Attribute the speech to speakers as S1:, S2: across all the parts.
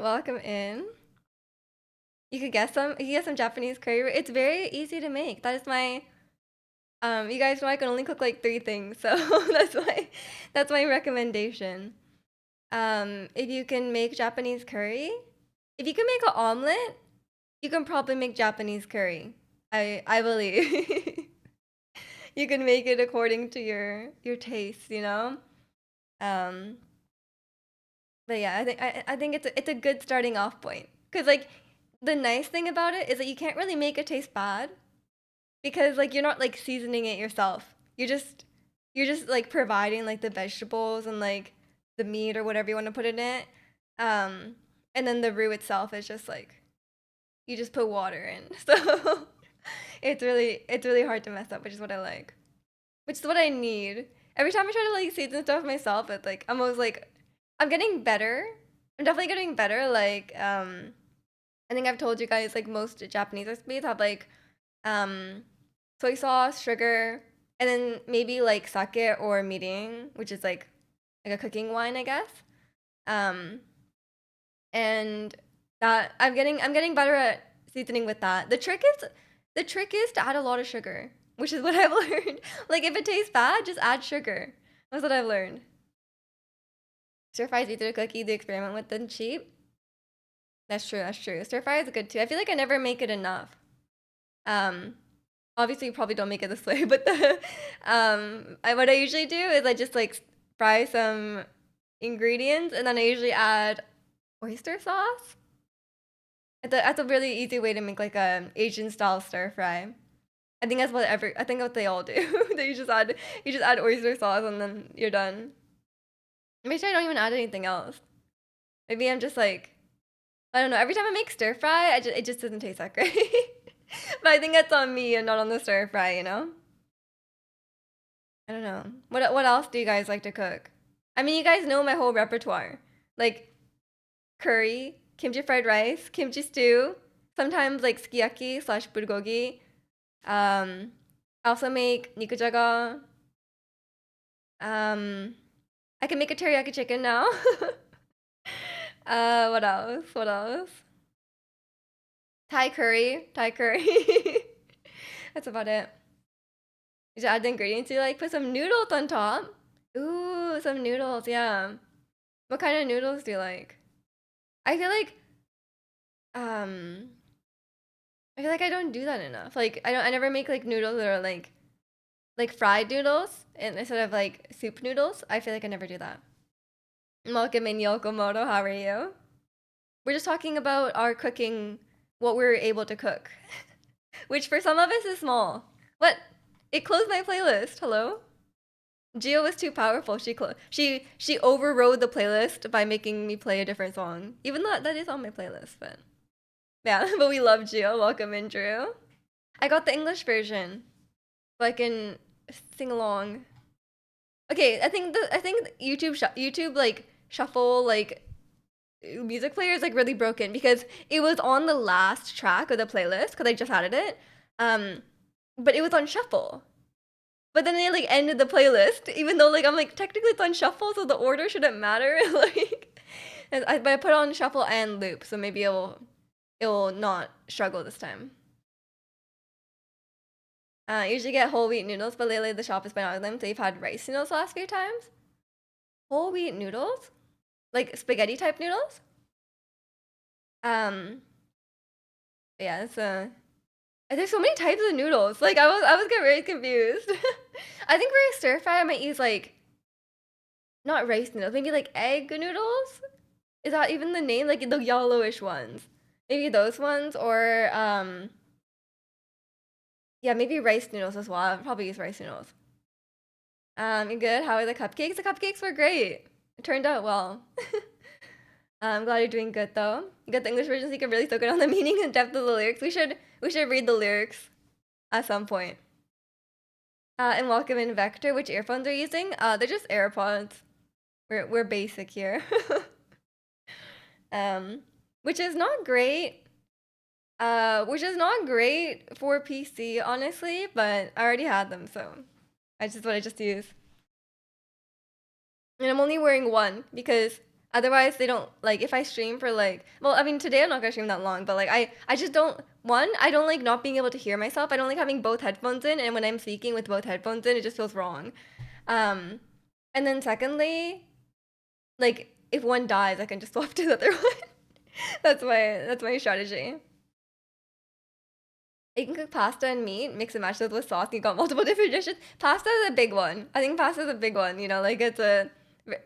S1: welcome in. You could get some Japanese curry. It's very easy to make. That is my you guys know I can only cook like 3 things, so that's my recommendation. If you can make Japanese curry, if you can make an omelet, you can probably make Japanese curry. I believe you can make it according to your taste, you know. Um, but yeah, I think it's a good starting off point because like the nice thing about it is that you can't really make it taste bad because like you're not like seasoning it yourself. You're just like providing like the vegetables and like the meat or whatever you want to put in it. Um, and then the roux itself is just like you just put water in. So it's really hard to mess up, which is what I like. Which is what I need. Every time I try to like season stuff myself, it's like I'm always like I'm getting better. I'm definitely getting better. Like I think I've told you guys like most Japanese recipes have like um soy sauce, sugar, and then maybe like sake or mirin, which is like a cooking wine, I guess. Um and that I'm getting better at seasoning with that. The trick is to add a lot of sugar, which is what I've learned. Like if it tastes bad, just add sugar. That's what I've learned. Stir fries easier to cook, easy to experiment with than cheap. That's true. That's true. Stir fry is good too. I feel like I never make it enough. Um, obviously you probably don't make it this way, but what I usually do is I just like fry some ingredients and then I usually add oyster sauce. That's a really easy way to make like a Asian style stir fry. I think what they all do. That you just add oyster sauce and then you're done. Maybe I don't even add anything else. Maybe I'm just like I don't know. Every time I make stir fry, it just doesn't taste that great. But I think that's on me and not on the stir fry, you know? I don't know. What else do you guys like to cook? I mean, you guys know my whole repertoire. Like curry, kimchi fried rice, kimchi stew, sometimes like sukiyaki slash bulgogi. I also make nikujaga. Um, I can make a teriyaki chicken now. What else? What else? Thai curry. Thai curry. That's about it. You just add the ingredients. You like put some noodles on top. Ooh, some noodles. Yeah. What kind of noodles do you like? I feel like um I feel like I don't do that enough. Like I never make like noodles that are like fried noodles and instead of like soup noodles. I feel like I never do that. Welcome in Yokomoto. How are you? We're just talking about our cooking, what we're able to cook, which for some of us is small. What? It closed my playlist. Hello? Gio was too powerful. She overrode the playlist by making me play a different song. Even though that is on my playlist, but yeah, but we love Gio. Welcome in, Drew. I got the English version, so I can sing along. Okay, I think YouTube like shuffle like music player is like really broken because it was on the last track of the playlist because I just added it. Um, but it was on shuffle. But then they like ended the playlist, even though like I'm like technically it's on shuffle, so the order shouldn't matter. Like, but I put it on shuffle and loop, so maybe it will not struggle this time. I usually get whole wheat noodles, but lately the shop has been out of them. So they've had rice noodles the last few times. Whole wheat noodles, like spaghetti type noodles. Um, yeah, it's there's so many types of noodles. Like I was getting very confused. I think for a stir fry, I might use like not rice noodles, maybe like egg noodles. Is that even the name? Like the yellowish ones. Maybe those ones or yeah, maybe rice noodles as well. I'll probably use rice noodles. You good? How are the cupcakes? The cupcakes were great. It turned out well. I'm glad you're doing good though. You got the English version so you can really soak it on the meaning and depth of the lyrics. We should read the lyrics at some point. And welcome in Vector. Which earphones are you using? They're just AirPods. We're basic here. um, which is not great. Which is not great for PC, honestly, but I already had them, so I just use. And I'm only wearing one because Otherwise, they don't like if I stream for like well, I mean today I'm not gonna stream that long, but like I just don't I don't like not being able to hear myself. I don't like having both headphones in, and when I'm speaking with both headphones in, it just feels wrong. Um, and then secondly, like if one dies, I can just swap to the other one. That's my strategy. You can cook pasta and meat, mix and match those with sauce. You got multiple different dishes. Pasta is a big one. I think pasta is a big one. You know, like it's a.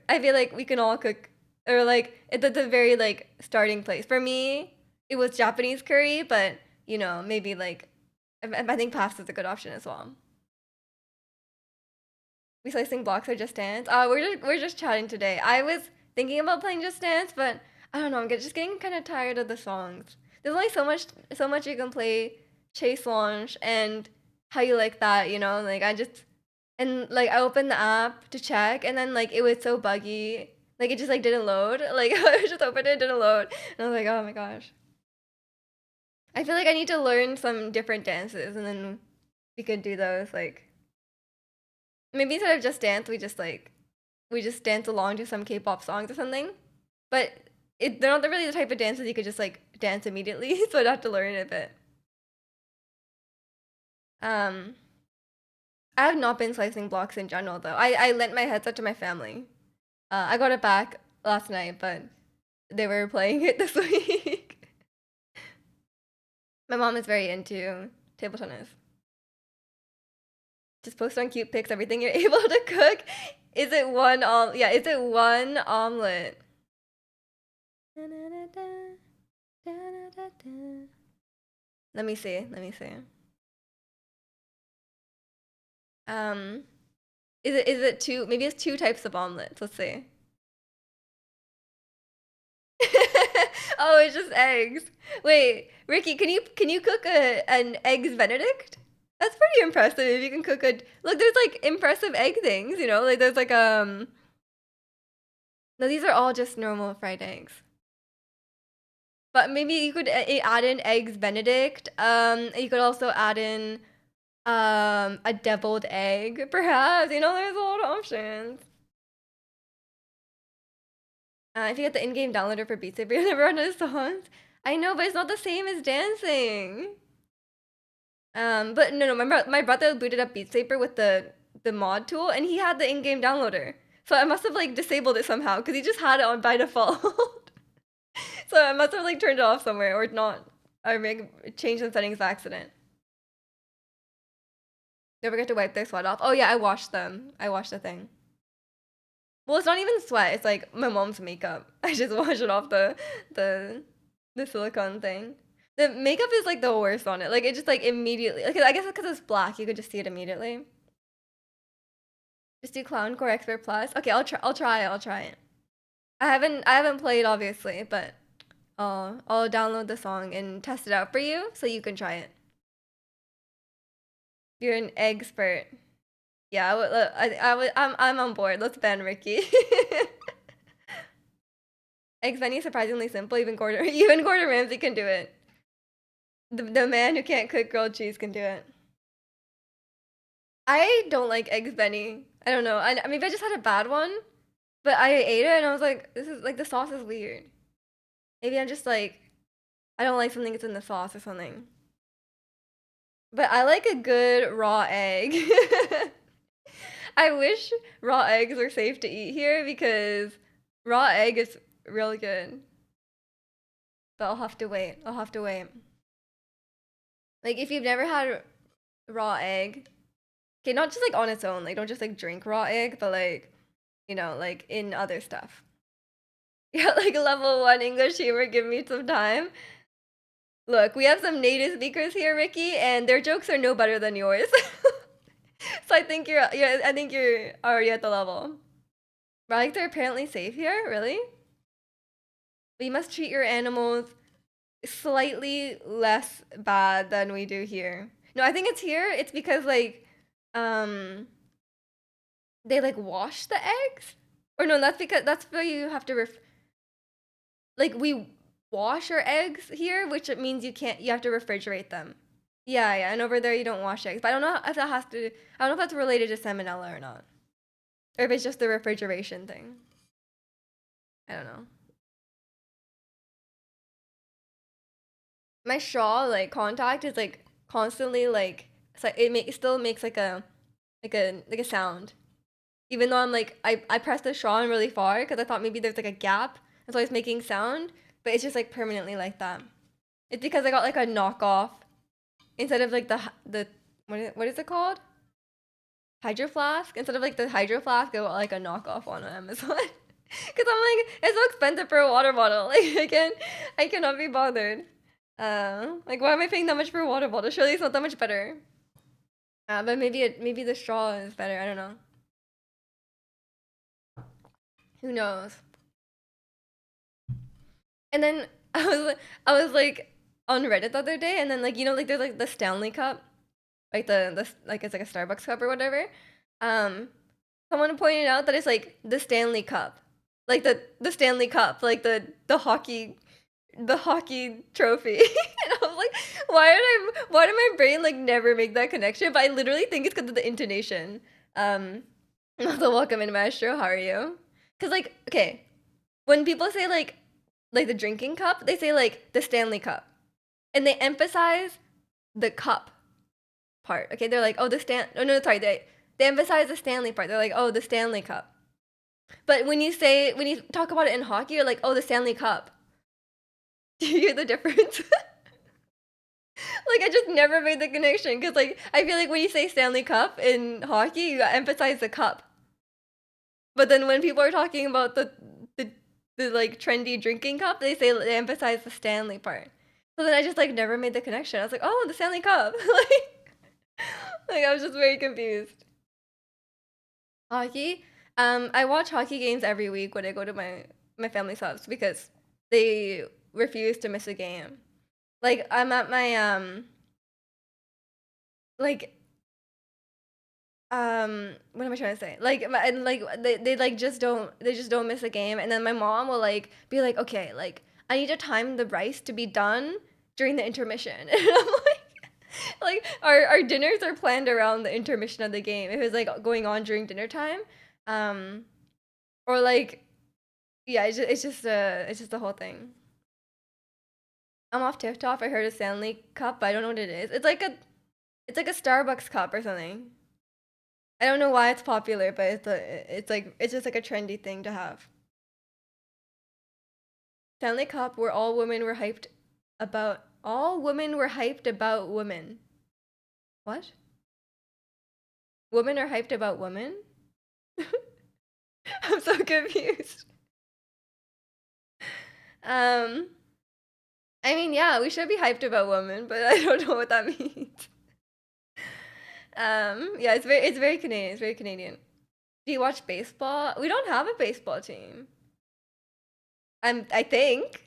S1: I feel like we can all cook, or like it's a very like starting place. For me, it was Japanese curry, but you know maybe like I think pasta is a good option as well. We slicing blocks or Just Dance? We're just chatting today. I was thinking about playing Just Dance, but I don't know. Just getting kind of tired of the songs. There's only so much you can play. Chase launch and how you like that, you know? Like I just and like I opened the app to check, and then like it was so buggy. Like it just like didn't load. Like I just opened it, it didn't load, and I was like, oh my gosh. I feel like I need to learn some different dances, and then we could do those like maybe instead of Just Dance, we just dance along to some K-pop songs or something. But they're not really the type of dances you could just like dance immediately, so I'd have to learn it a bit. Um, I have not been slicing blocks in general though. I lent my headset to my family. I got it back last night, but they were playing it this week. My mom is very into table tennis. Just post on cute pics everything you're able to cook. Is it one yeah, is it one omelet? Let me see. Let me see. Um, is it two? Maybe it's two types of omelets. Let's see. Oh, it's just eggs. Wait, Ricky, can you cook an eggs Benedict? That's pretty impressive if you can cook a look. There's like impressive egg things, you know. Like there's like no, these are all just normal fried eggs. But maybe you could add in eggs Benedict. You could also add in a deviled egg, perhaps. You know, there's a lot of options. If you get the in-game downloader for Beat Saber, you never run out of songs. I know, but it's not the same as dancing. But no, my brother booted up Beat Saber with the mod tool, and he had the in-game downloader. So I must have like disabled it somehow because he just had it on by default. So I must have like turned it off somewhere or not. I make change the settings by accident. Don't forget to wipe their sweat off. Oh yeah, I washed them. I washed the thing. Well, it's not even sweat. It's like my mom's makeup. I just wash it off the the silicone thing. The makeup is like the worst on it. Like it just like immediately. Like I guess because it's black, you could just see it immediately. Just do Clown Core Expert Plus. Okay, I'll try. I'll try it. I'll try it. I haven't played obviously, but I'll download the song and test it out for you so you can try it. You're an expert. Yeah, I'm on board. Let's ban Ricky. Eggs Benny surprisingly simple. Even Gordon Ramsay can do it. The man who can't cook grilled cheese can do it. I don't like Eggs Benny. I don't know. Maybe I just had a bad one, but I ate it and I was like, this is like the sauce is weird. Maybe I'm just like, I don't like something that's in the sauce or something. But I like a good raw egg. I wish raw eggs were safe to eat here because raw egg is really good. But I'll have to wait. I'll have to wait. Like if you've never had raw egg, okay, not just like on its own, like don't just like drink raw egg, but like, like in other stuff. Yeah, like level 1 English humor, give me some time. Look, we have some native speakers here, Ricky, and their jokes are no better than yours. So I think you're already at the level. Relics are apparently safe here, really? But you must treat your animals slightly less bad than we do here. No, I think it's here. It's because like um they like wash the eggs. Or no, that's why you have to like we wash our eggs here, which it means you have to refrigerate them. Yeah, yeah, and over there you don't wash eggs. But I don't know if that has to I don't know if that's related to salmonella or not. Or if it's just the refrigeration thing. I don't know. My straw like contact is like constantly like so it still makes like a sound. Even though I pressed the straw in really far because I thought maybe there's like a gap, and so I was making sound, but it's just like permanently like that. It's because I got like a knockoff instead of like the what is it called? Hydro flask. Instead of like the hydro flask, I got like a knockoff on Amazon. Cause I'm like, it's so expensive for a water bottle. Like I cannot be bothered. Like why am I paying that much for a water bottle? Surely it's not that much better. But maybe the straw is better. I don't know. Who knows? And then I was like on Reddit the other day, and then like like there's like the Stanley Cup, like the like it's like a Starbucks cup or whatever. Um, Someone pointed out that it's like the Stanley Cup, like the Stanley Cup, like the hockey trophy. And I was like, why did my brain like never make that connection? But I literally think it's because of the intonation. Um, also welcome in, Maestro. How are you? Because like okay, when people say like the drinking cup, they say like the Stanley Cup, and they emphasize the cup part. Okay, they're like, oh, the Stan. Oh no, sorry, they emphasize the Stanley part. They're like, oh, the Stanley Cup. But when you talk about it in hockey, you're like, oh, the Stanley Cup. Do you hear the difference? Like I just never made the connection because like I feel like when you say Stanley Cup in hockey, you emphasize the cup. But then when people are talking about the the like trendy drinking cup, they emphasize the Stanley part. So then I just like never made the connection. I was like, oh, the Stanley Cup. Like I was just very confused. Hockey. I watch hockey games every week when I go to my family's house because they refuse to miss a game. Like I'm at my like what am I trying to say? Like and like they like just don't miss a game, and then my mom will like be like, okay, like I need to time the rice to be done during the intermission. And I'm like our dinners are planned around the intermission of the game if it's like going on during dinner time. um or like yeah, it's just the whole thing. I'm off TikTok. I heard a Stanley Cup, but I don't know what it is. It's like a Starbucks cup or something. I don't know why it's popular, but it's just like a trendy thing to have. Stanley Cup, where all women were hyped about women. What? Women are hyped about women? I'm so confused. Um, I mean, yeah, we should be hyped about women, but I don't know what that means. Yeah, it's very Canadian. It's very Canadian. Do you watch baseball? We don't have a baseball team. I think.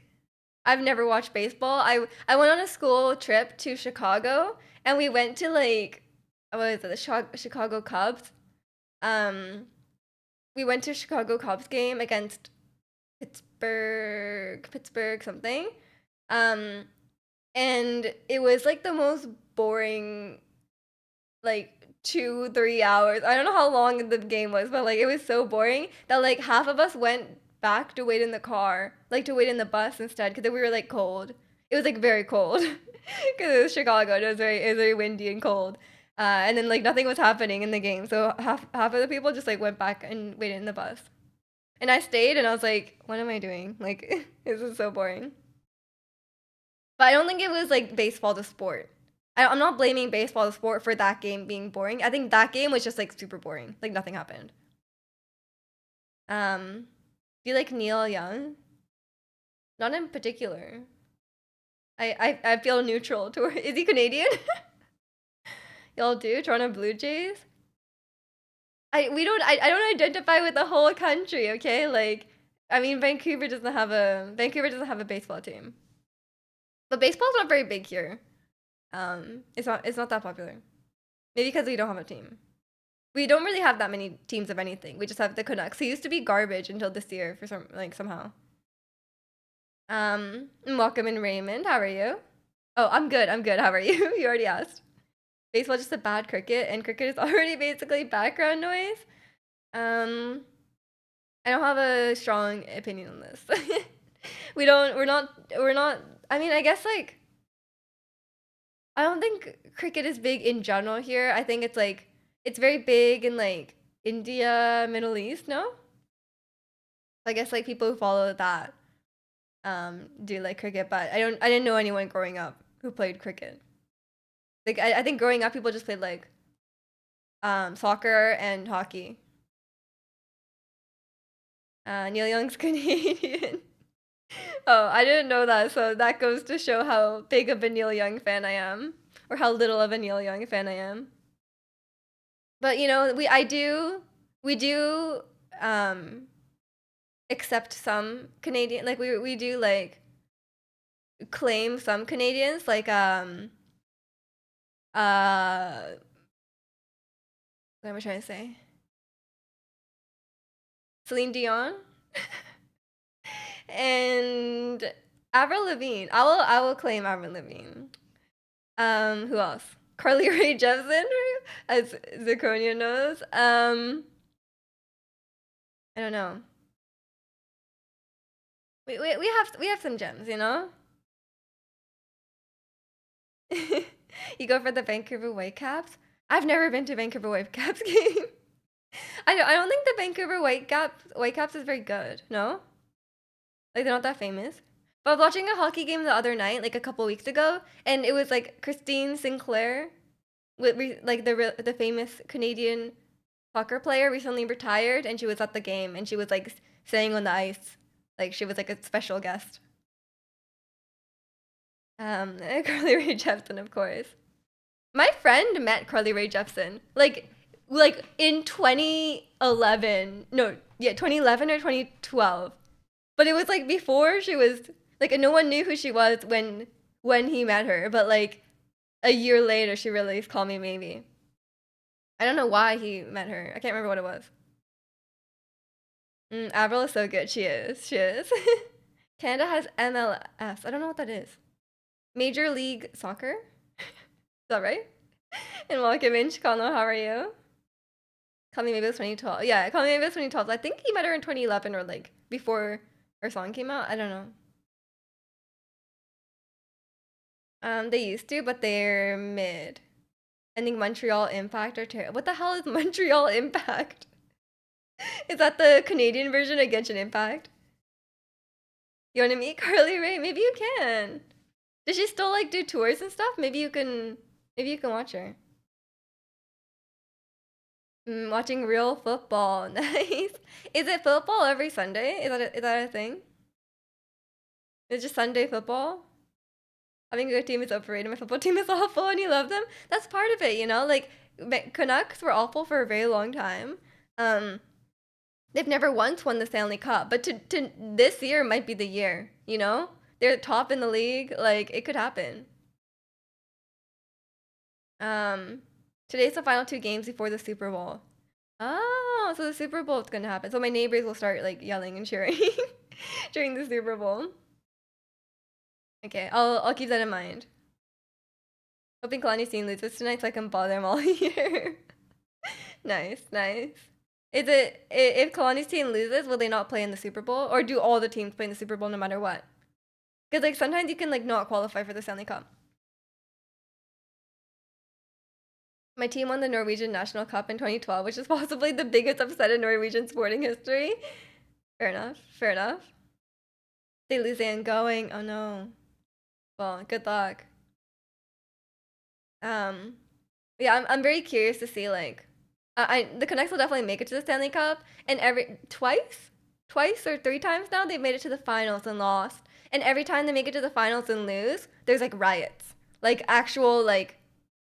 S1: I've never watched baseball. I went on a school trip to Chicago, and we went to like what is it, the Chicago Cubs. Um, we went to Chicago Cubs game against Pittsburgh something. Um, and it was like the most boring like 2 3 hours. I don't know how long the game was, but like it was so boring that like half of us went back to wait in the car, like to wait in the bus instead, because we were like cold. It was like very cold because it was Chicago. And it was very windy and cold. And then like nothing was happening in the game, so half of the people just like went back and waited in the bus. And I stayed, and I was like, what am I doing? Like this is so boring. But I don't think it was like baseball the sport. I'm not blaming baseball the sport for that game being boring. I think that game was just like super boring. Like nothing happened. Do you like Neil Young? Not in particular. I feel neutral toward. Is he Canadian? Y'all do Toronto Blue Jays. I don't identify with the whole country. Okay, like I mean Vancouver doesn't have a baseball team, but baseball's not very big here. It's not that popular. Maybe because we don't have a team. We don't really have that many teams of anything. We just have the Canucks. Who used to be garbage until this year for somehow. Welcome in, Raymond. How are you? Oh, I'm good. I'm good. How are you? You already asked. Baseball just a bad cricket, and cricket is already basically background noise. Um, I don't have a strong opinion on this. We don't. We're not. We're not. I mean, I guess like I don't think cricket is big in general here. I think it's like it's very big in like India, Middle East. No, I guess like people who follow that do like cricket, but I didn't know anyone growing up who played cricket. Like I think growing up people just played like soccer and hockey. Neil Young's Canadian. Oh, I didn't know that, so that goes to show how big of a Neil Young fan I am, or how little of a Neil Young fan I am. But you know, we do um accept some Canadian, like we do like claim some Canadians, like what am I trying to say? Celine Dion and Avril Lavigne. I will claim Avril Lavigne. Who else? Carly Rae Jepsen, as Zirconia knows. I don't know. We have some gems, you know. You go for the Vancouver Whitecaps. I've never been to Vancouver Whitecaps game. I don't think the Vancouver Whitecaps is very good. No, like they're not that famous. But I was watching a hockey game the other night, like a couple weeks ago, and it was like Christine Sinclair, like the famous Canadian soccer player, recently retired, and she was at the game, and she was like staying on the ice, like she was like a special guest. Carly Rae Jepsen, of course. My friend met Carly Rae Jepsen like in 2011. No, yeah, 2011 or 2012. But it was like before she was like no one knew who she was when he met her, but like a year later she released Call Me Maybe. I don't know why he met her. I can't remember what it was. Avril is so good. She is. She is. Canada has MLS. I don't know what that is. Major League Soccer? Is that right? And welcome in, Chicano. How are you? Call Me Maybe it was 2012. Yeah, Call Me Maybe it was 2012. I think he met her in 2011 or like before her song came out. I don't know. They used to, but they're mid. I think Montreal Impact are terrible. What the hell is Montreal Impact? Is that the Canadian version of Genshin Impact? You want to meet Carly Rae? Maybe you can. Does she still like do tours and stuff? Maybe you can watch her. Watching real football. Nice. Is it football every Sunday? Is that a thing? It's just Sunday football? Having a good team is overrated. My football team is awful and you love them. That's part of it, you know? Like, Canucks were awful for a very long time. Um, they've never once won the Stanley Cup, but to this year might be the year, you know? They're top in the league. Like, it could happen. Um, Today's the final two games before the Super Bowl. Oh, so the Super Bowl is gonna happen. So my neighbors will start like yelling and cheering during the Super Bowl. Okay, I'll keep that in mind. Hoping Kalani's team loses tonight so I can bother them all year. Nice, nice. If Kalani's team loses, will they not play in the Super Bowl, or do all the teams play in the Super Bowl no matter what? Because like sometimes you can like not qualify for the Stanley Cup. My team won the Norwegian National Cup in 2012, which is possibly the biggest upset in Norwegian sporting history. Fair enough. Fair enough. They lose and going. Oh no. Well, good luck. Um, yeah, I'm very curious to see like, the Canucks will definitely make it to the Stanley Cup, and twice or three times now they've made it to the finals and lost, and every time they make it to the finals and lose, there's like riots, like actual like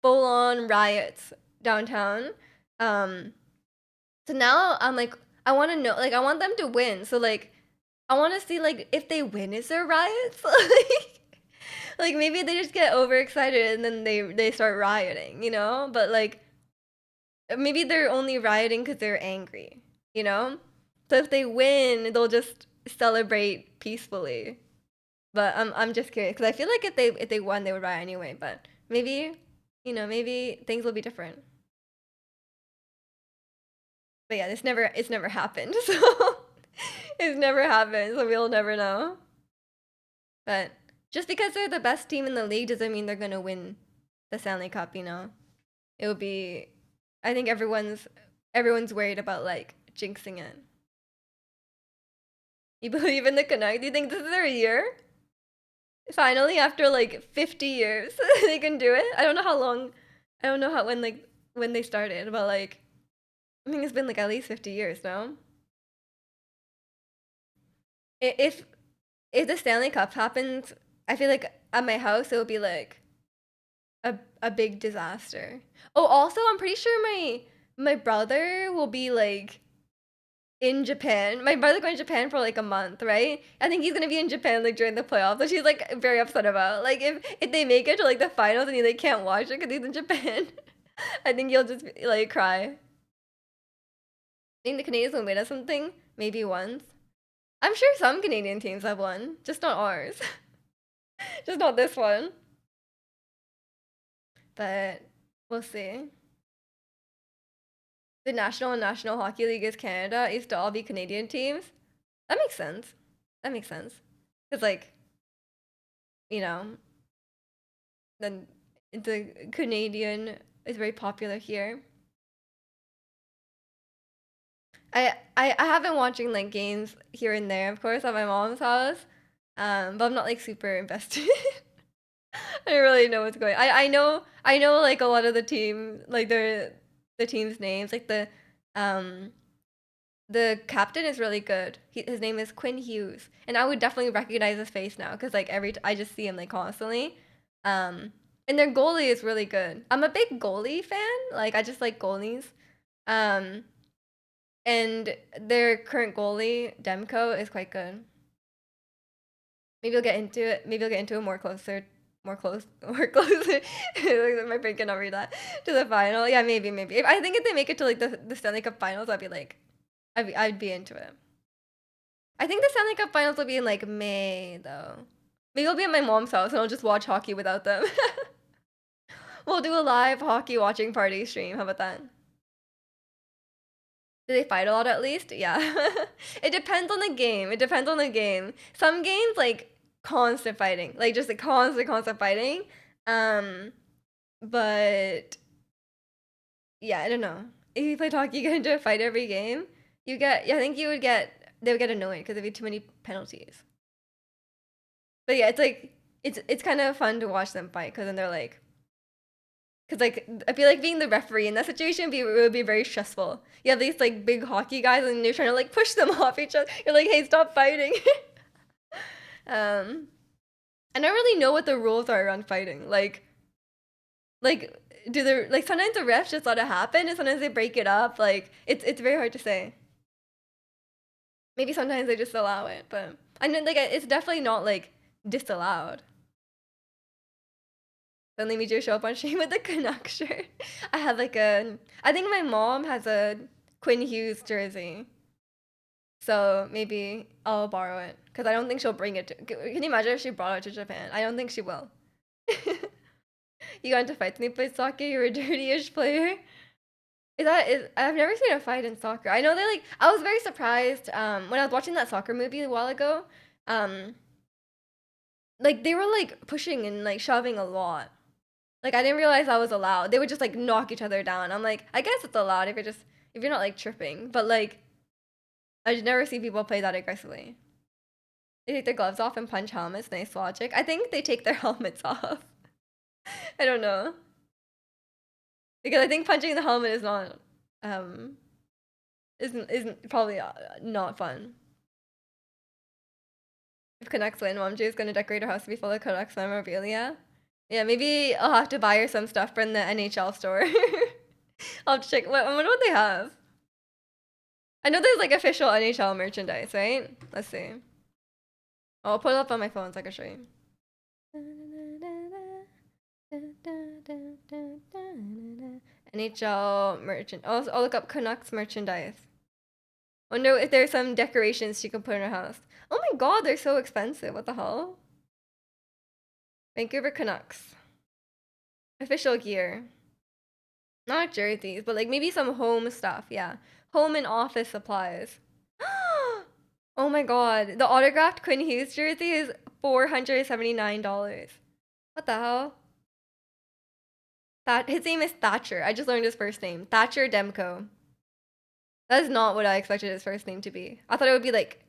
S1: full on riots downtown. Um, so now I'm like, I want to know, like, I want them to win. So like, I want to see like if they win, is there riots? Like maybe they just get overexcited and then they start rioting, you know? But like maybe they're only rioting because they're angry, you know? So if they win, they'll just celebrate peacefully. But I'm just curious because I feel like if they won, they would riot anyway. But maybe, you know, maybe things will be different. But yeah, it's never happened. So It's never happened, so we'll never know. But just because they're the best team in the league doesn't mean they're gonna win the Stanley Cup, you know? It would be I think everyone's worried about like jinxing it. You believe in the Canucks? Do you think this is their year? Finally, after like 50 years, they can do it. I don't know how long. I don't know how when they started, but like I think it's been like at least 50 years now. If the Stanley Cup happens, I feel like at my house it would be like a big disaster. Oh, also I'm pretty sure my brother will be like in Japan. My brother's going to Japan for like a month, right? I think he's gonna be in Japan like during the playoffs, which he's like very upset about. Like if they make it to like the finals and they can't watch it because he's in Japan, I think he'll just like cry. I think the Canadians will win or something, maybe once. I'm sure some Canadian teams have won, just not ours, just not this one. But we'll see. The National and National Hockey League is Canada. It used to all be Canadian teams. That makes sense. That makes sense. Cause like you know, then the Canadian is very popular here. I have been watching like games here and there, of course, at my mom's house. But I'm not like super invested. I don't really know what's going. I know like a lot of the team like the team's names like the captain is really good. His name is Quinn Hughes, and I would definitely recognize his face now because like I just see him like constantly. Um, and their goalie is really good. I'm a big goalie fan. Like I just like goalies. Um, and their current goalie Demko is quite good. Maybe we'll get into it. Maybe we'll get into it more closer. My brain cannot read that to the final. Yeah, maybe. I think if they make it to like the Stanley Cup Finals, I'd be like, I'd be into it. I think the Stanley Cup Finals will be in like May though. Maybe I'll be at my mom's house and I'll just watch hockey without them. We'll do a live hockey watching party stream. How about that? Do they fight a lot at least? Yeah. It depends on the game. It depends on the game. Some games like constant fighting. Like just like constant fighting. Um but yeah, I don't know. If you play hockey, you get into a fight every game. I think they would get annoyed because there'd be too many penalties. But yeah, it's like it's kind of fun to watch them fight because then they're like, because like I feel like being the referee in that situation would be very stressful. You have these like big hockey guys and you're trying to like push them off each other. You're like, hey, stop fighting. um, I don't really know what the rules are around fighting. Like do the like sometimes the refs just let it happen and sometimes they break it up. Like it's very hard to say. Maybe sometimes they just allow it, but I know like it's definitely not like disallowed. Suddenly we just show up on stream with the Canuck shirt. I think my mom has a Quinn Hughes jersey. So maybe I'll borrow it. Because I don't think she'll bring it to. Can you imagine if she brought it to Japan? I don't think she will. You got into fights when you played soccer? You're a dirty-ish player? I've never seen a fight in soccer. I know they like. I was very surprised when I was watching that soccer movie a while ago. Um, like they were like pushing and like shoving a lot. Like I didn't realize that was allowed. They would just like knock each other down. I'm like, I guess it's allowed if you're not like tripping. But like I've never seen people play that aggressively. They take their gloves off and punch helmets. Nice logic. I think they take their helmets off. I don't know. Because I think punching the helmet is not um isn't probably not fun. If Canucks win, Mom J is gonna decorate her house to be full of Canucks memorabilia. Yeah, maybe I'll have to buy her some stuff from the NHL store. I'll have to check. I wonder what they have. I know there's like official NHL merchandise, right? Let's see. Oh, I'll put it up on my phone so I can show you. NHL merchant. I'll look up Canucks merchandise. Wonder if there's some decorations she can put in her house. Oh my god, they're so expensive. What the hell? Vancouver Canucks. Official gear. Not jerseys, but like maybe some home stuff. Yeah. Home and office supplies. Oh my god. The autographed Quinn Hughes jersey is $479. What the hell? His name is Thatcher. I just learned his first name. Thatcher Demko. That is not what I expected his first name to be. I thought it would be like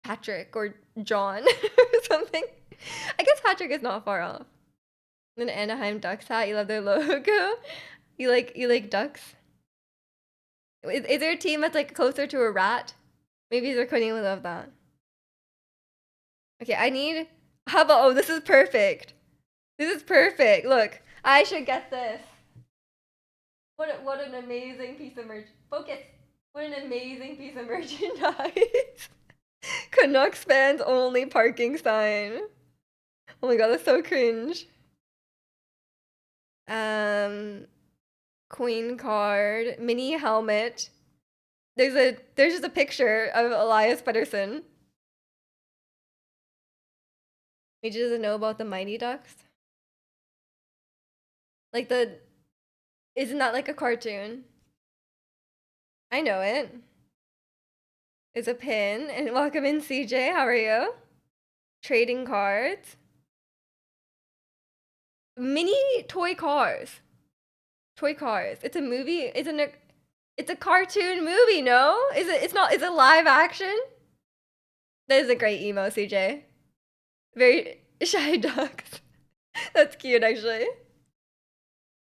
S1: Patrick or John or something. I guess Patrick is not far off. An Anaheim Ducks hat. You love their logo. You like ducks? Is there a team that's like closer to a rat? Maybe they're Quinny would love that. Okay, I need. How about? Oh, this is perfect. This is perfect. Look, I should get this. What an amazing piece of merch. Focus. What an amazing piece of merchandise. Canucks fans only parking sign. Oh my god, that's so cringe. Queen card, mini helmet. There's just a picture of Elias Pettersson. He doesn't know about the Mighty Ducks. Like isn't that like a cartoon? I know it. It's a pin. And welcome in, CJ. How are you? Trading cards. Mini toy cars. Toy cars. It's a movie. It's a cartoon movie, no? Is it? It's not. Is it live action? That is a great emo, CJ. Very shy ducks. That's cute, actually.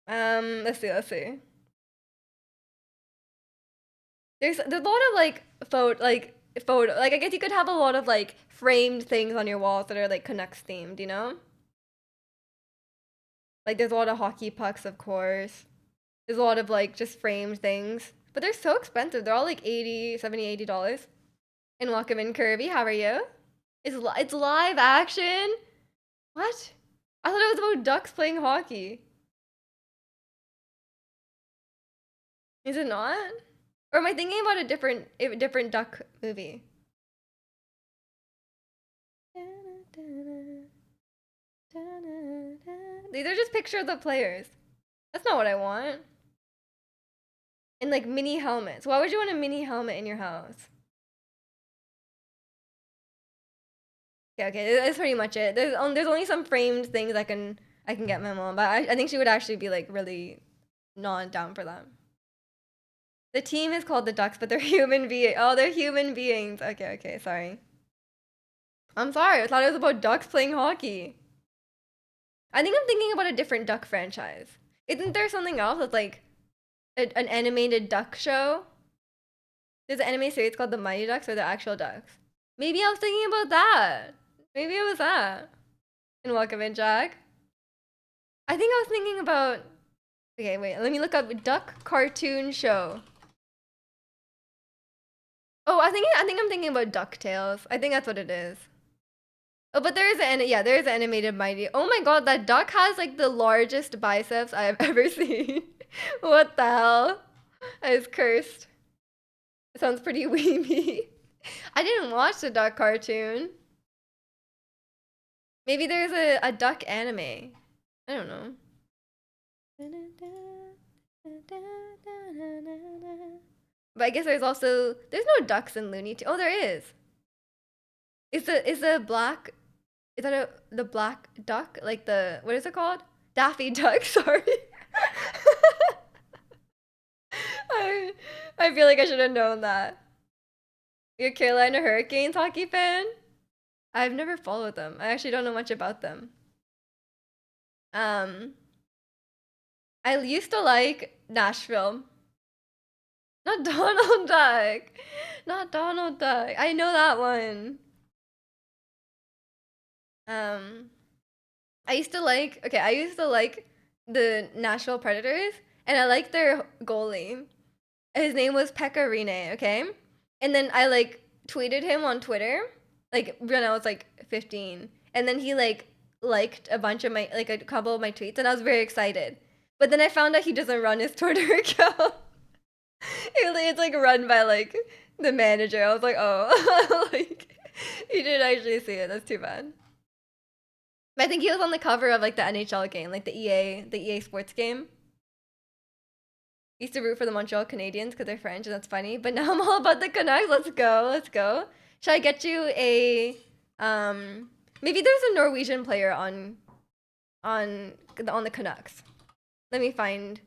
S1: Let's see. There's a lot of like photo. Like I guess you could have a lot of like framed things on your walls that are like Canucks themed, you know? Like there's a lot of hockey pucks, of course. There's a lot of like just framed things. But they're so expensive. They're all like $80, $70, $80. And welcome in, Kirby. How are you? It's live action? What? I thought it was about ducks playing hockey. Is it not? Or am I thinking about a different duck movie? These are just pictures of the players. That's not what I want. And like mini helmets. Why would you want a mini helmet in your house? Okay, that's pretty much it. There's only some framed things I can get my mom, but I think she would actually be like really not down for that. The team is called the Ducks, but they're human beings. Oh, they're human beings. Okay, sorry. I'm sorry. I thought it was about ducks playing hockey. I think I'm thinking about a different duck franchise. Isn't there something else that's like an animated duck show? There's an anime series called The Mighty Ducks or The Actual Ducks. Maybe I was thinking about that. Maybe it was that. And welcome in, Jack. I think I was thinking about. Okay, wait. Let me look up duck cartoon show. Oh, I think I'm thinking about DuckTales. I think that's what it is. Oh, but there is an animated Mighty. Oh my god, that duck has like the largest biceps I have ever seen. What the hell? I was cursed. It sounds pretty weeby. I didn't watch the duck cartoon. Maybe there's a duck anime. I don't know. But I guess there's no ducks in Looney Tunes. Oh, there is. Is the black the black duck like what is it called? Daffy Duck. Sorry. I feel like I should have known that. You're a Carolina Hurricanes hockey fan? I've never followed them. I actually don't know much about them. I used to like Nashville. Not Donald Duck. Not Donald Duck. I know that one. I used to like the Nashville Predators, and I liked their goalie. His name was Pekka Rinne, okay? And then I like tweeted him on Twitter, like when I was like 15. And then he like liked a bunch of a couple of my tweets, and I was very excited. But then I found out he doesn't run his Twitter account. It's like run by like the manager. I was like, oh, like he didn't actually see it. That's too bad. But I think he was on the cover of like the NHL game, like the EA Sports game. Used to root for the Montreal Canadiens because they're French and that's funny. But now I'm all about the Canucks. Let's go. Let's go. Should I get you a maybe there's a Norwegian player on the Canucks. Let me find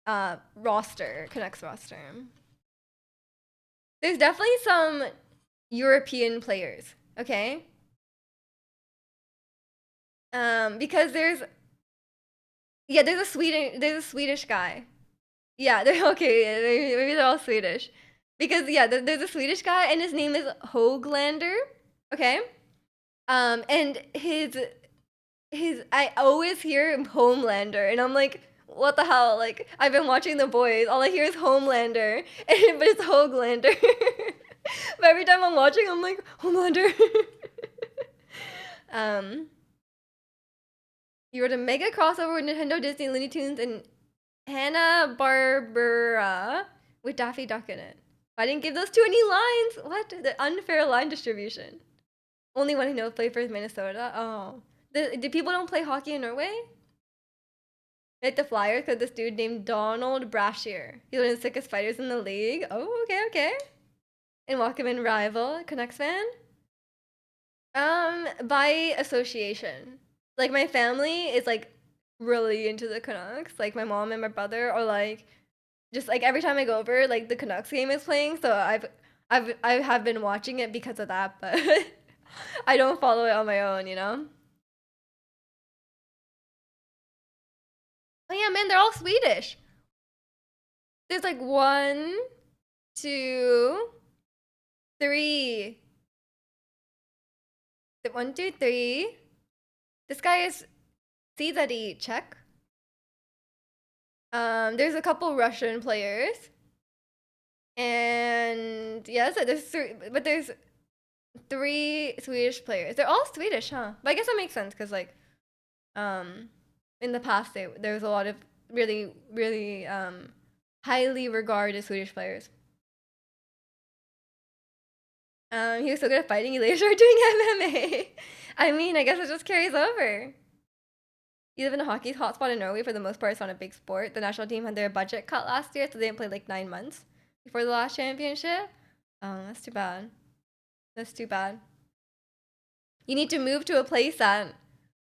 S1: roster, Canucks roster. There's definitely some European players, okay? Because there's there's a Swedish guy. Yeah, they're okay. Yeah, maybe they're all Swedish. Because yeah, there's a Swedish guy and his name is Hoglander. Okay. And his I always hear him Homelander, and I'm like, what the hell? Like I've been watching The Boys, all I hear is Homelander, and but it's Hoglander. But every time I'm watching, I'm like Homelander. um, you wrote a mega crossover with Nintendo, Disney, Looney Tunes, and Hanna Barbera with Daffy Duck in it. I didn't give those two any lines. What? The unfair line distribution. Only one I know played for Minnesota. Oh. The people don't play hockey in Norway? Like the Flyers, because this dude named Donald Brashear. He's one of the sickest fighters in the league. Oh, okay, okay. And Walkman rival, Canucks fan? By association. Like my family is like really into the Canucks. Like my mom and my brother are like just like every time I go over, like the Canucks game is playing, so I have been watching it because of that, but I don't follow it on my own, you know? Oh yeah, man, they're all Swedish. There's like one, two, three. One, two, three. This guy is Cezary Czech. There's a couple Russian players. And yes, there's three, but there's three Swedish players. They're all Swedish, huh? But I guess that makes sense because like, in the past there was a lot of really highly regarded Swedish players. He was so good at fighting, he later started doing MMA. I mean, I guess it just carries over. You live in a hockey hotspot in Norway. For the most part, it's not a big sport. The national team had their budget cut last year, so they didn't play like 9 months before the last championship. Oh, that's too bad. That's too bad. You need to move to a place that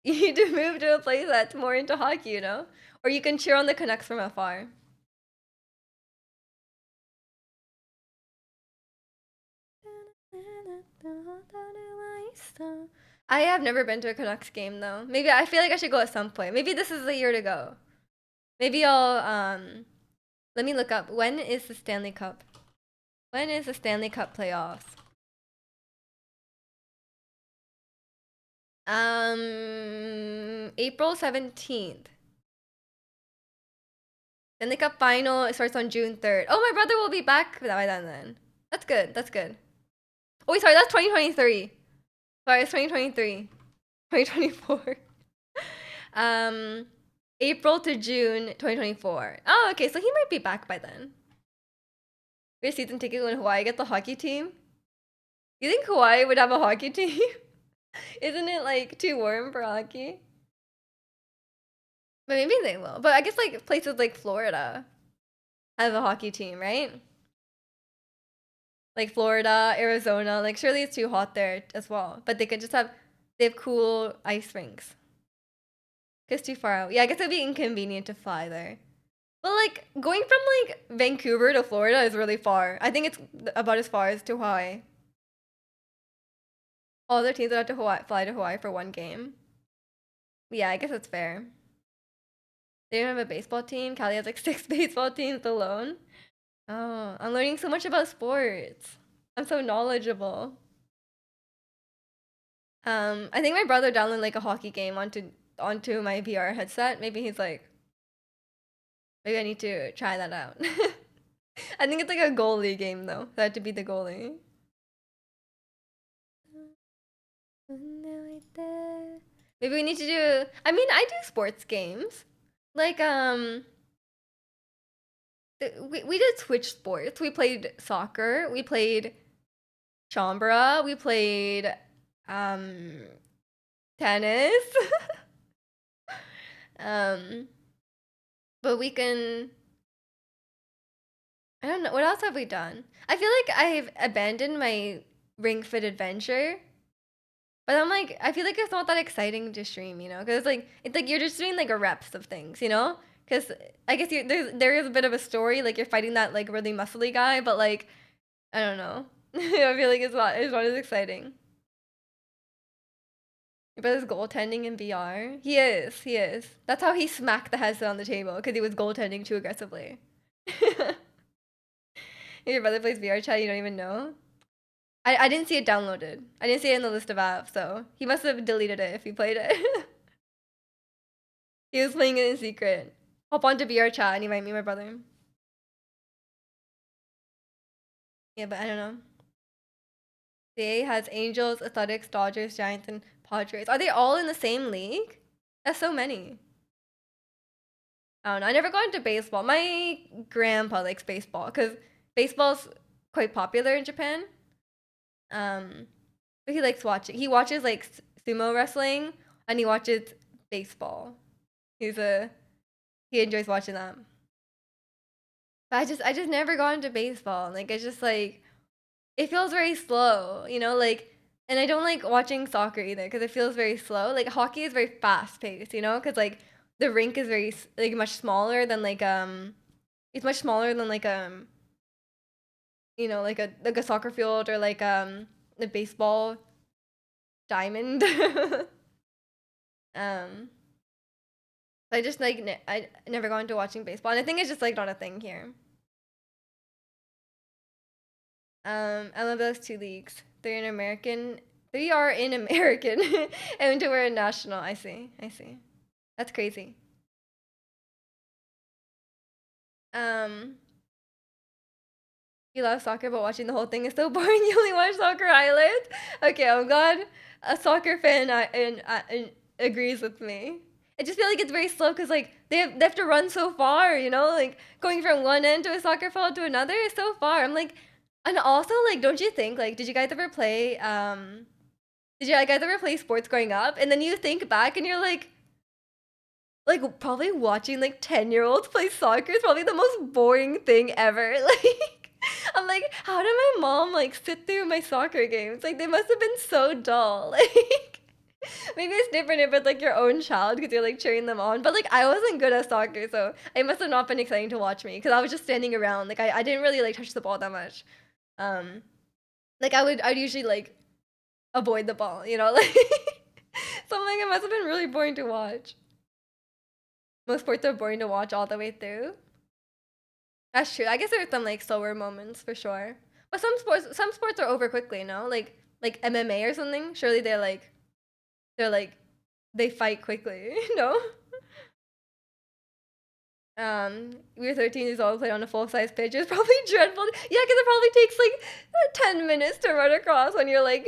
S1: you need to move to a place that's more into hockey, you know? Or you can cheer on the Canucks from afar. I have never been to a Canucks game though. Maybe I feel like I should go at some point. Maybe this is the year to go. Maybe I'll let me look up when is the Stanley Cup? When is the Stanley Cup playoffs? April 17th. Stanley Cup final, it starts on June 3rd. Oh, my brother will be back by then. That's good. That's good. Oh, wait, sorry, that's 2023. Sorry, it's 2023. 2024. April to June 2024. Oh, okay, so he might be back by then. Your season ticket when Hawaii get the hockey team? You think Hawaii would have a hockey team? Isn't it like too warm for hockey? But maybe they will. But I guess like places like Florida have a hockey team, right? Like Florida, Arizona, like surely it's too hot there as well. But they have cool ice rinks. It's too far out. Yeah, I guess it'd be inconvenient to fly there. But like going from like Vancouver to Florida is really far. I think it's about as far as to Hawaii. All their teams would have to fly to Hawaii for one game. Yeah, I guess that's fair. They don't have a baseball team. Cali has like 6 baseball teams alone. Oh, I'm learning so much about sports. I'm so knowledgeable. I think my brother downloaded like a hockey game onto my VR headset. Maybe he's like, maybe I need to try that out. I think it's like a goalie game though. So I had to be the goalie. Maybe we need to do. I mean, I do sports games. Like we did Switch sports. We played soccer. We played Chambra. We played tennis. um, but we can I don't know. What else have we done? I feel like I've abandoned my Ring Fit adventure, but I'm like, I feel like it's not that exciting to stream, you know? Because it's like you're just doing like a reps of things, you know? Because I guess there is a bit of a story, like you're fighting that like really muscly guy, but like I don't know. I feel like it's not as exciting. Your brother's goaltending in VR. He is. He is. That's how he smacked the headset on the table because he was goaltending too aggressively. Your brother plays VR chat, you don't even know? I didn't see it downloaded. I didn't see it in the list of apps, so he must have deleted it if he played it. He was playing it in secret. Hop onto VR chat and invite me, my brother. Yeah, but I don't know. CA has Angels, Athletics, Dodgers, Giants, and Padres. Are they all in the same league? That's so many. I don't know. I never got into baseball. My grandpa likes baseball because baseball's quite popular in Japan. Um, but he likes watching. He watches like sumo wrestling and he watches baseball. He's a he enjoys watching that. But I just never got into baseball. Like it's just like it feels very slow, you know, like and I don't like watching soccer either because it feels very slow. Like hockey is very fast paced, you know, because like the rink is very like much smaller than like it's much smaller than like you know like a soccer field or like the baseball diamond. um I just like I never got into watching baseball and I think it's just like not a thing here. I love those two leagues. They're in American. They are in American, and we're in national. I see. I see. That's crazy. Um, you love soccer, but watching the whole thing is so boring. You only watch soccer highlights. Okay, I'm glad a soccer fan and agrees with me. I just feel like it's very slow because like they have to run so far. You know, like going from one end to a soccer field to another is so far. I'm like, and also like, don't you think like, did you guys ever play Did you guys ever play sports growing up? And then you think back and you're like probably watching like 10-year-olds play soccer is probably the most boring thing ever. Like I'm like, how did my mom like sit through my soccer games? Like they must have been so dull. Like maybe it's different if it's like your own child because you're like cheering them on. But like I wasn't good at soccer, so it must have not been exciting to watch me because I was just standing around. Like I didn't really like touch the ball that much. Um like I'd usually like avoid the ball, you know, like something it must have been really boring to watch. Most sports are boring to watch all the way through. That's true. I guess there are some like slower moments for sure. But some sports are over quickly, no? Like MMA or something. Surely they're like they fight quickly, no? We were 13 years old, played on a full size pitch. It was probably dreadful. Yeah, because it probably takes like 10 minutes to run across when you're like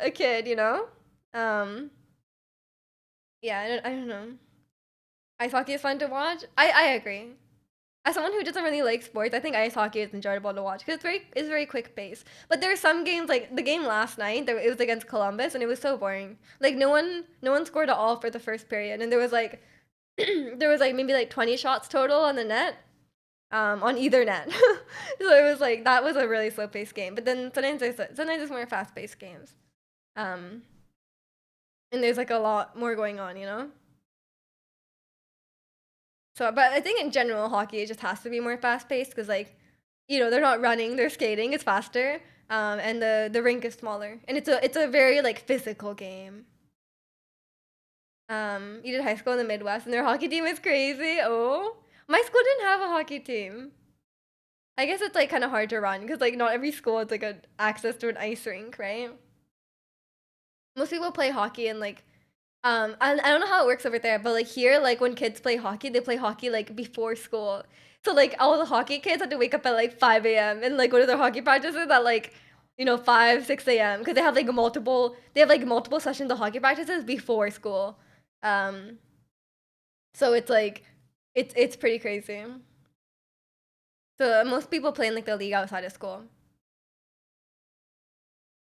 S1: a kid, you know? Um, yeah, I don't know. Ice hockey is fun to watch. I agree. As someone who doesn't really like sports, I think ice hockey is enjoyable to watch because it's very quick paced. But there are some games like the game last night. It was against Columbus, and it was so boring. Like no one scored at all for the first period, and there was like there was like maybe like 20 shots total on the net, on either net. So it was like that was a really slow paced game. But then sometimes it's more fast paced games, um, and there's like a lot more going on, you know. So, but I think in general, hockey it just has to be more fast paced because, like, they're not running, they're skating. It's faster, and the rink is smaller, and it's a very like physical game. You did high school in the Midwest, and their hockey team is crazy. Oh, my school didn't have a hockey team. I guess it's like kind of hard to run because like not every school has like a access to an ice rink, right? Most people play hockey in like I don't know how it works over there, but like here, like when kids play hockey, they play hockey like before school. So like all the hockey kids have to wake up at like 5 a.m. and like go to their hockey practices at like 5 6 a.m. because they have like multiple sessions of hockey practices before school. Um, so it's like it's pretty crazy. So most people play in like the league outside of school.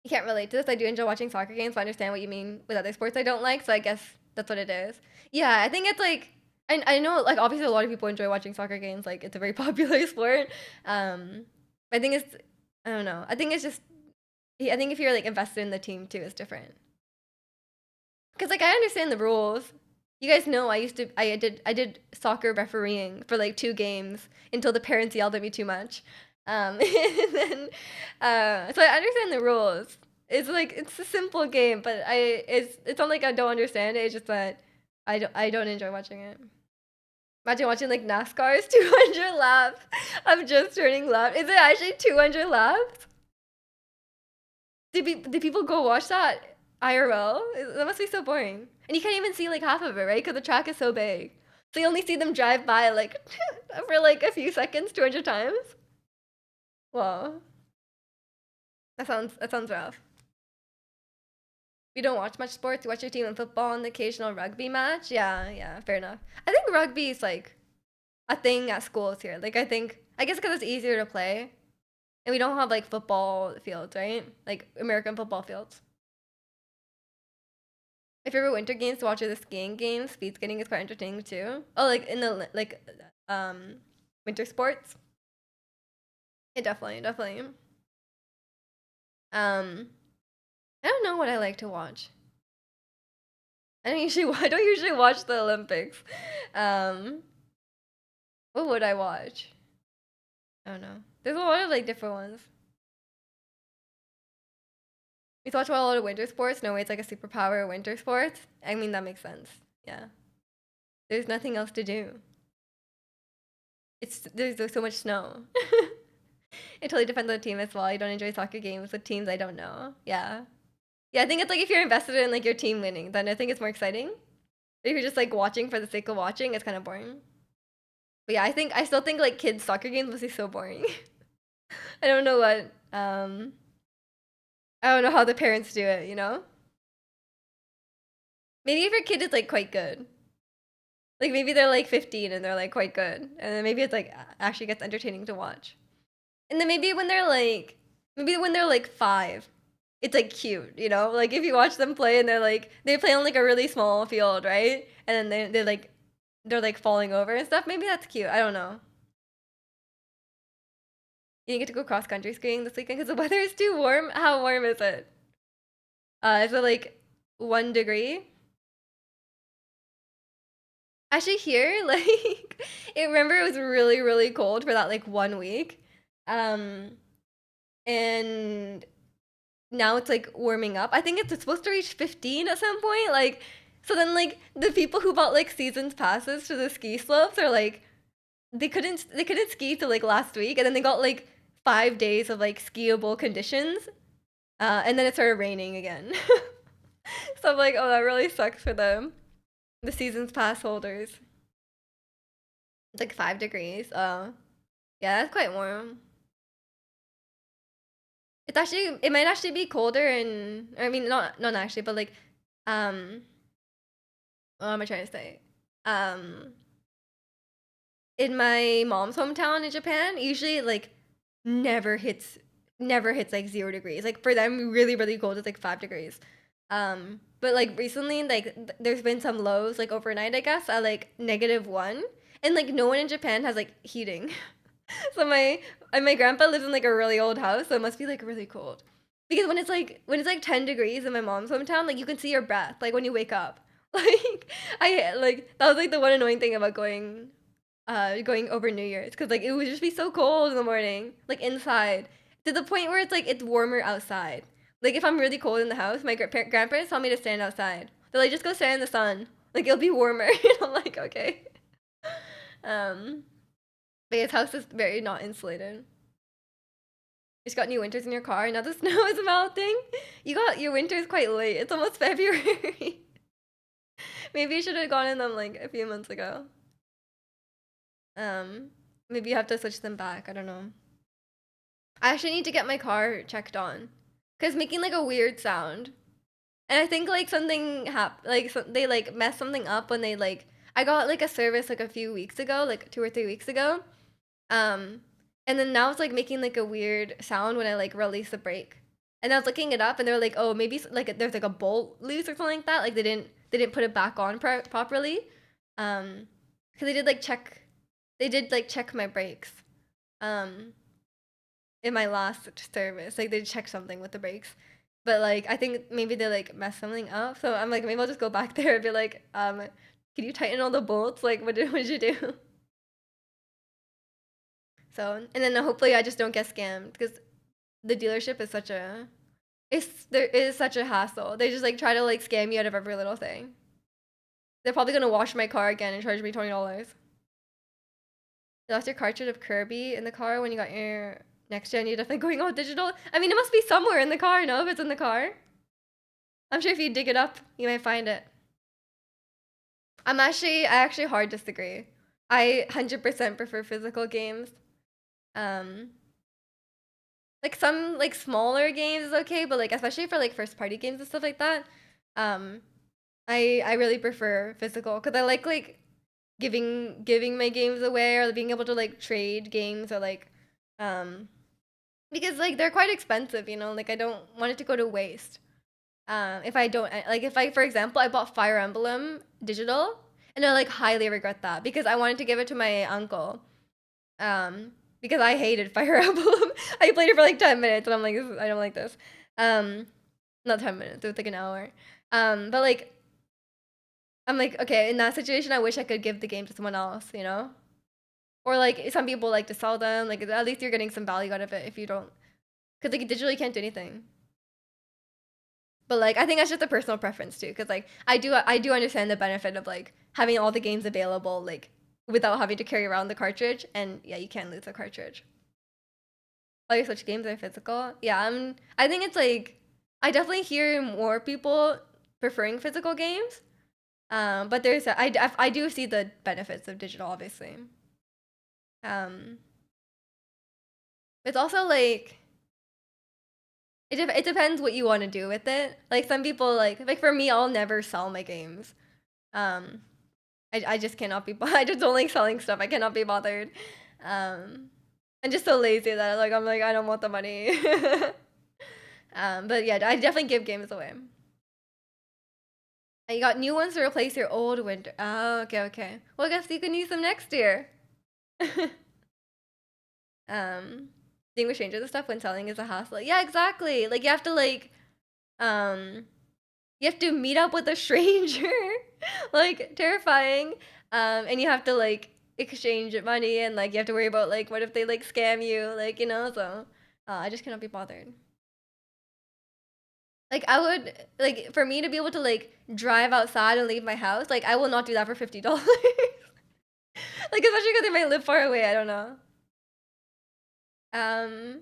S1: You can't relate to this. I do enjoy watching soccer games, so I understand what you mean with other sports I don't like. So I guess that's what it is. Yeah, I think it's like I know, like, obviously a lot of people enjoy watching soccer games. Like, it's a very popular sport. Um, I think it's, I don't know. I think it's just, I think if you're like invested in the team too, it's different. Cause like I understand the rules. You guys know I did soccer refereeing for like 2 games until the parents yelled at me too much. And then, so I understand the rules. It's like it's a simple game, but it's not like I don't understand it. It's just that I don't enjoy watching it. Imagine watching like NASCAR's 200 laps of just turning left. Is it actually 200 laps? Do people go watch that IRL? That must be so boring. And you can't even see like half of it, right? Because the track is so big. So you only see them drive by like for like a few seconds, 200 times. Wow, that sounds rough. You don't watch much sports. You watch your team in football and the occasional rugby match. Yeah, yeah, fair enough. I think rugby is like a thing at schools here. Like I guess because it's easier to play, and we don't have like football fields, right? Like American football fields. My favorite winter games to watch are the skiing games. Speed skating is quite entertaining too. Oh, like in the winter sports. Yeah, definitely. Um, I don't know what I like to watch. I don't usually watch the Olympics. Um, what would I watch? I don't know. There's a lot of like different ones. We talked about a lot of winter sports. No way, it's like a superpower of winter sports. I mean, that makes sense. Yeah. There's nothing else to do. There's so much snow. It totally depends on the team as well. I don't enjoy soccer games with teams I don't know. Yeah. Yeah, I think it's like if you're invested in like your team winning, then I think it's more exciting. If you're just like watching for the sake of watching, it's kind of boring. But yeah, I still think like kids soccer games must be so boring. I don't know what I don't know how the parents do it, you know? Maybe if your kid is like quite good. Like maybe they're like 15 and they're like quite good. And then maybe it's like actually gets entertaining to watch. And then maybe when they're like 5, it's like cute, you know? Like if you watch them play and they play on like a really small field, right? And then they're like falling over and stuff. Maybe that's cute. I don't know. You get to go cross country skiing this weekend because the weather is too warm. How warm is it? Is it like 1 degree? Actually, here, like, remember it was really, really cold for that like 1 week. Um, and now it's like warming up. I think it's supposed to reach 15 at some point. Like, so then like the people who bought like seasons passes to the ski slopes are like they couldn't ski till like last week, and then they got like 5 days of like skiable conditions, and then it started raining again. So I'm like, oh, that really sucks for them, the seasons pass holders. It's like 5 degrees. Yeah, that's quite warm. It might actually be colder in, I mean, not actually, but like, um, what am I trying to say? Um, in my mom's hometown in Japan, usually like never hits never hits like 0 degrees. Like for them, really really cold is like 5 degrees. But like recently, like there's been some lows like overnight, I guess, at like -1, and like no one in Japan has like heating. So my grandpa lives in like a really old house, so it must be like really cold. Because when it's like 10 degrees in my mom's hometown, like you can see your breath like when you wake up. Like I like that was like the one annoying thing about going over New Year's, because like it would just be so cold in the morning, like inside, to the point where it's like it's warmer outside. Like if I'm really cold in the house, my grandparents tell me to stand outside. They're like, just go stand in the sun. Like it'll be warmer. And I'm like, okay. Um, but his house is very not insulated. You just got new winters in your car. Now the snow is melting. You got your winters quite late. It's almost February. Maybe you should have gone in them like a few months ago. Um, Maybe you have to switch them back. I don't know. I actually need to get my car checked on, cause making like a weird sound. And I think like something like they like messed something up when they like I got like a service like a few weeks ago, like 2 or 3 weeks ago. Um, and then now it's like making like a weird sound when I like release the brake. And I was looking it up, and they're like, oh, maybe like there's like a bolt loose or something like that. Like they didn't put it back on properly. Um, because they did like check my brakes, um, in my last service. Like they checked something with the brakes, but like I think maybe they like messed something up. So I'm like, maybe I'll just go back there and be like, can you tighten all the bolts? Like, what did you do? So, and then hopefully I just don't get scammed because the dealership is such a there is such a hassle. They just like try to like scam you out of every little thing. They're probably gonna wash my car again and charge me $20. You lost your cartridge of Kirby in the car when you got your next gen. You're definitely going all digital. I mean, it must be somewhere in the car. No, if it's in the car, I'm sure if you dig it up, you might find it. I actually hard disagree. I 100% prefer physical games. Um, like some like smaller games is okay, but like especially for like first party games and stuff like that, um, I really prefer physical because I like giving my games away or being able to like trade games or like um because like they're quite expensive, you know, like I don't want it to go to waste. If I don't like if I for example I bought Fire Emblem digital and I like highly regret that because I wanted to give it to my uncle. Um because I hated Fire Emblem. I played it for like 10 minutes and I'm like I don't like this. Um Not 10 minutes, it was like an hour. But like I'm like, okay, in that situation, I wish I could give the game to someone else, you know? Or like some people like to sell them. Like at least you're getting some value out of it if you don't, because like digitally you can't do anything. But like I think that's just a personal preference too, because like I do understand the benefit of like having all the games available like without having to carry around the cartridge. And yeah, you can't lose a cartridge. All your Switch games are physical. Yeah, I think it's like I definitely hear more people preferring physical games. But I do see the benefits of digital, obviously. Um, it's also like it depends what you want to do with it. Like some people like for me, I'll never sell my games. Um, I just cannot be. I just don't like selling stuff. I cannot be bothered. I'm just so lazy that like I'm like I don't want the money. But yeah, I definitely give games away. And you got new ones to replace your old winter. Oh, okay, okay. Well, I guess you can use them next year. Distinguish strangers and stuff when selling is a hassle. Yeah, exactly. Like um you have to meet up with a stranger. Like terrifying. And you have to like exchange money and like you have to worry about like what if they like scam you, like, you know, so I just cannot be bothered. Like I would like for me to be able to like drive outside and leave my house, like I will not do that for $50. Like especially because they might live far away, I don't know. Um,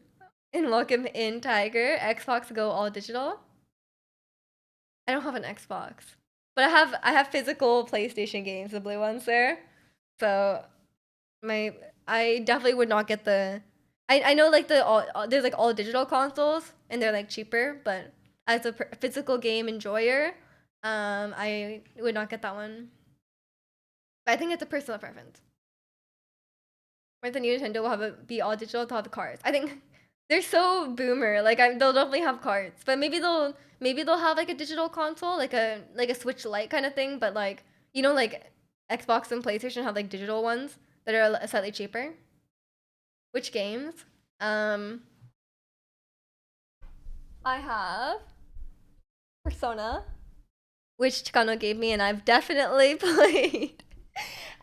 S1: and welcome in, Tiger. Xbox Go all digital. I don't have an Xbox, but I have physical PlayStation games, the blue ones there. So my I definitely would not get the. I know like there's like all digital consoles and they're like cheaper, but as a physical game enjoyer, I would not get that one. But I think it's a personal preference. Or the new Nintendo will have be all digital to have the cards. I think they're so boomer. Like they'll definitely have cards, but maybe they'll have like a digital console, like a Switch Lite kind of thing. But like you know, like Xbox and PlayStation have like digital ones that are slightly cheaper. Which games? Um, I have Persona, which Chicano gave me, and I've definitely played.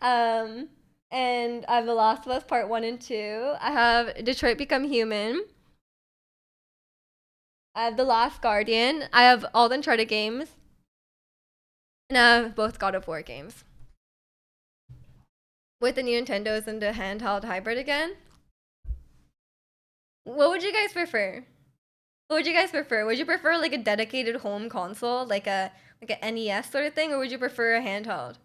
S1: um, and I have The Last of Us Part 1 and 2. I have Detroit Become Human. I have The Last Guardian. I have all the Uncharted games. And I have both God of War games. With the new Nintendo's into handheld hybrid again. What would you guys prefer? What would you guys prefer? Would you prefer like a dedicated home console, like a NES sort of thing, or would you prefer a handheld?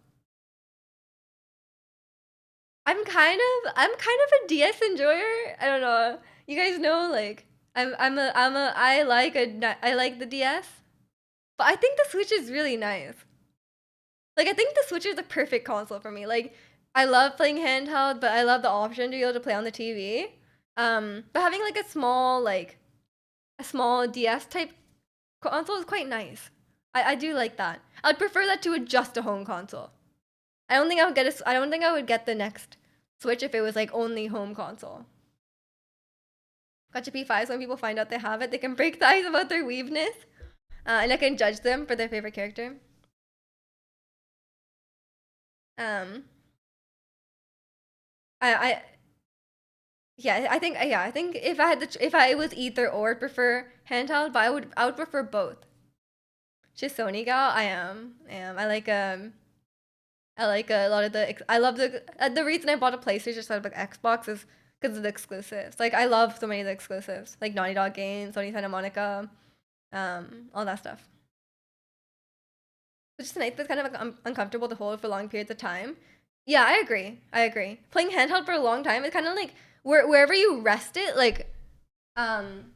S1: I'm kind of a DS enjoyer. I don't know. You guys know like I like the DS, but I think the Switch is really nice. Like I think the Switch is the perfect console for me. Like I love playing handheld, but I love the option to be able to play on the TV. But having like a small DS type console is quite nice. I do like that. I'd prefer that to just a home console. I don't think I would get the next Switch if it was like only home console. Gotcha P5, so when people find out they have it, they can break the ice about their weebness. And I can judge them for their favorite character. Um, I I think if I had if I was either or, I'd prefer handheld, but I would prefer both. She's Sony gal. I am. I like a lot of the. I love the reason I bought a PlayStation instead of an Xbox is because of the exclusives. Like I love so many of the exclusives, like Naughty Dog games, Sony Santa Monica, all that stuff. It's just nice, but it's kind of like, uncomfortable to hold for long periods of time. Yeah, I agree. I agree. Playing handheld for a long time is kind of like wherever you rest it, um,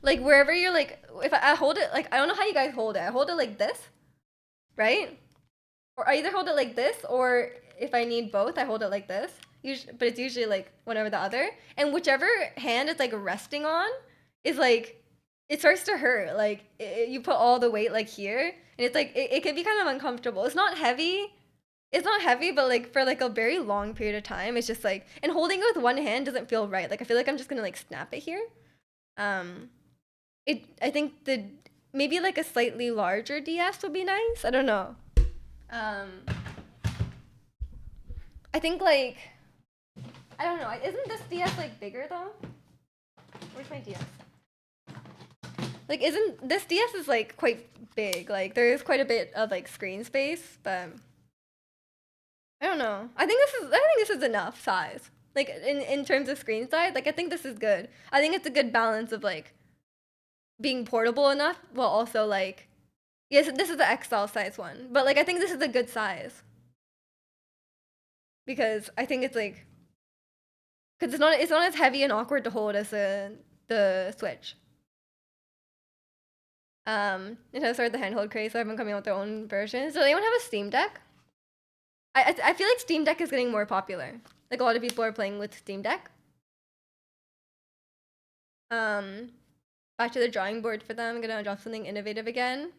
S1: like wherever you're like, if I hold it, like I don't know how you guys hold it. I hold it like this, right? Or I either hold it like this, or if I need both, I hold it like this. Usually, but it's usually like one over the other, and whichever hand it's like resting on is like it starts to hurt. Like you put all the weight like here, and it's like it can be kind of uncomfortable. It's not heavy. It's not heavy, but like for like a very long period of time, it's just like and holding it with one hand doesn't feel right. Like I feel like I'm just gonna like snap it here. Um, I think the maybe like a slightly larger DS would be nice. I don't know. Um, I think like I don't know. Isn't this DS like bigger though? Where's my DS? Like, isn't this DS is like quite big? Like, there is quite a bit of like screen space, but I don't know. I think this is enough size. Like in terms of screen size, like I think this is good. I think it's a good balance of like being portable enough while also like yes, this is the XL size one, but like I think this is a good size because I think it's like because it's not as heavy and awkward to hold as the Switch. Nintendo started the handheld craze, so everyone coming out with their own versions. Does anyone have a Steam Deck? I feel like Steam Deck is getting more popular. Like a lot of people are playing with Steam Deck. Um, Back to the drawing board for them. I'm gonna draw something innovative again.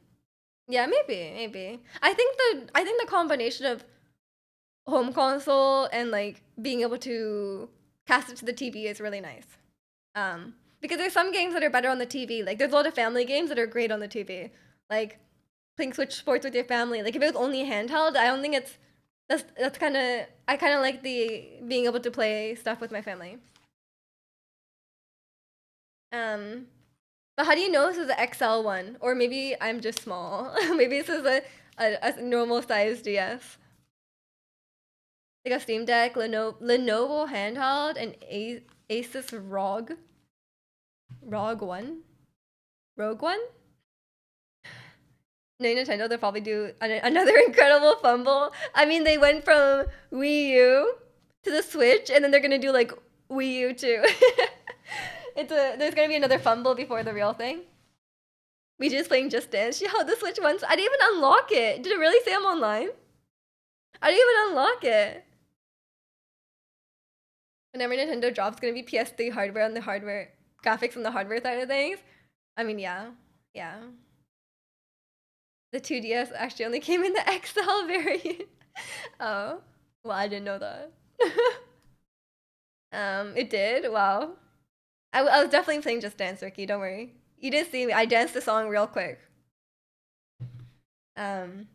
S1: Yeah, maybe. I think the combination of home console and like being able to cast it to the TV is really nice. Because there's some games that are better on the TV. Like there's a lot of family games that are great on the TV. Like playing Switch Sports with your family. Like if it was only handheld, I don't think it's that's kind of I kind of like the being able to play stuff with my family. Um, but how do you know this is the XL one? Or maybe I'm just small. Maybe this is a normal size DS. Like a Steam Deck, Lenovo handheld, and Asus ROG One, Rogue One. No, Nintendo, they'll probably do another incredible fumble. I mean, they went from Wii U to the Switch, and then they're gonna do like Wii U too. There's gonna be another fumble before the real thing. We just playing Just Dance. She held the Switch once. I didn't even unlock it. Did it really say I'm online? I didn't even unlock it. Whenever Nintendo drops, gonna be PS3 hardware on the hardware graphics on the hardware side of things. I mean, yeah. The 2DS actually only came in the XL variant. Oh, well, I didn't know that. It did. Wow. I was definitely playing Just Dance, Ricky. Don't worry. You didn't see me. I danced the song real quick. Um,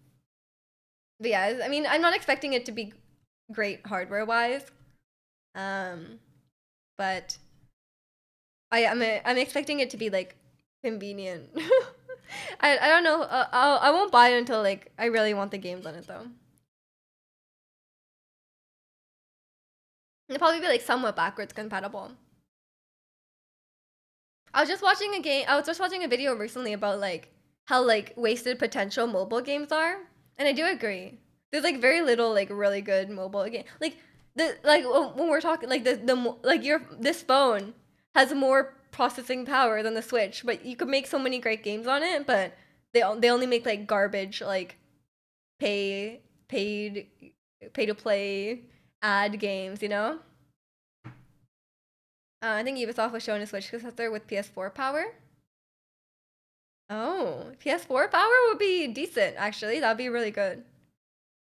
S1: but yeah, I mean, I'm not expecting it to be great hardware wise. Um, but I'm expecting it to be like convenient. I don't know. I won't buy it until like I really want the games on it though. It'll probably be like somewhat backwards compatible. I was just watching a video recently about like how like wasted potential mobile games are, and I do agree. There's like very little like really good mobile game. Like the like when we're talking like like your this phone has more processing power than the Switch, but you could make so many great games on it, but they only make like garbage like pay paid pay to play ad games, you know? I think Ubisoft was showing a Switch successor with PS4 power. Oh, PS4 power would be decent, actually. That'd be really good.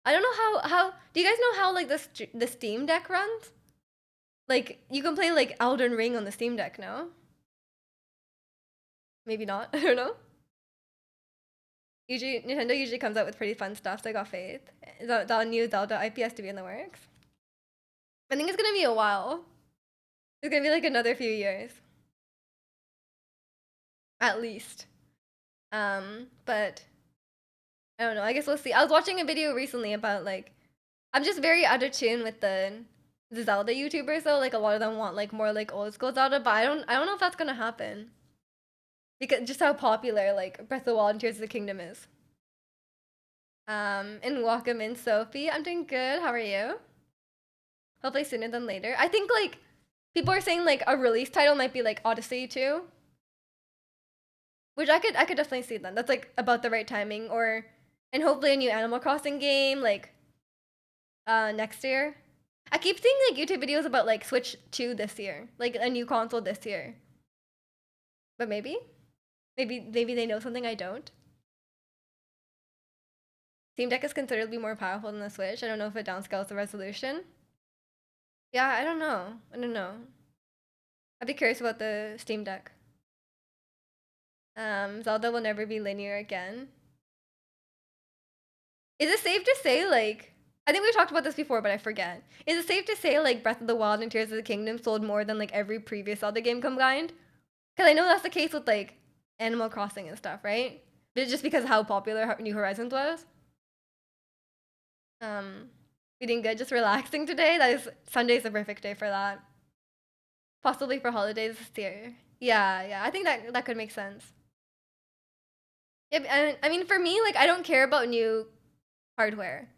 S1: I don't know how do you guys know how like the Steam Deck runs? Like you can play like Elden Ring on the Steam Deck now. Maybe not. I don't know. Usually Nintendo usually comes out with pretty fun stuff, so I got faith. The new Zelda IP has to be in the works. I think it's gonna be a while. It's gonna be like another few years. At least. But I don't know. I guess we'll see. I was watching a video recently about like I'm just very out of tune with the Zelda YouTubers though. Like a lot of them want like more like old school Zelda, but I don't know if that's gonna happen. Because just how popular like Breath of the Wild and Tears of the Kingdom is. And welcome in Sophie. I'm doing good. How are you? Hopefully sooner than later. I think like people are saying like a release title might be like Odyssey 2. Which I could definitely see then. That's like about the right timing. Or and hopefully a new Animal Crossing game like next year. I keep seeing like YouTube videos about like Switch 2 this year. Like a new console this year. But maybe they know something I don't. Steam Deck is considerably more powerful than the Switch. I don't know if it downscales the resolution. Yeah, I don't know. I don't know. I'd be curious about the Steam Deck. Zelda will never be linear again. Is it safe to say like I think we talked about this before, but I forget. Is it safe to say like Breath of the Wild and Tears of the Kingdom sold more than like every previous Zelda game combined? Because I know that's the case with like Animal Crossing and stuff, right? But just because of how popular New Horizons was. Um, Feeling good, just relaxing today. That is Sunday's the perfect day for that. Possibly for holidays this year. Yeah, yeah. I think that could make sense. Yeah, and I mean for me, like I don't care about new hardware.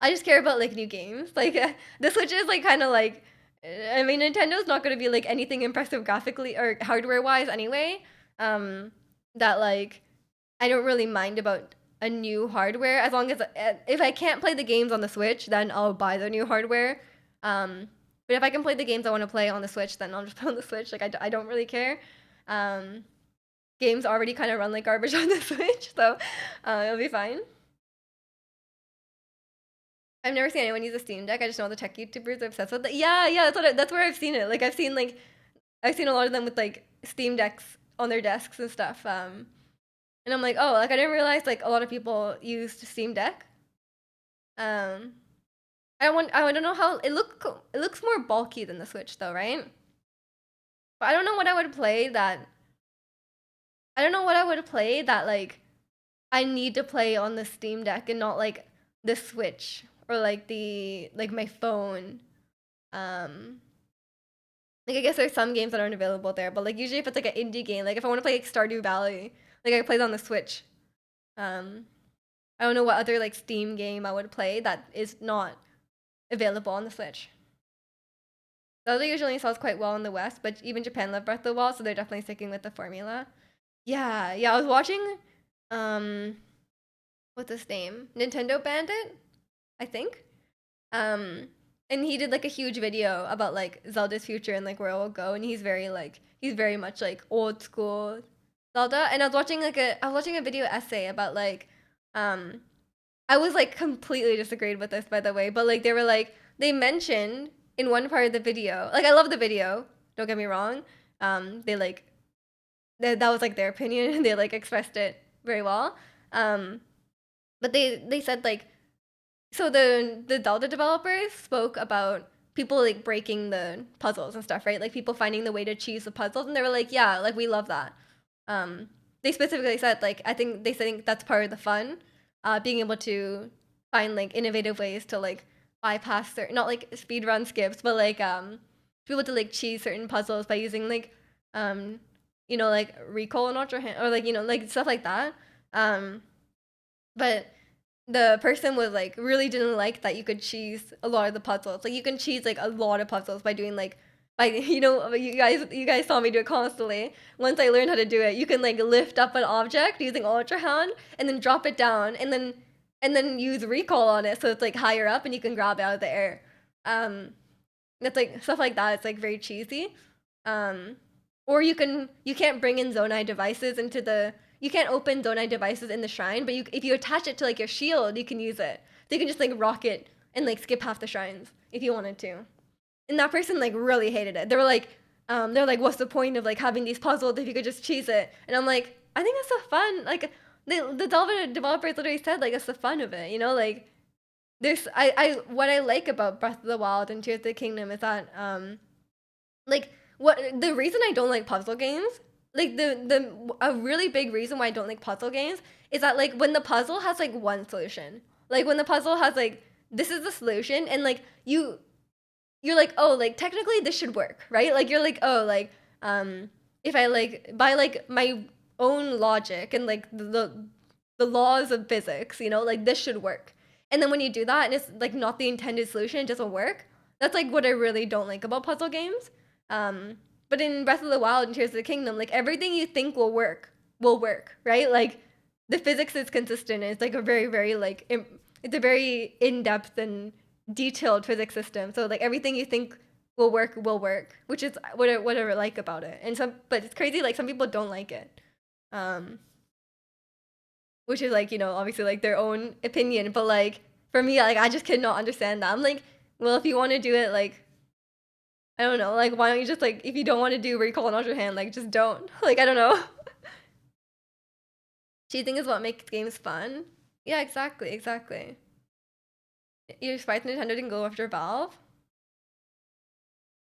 S1: I just care about like new games. Like the Switch is like kind of like I mean Nintendo's not going to be like anything impressive graphically or hardware wise anyway. That like I don't really mind about a new hardware as long as if I can't play the games on the Switch, then I'll buy the new hardware. But if I can play the games I want to play on the Switch, then I'll just play on the Switch. Like I don't really care. Um, Games already kind of run like garbage on the Switch, so it'll be fine. I've never seen anyone use a Steam Deck. I just know the tech YouTubers are obsessed with it. Yeah, yeah, that's where I've seen it. Like I've seen a lot of them with like Steam Decks on their desks and stuff. And I'm like, oh, like I didn't realize like a lot of people used Steam Deck. Um, I don't know how it looks more bulky than the Switch though, right? But I don't know what I would play that I don't know what I would play that like I need to play on the Steam Deck and not like the Switch or like the like my phone. Um, like I guess there's some games that aren't available there, but like usually if it's like an indie game, like if I want to play like Stardew Valley, like I play it on the Switch. Um, I don't know what other like Steam game I would play that is not available on the Switch. Zelda usually sells quite well in the West, but even Japan love Breath of the Wild, so they're definitely sticking with the formula. Yeah, yeah. I was watching, um, what's his name? Nintendo Bandit, I think. Um, and he did like a huge video about like Zelda's future and like where it will go, and he's very much like old school Zelda. And I was watching a video essay about like, um, I was like completely disagreed with this by the way, but like they were like they mentioned in one part of the video, like I love the video, don't get me wrong. They like that was like their opinion and they like expressed it very well. Um, but they said like so the Zelda developers spoke about people like breaking the puzzles and stuff, right? Like people finding the way to cheese the puzzles, and they were like, yeah, like we love that. Um, they specifically said like I think they think that's part of the fun, being able to find like innovative ways to like bypass certain not like speed run skips, but like be able to like cheese certain puzzles by using like um like recall and ultra hand or like like stuff like that. Um, but the person was like really didn't like that you could cheese a lot of the puzzles. Like you can cheese like a lot of puzzles by doing like by you guys saw me do it constantly. Once I learned how to do it, you can like lift up an object using ultra hand and then drop it down and then use recall on it so it's like higher up and you can grab it out of the air. Um it's like stuff like that. It's like very cheesy. Um or you can't bring in Zonai devices into the you can't open Zonai devices in the shrine, but if you attach it to like your shield, you can use it. So you can just like rock it and like skip half the shrines if you wanted to. And that person like really hated it. They were like, they're like, what's the point of like having these puzzles if you could just cheese it? And I'm like, I think it's the fun. Like the developers literally said like it's the fun of it, you know, like there's I what I like about Breath of the Wild and Tears of the Kingdom is that like what the reason I don't like puzzle games, like the a really big reason why I don't like puzzle games is that like when the puzzle has like one solution, like when the puzzle has like this is the solution and like you're like, oh, like technically this should work, right? Like you're like, oh, like if I like by like my own logic and like the laws of physics, you know, like this should work. And then when you do that and it's like not the intended solution, it doesn't work. That's like what I really don't like about puzzle games. But in Breath of the Wild and Tears of the Kingdom, like everything you think will work, right? Like the physics is consistent. It's like a very, very like it's a very in depth and detailed physics system. So like everything you think will work, which is what I like about it. And but it's crazy. Like some people don't like it, which is like, you know, obviously like their own opinion. But like for me, like I just cannot understand that. I'm like, well, if you want to do it, like I don't know, like why don't you just like if you don't want to do recall and your hand, like just don't. Like I don't know. Cheating is what makes games fun. Yeah, exactly, exactly. You surprised Nintendo didn't go after Valve?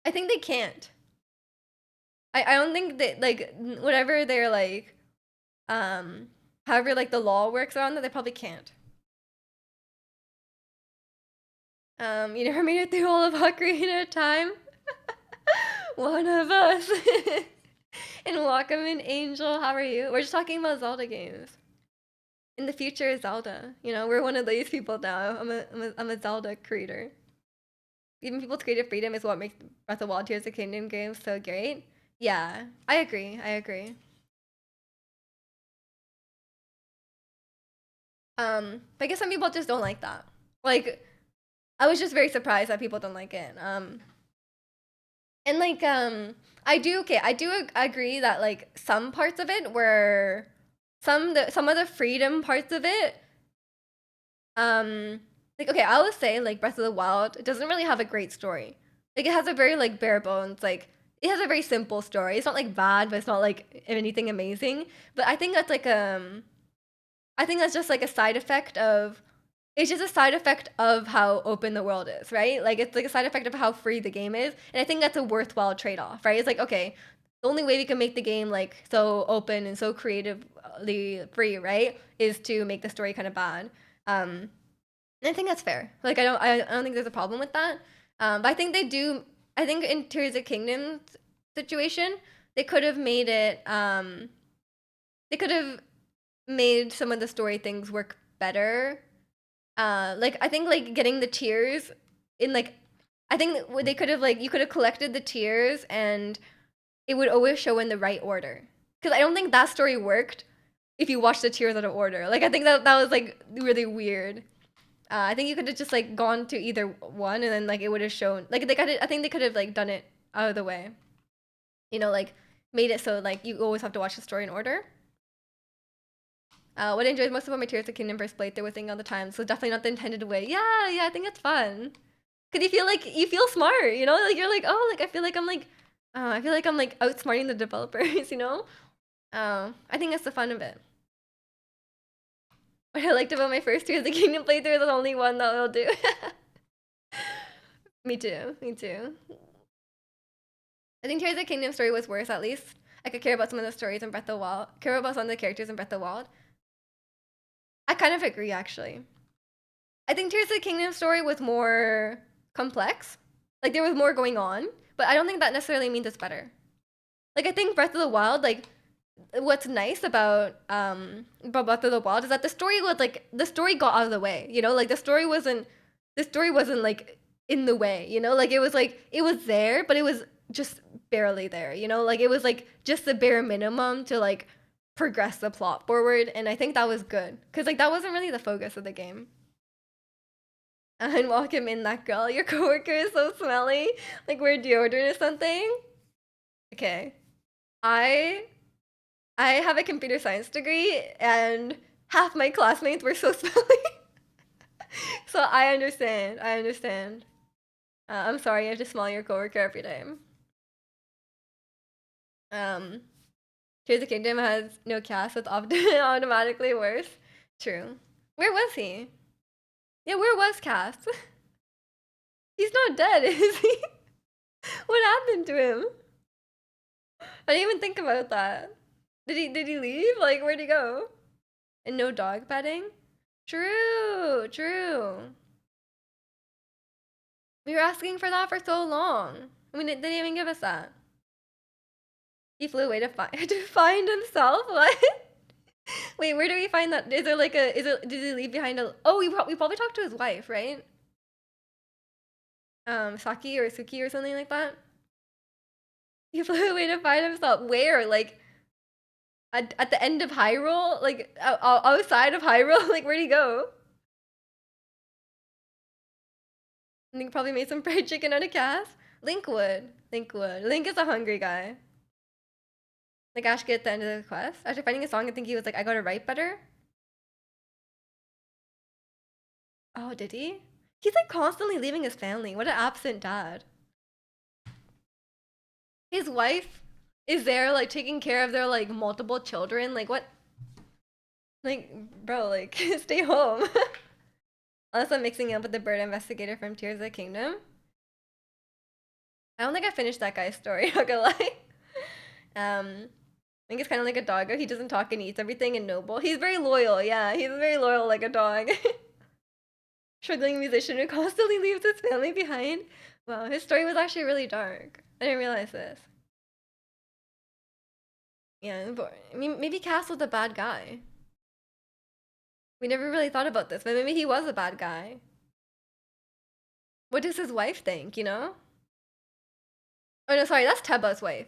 S1: I think they can't. I don't think that like whatever they're like however like the law works around that, they probably can't. You never made it through all of Ocarina of Time? One of us. And welcome in Angel, how are you? We're just talking about Zelda games. In the future is Zelda. You know, we're one of these people now. I'm a Zelda creator. Giving people creative freedom is what makes Breath of the Wild Tears of the Kingdom games so great. Yeah, I agree. I agree. But I guess some people just don't like that. Like, I was just very surprised that people don't like it. And like, I do agree that like some parts of it were some of the freedom parts of it. Like okay, I would say like Breath of the Wild, it doesn't really have a great story. Like it has a very like bare bones like. It has a very simple story. It's not like bad, but it's not like anything amazing. But I think that's like I think that's just like a side effect of it's just a side effect of how open the world is, right? Like it's like a side effect of how free the game is. And I think that's a worthwhile trade-off, right? It's like, okay, the only way we can make the game like so open and so creatively free, right, is to make the story kind of bad. And I think that's fair. Like I don't think there's a problem with that. But I think they do I think in Tears of Kingdom situation, they could have made it they could have made some of the story things work better. Like I think like getting the tears in like I think they could have like you could have collected the tears and it would always show in the right order. Because I don't think that story worked if you watch the tears out of order. Like I think that was like really weird. I think you could have just like gone to either one and then like it would have shown like they got it. I think they could have like done it out of the way. You know, like made it so like you always have to watch the story in order. What I enjoyed most about my Tears of Kingdom first playthrough was thinking all the time, so definitely not the intended way. Yeah, yeah, I think it's fun. Cause you feel like you feel smart, you know? Like you're like, oh, like I feel like I'm like outsmarting the developers, you know? I think that's the fun of it. What I liked about my first Tears of the Kingdom playthrough is the only one that will do. Me too, me too. I think Tears of the Kingdom story was worse at least. I could care about some of the stories in Breath of the Wild, care about some of the characters in Breath of the Wild. I kind of agree, actually. I think Tears of the Kingdom story was more complex. Like there was more going on, but I don't think that necessarily means it's better. Like I think Breath of the Wild, like what's nice about Breath of the Wild is that the story was like the story got out of the way. You know, like the story wasn't like in the way. You know, like it was there, but it was just barely there. You know, like it was like just the bare minimum to like progress the plot forward, and I think that was good because like that wasn't really the focus of the game. And welcome in that girl. Your coworker is so smelly. Like wear deodorant or something. Okay. I I have a computer science degree and half my classmates were so smelly. So I understand. I understand. I'm sorry you have to smell your coworker every day. Um, Tears of the Kingdom has no cast, so it's often automatically worse. True. Where was he? Yeah, where was Cass? He's not dead, is he? What happened to him? I didn't even think about that. Did he leave? Like where'd he go? And no dog petting? True, true. We were asking for that for so long. I mean, they didn't even give us that. He flew away to find to find himself. What? Wait, where do we find that? Is there like a? Is it? Did he leave behind a? Oh, we probably talked to his wife, right? Saki or Suki or something like that. He flew away to find himself. Where? Like at the end of Hyrule? Like outside of Hyrule? Like where'd he go? I think probably made some fried chicken out of Cass. Link would. Link would. Link is a hungry guy. Like Ashka at the end of the quest. After finding a song, I think he was like, I gotta write better. Oh, did he? He's like constantly leaving his family. What an absent dad. His wife is there like taking care of their like multiple children. Like what? Like, bro, like stay home. Unless I'm mixing it up with the bird investigator from Tears of the Kingdom. I don't think I finished that guy's story, not gonna lie. I think it's kind of like a doggo. He doesn't talk and eats everything and noble. He's very loyal, yeah. He's very loyal like a dog. Struggling musician who constantly leaves his family behind. Wow, his story was actually really dark. I didn't realize this. Yeah, but I mean, maybe Cass was a bad guy. We never really thought about this, but maybe he was a bad guy. What does his wife think, you know? Oh no, sorry, that's Teba's wife.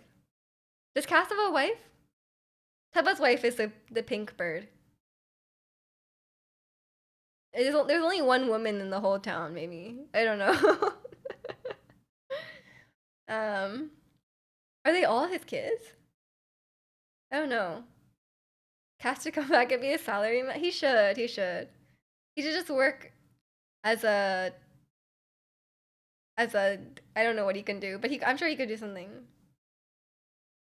S1: Does Cass have a wife? Teba's wife is the pink bird. There's only one woman in the whole town, maybe. I don't know. um, are they all his kids? I don't know. Cass to come back and be a salaryman? He should. He should. He should just work as a as a. I don't know what he can do, but I'm sure he could do something.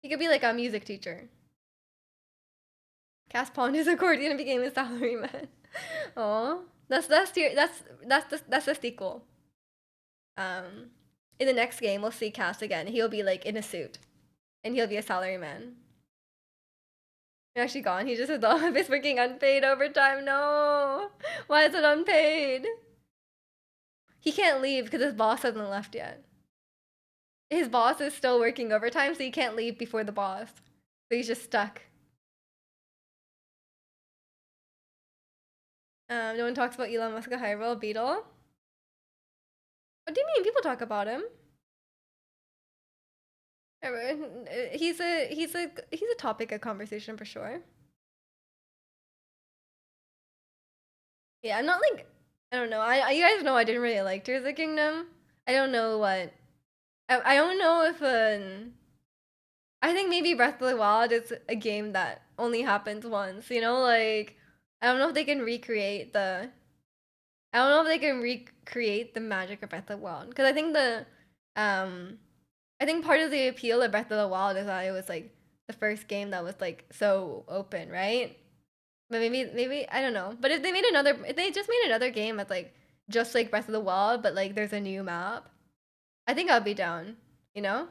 S1: He could be like a music teacher. Cass pawned his accordion and became a salaryman. Oh, that's the sequel. In the next game, we'll see Cass again. He'll be like in a suit, and he'll be a salaryman. You're actually gone. He just said the office working unpaid overtime. No, why is it unpaid? He can't leave because his boss hasn't left yet. His boss is still working overtime, so he can't leave before the boss. So he's just stuck. No one talks about Elon Musk a Hyrule Beetle. What do you mean? People talk about him. He's a topic of conversation for sure. Yeah, I'm not like I don't know. You guys know I didn't really like Tears of the Kingdom. I don't know what. I don't know if I think maybe Breath of the Wild is a game that only happens once. You know, like I don't know if they can recreate the. I don't know if they can recreate the magic of Breath of the Wild because I think part of the appeal of Breath of the Wild is that it was like the first game that was like so open, right? But maybe I don't know. But if they just made another game that's like just like Breath of the Wild, but like there's a new map, I think I'll be down. You know,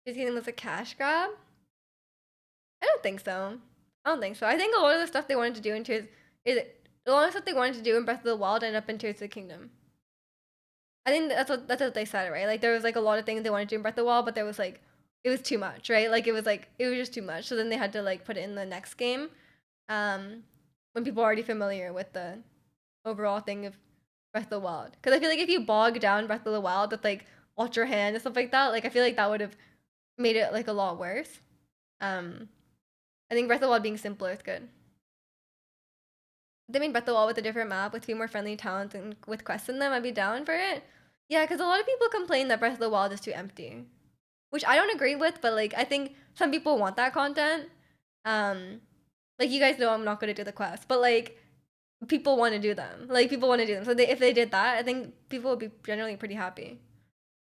S1: this game was a cash grab. I don't think so. I don't think so. I think a lot of the stuff they wanted to do in Tears is a lot of stuff they wanted to do in Breath of the Wild ended up in Tears of the Kingdom. I think that's what they said, right? Like there was like a lot of things they wanted to do in Breath of the Wild, but there was like it was too much, right? Like it was just too much. So then they had to like put it in the next game. When people are already familiar with the overall thing of Breath of the Wild. Because I feel like if you bog down Breath of the Wild with like Ultra Hand and stuff like that, like I feel like that would have made it like a lot worse. I think Breath of the Wild being simpler is good. They made Breath of the Wild with a different map with few more friendly towns and with quests in them, I'd be down for it. Yeah, because a lot of people complain that Breath of the Wild is too empty, which I don't agree with. But like, I think some people want that content. Like you guys know, I'm not gonna do the quest, but like, people want to do them. Like people want to do them. So if they did that, I think people would be generally pretty happy.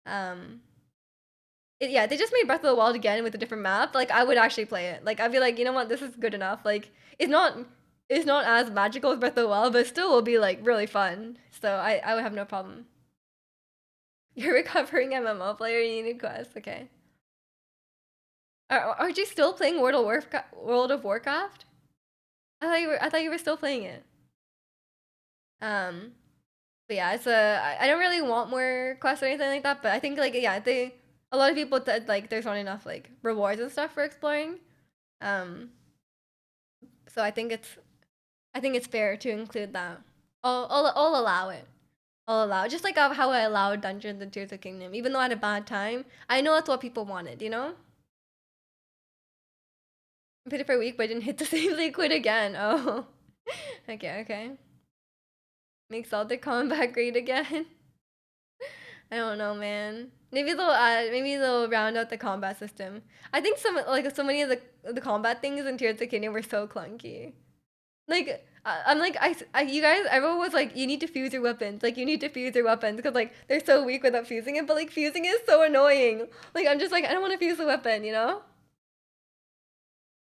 S1: Um, yeah, they just made Breath of the Wild again with a different map. Like I would actually play it. Like I'd be like, you know what, this is good enough. Like it's not as magical as Breath of the Wild, but still will be like really fun. So I would have no problem. You're a recovering MMO player. You need a quest. Okay. Are you still playing World of Warcraft? I thought you were still playing it. Um, but yeah, I don't really want more quests or anything like that. But I think like yeah, a lot of people said like there's not enough like rewards and stuff for exploring. Um, so I think it's fair to include that. I'll allow it. I'll allow it. Just like how I allowed Dungeons and Tears of Kingdom, even though I had a bad time. I know that's what people wanted. You know. I played it for a week, but I didn't hit the same liquid again. Oh, okay, okay. Make Zelda combat great again. I don't know, man. Maybe they'll round out the combat system. I think so many of the combat things in Tears of the Kingdom were so clunky. Like I'm like you guys everyone was like you need to fuse your weapons. Like you need to fuse your weapons because like they're so weak without fusing it, but like fusing is so annoying. Like I'm just like I don't want to fuse the weapon, you know?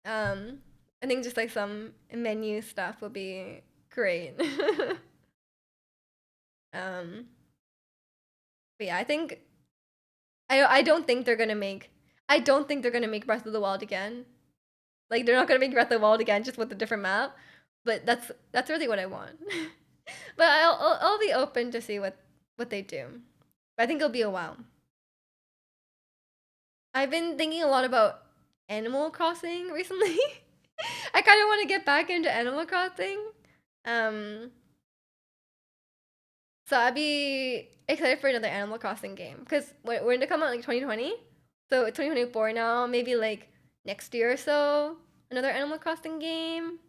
S1: Um I think just like some menu stuff would be great. um but yeah, I don't think they're gonna make I don't think they're gonna make Breath of the Wild again. Like they're not gonna make Breath of the Wild again just with a different map. But that's really what I want. But I'll be open to see what they do. But I think it'll be a while. I've been thinking a lot about Animal Crossing recently. I kind of want to get back into Animal Crossing. Um, so I'd be excited for another Animal Crossing game because we're going to come out like 2020. So it's 2024 now. Maybe like next year or so, another Animal Crossing game.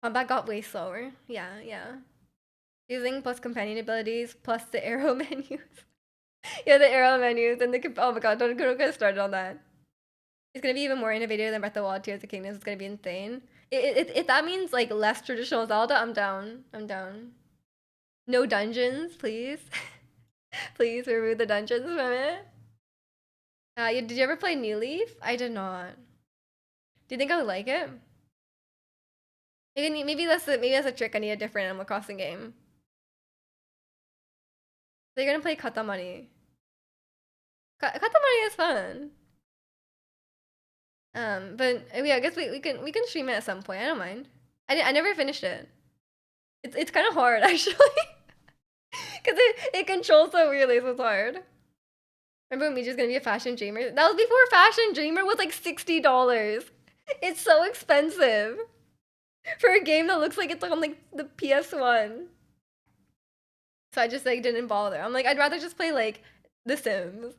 S1: Combat got way slower. Yeah, yeah. Using plus companion abilities plus the arrow menus. Yeah, the arrow menus and oh my god, don't get started on that. It's gonna be even more innovative than Breath of the Wild Tears of the Kingdoms. It's gonna be insane. If that means like less traditional Zelda, I'm down. I'm down. No dungeons, please. Please remove the dungeons from it. Did you ever play New Leaf? I did not. Do you think I would like it? Maybe that's a trick. I need a different Animal Crossing game. So you're gonna play Katamari. Katamari is fun. But yeah, I guess we can stream it at some point. I don't mind. I never finished it. It's kind of hard actually, because it controls so weirdly, so it's hard. Remember when Miju's gonna be a fashion dreamer? That was before fashion dreamer was like $60. It's so expensive for a game that looks like it's on like the PS1. So I just like didn't bother. I'm like I'd rather just play like The Sims.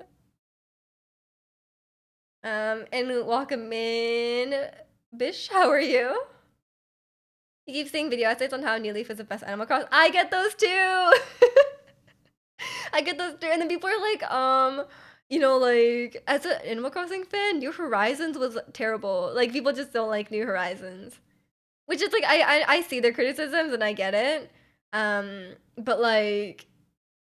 S1: And welcome in, Bish. How are you? You keep seeing video essays on how New Leaf is the best Animal Crossing. I get those too. I get those too. And then people are like, you know, like as an Animal Crossing fan, New Horizons was terrible. Like people just don't like New Horizons, which is like I see their criticisms and I get it. But like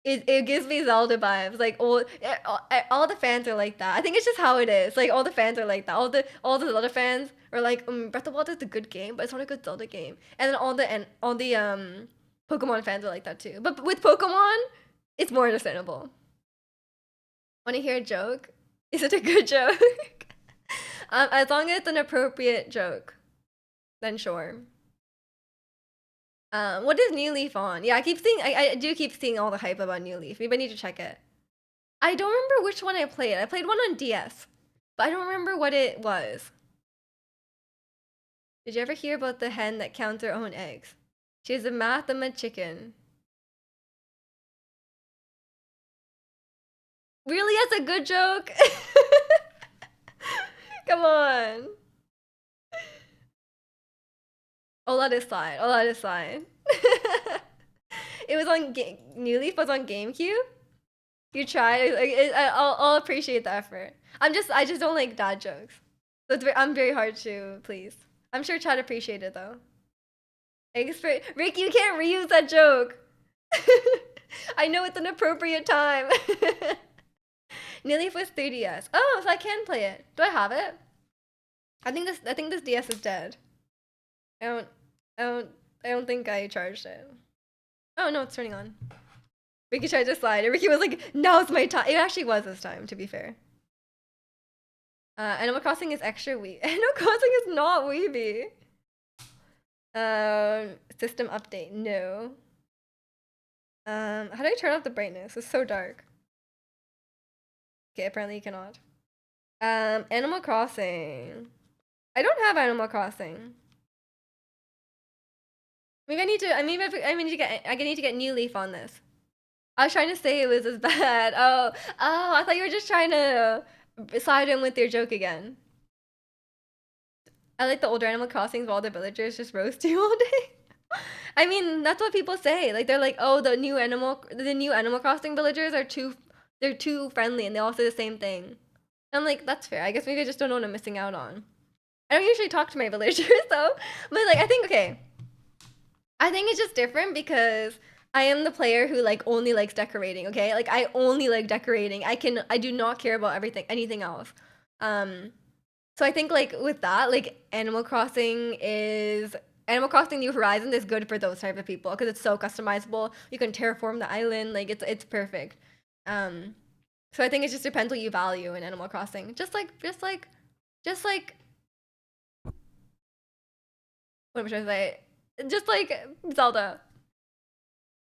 S1: it gives me Zelda vibes. Like all the fans are like that. I think it's just how it is. Like all the fans are like that. All the Zelda fans are like, Breath of the Wild is a good game, but it's not a good Zelda game. And then all the Pokemon fans are like that too. But with Pokemon, it's more understandable. Want to hear a joke? Is it a good joke? As long as it's an appropriate joke, then sure. What is New Leaf on? Yeah, I do keep seeing all the hype about New Leaf. Maybe I need to check it. I don't remember which one I played. I played one on DS, but I don't remember what it was. Did you ever hear about the hen that counts her own eggs? She's a mathema chicken. Really, that's a good joke? Come on. All that aside, all that aside. It was on New Leaf was on GameCube. You tried. I'll appreciate the effort. I just don't like dad jokes. So I'm very hard to please. I'm sure Chad appreciated though. Rick, you can't reuse that joke. I know it's an appropriate time. New Leaf was 3DS. Oh, so I can play it. Do I have it? I think this DS is dead. I don't I don't I don't think I charged it. Oh no, it's turning on. Ricky tried to slide. And Ricky was like, now's my time. It actually was this time, to be fair. Animal Crossing is extra weeb. Animal Crossing is not weeby. System update. No. How do I turn off the brightness? It's so dark. Okay, apparently you cannot. Animal Crossing. I don't have Animal Crossing. Maybe I need to. I need to get New Leaf on this. I was trying to say it was as bad. Oh, I thought you were just trying to slide in with your joke again. I like the older Animal Crossings where all the villagers just roast you all day. I mean, that's what people say. Like they're like, oh, the new Animal Crossing villagers they're too friendly and they all say the same thing. And I'm like, that's fair. I guess maybe I just don't know what I'm missing out on. I don't usually talk to my villagers though. But like I think okay. I think it's just different because I am the player who like only likes decorating, okay? Like I only like decorating. I do not care about anything else. So I think like with that, like Animal Crossing New Horizons is good for those type of people because it's so customizable. You can terraform the island, like it's perfect. So I think it just depends what you value in Animal Crossing. Just like what am I trying to say? Just like Zelda.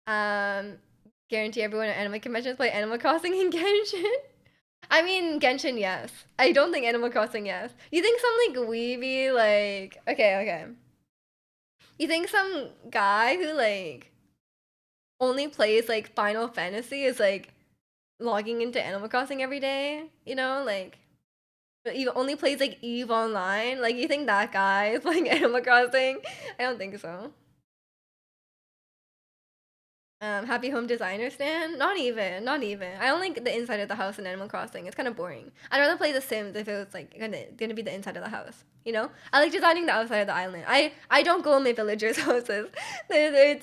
S1: Um, Guarantee everyone at anime conventions play Animal Crossing and Genshin. I mean, Genshin, yes. I don't think Animal Crossing, yes. You think some like weeby, like okay. You think some guy who like only plays like Final Fantasy is like logging into Animal Crossing every day? You know, like but he only plays like Eve Online. Like you think that guy is playing Animal Crossing? I don't think so. Happy Home Designer stand? Not even. I don't like the inside of the house in Animal Crossing. It's kind of boring. I'd rather play The Sims if it was like gonna be the inside of the house. You know, I like designing the outside of the island. I don't go in my villagers' houses. I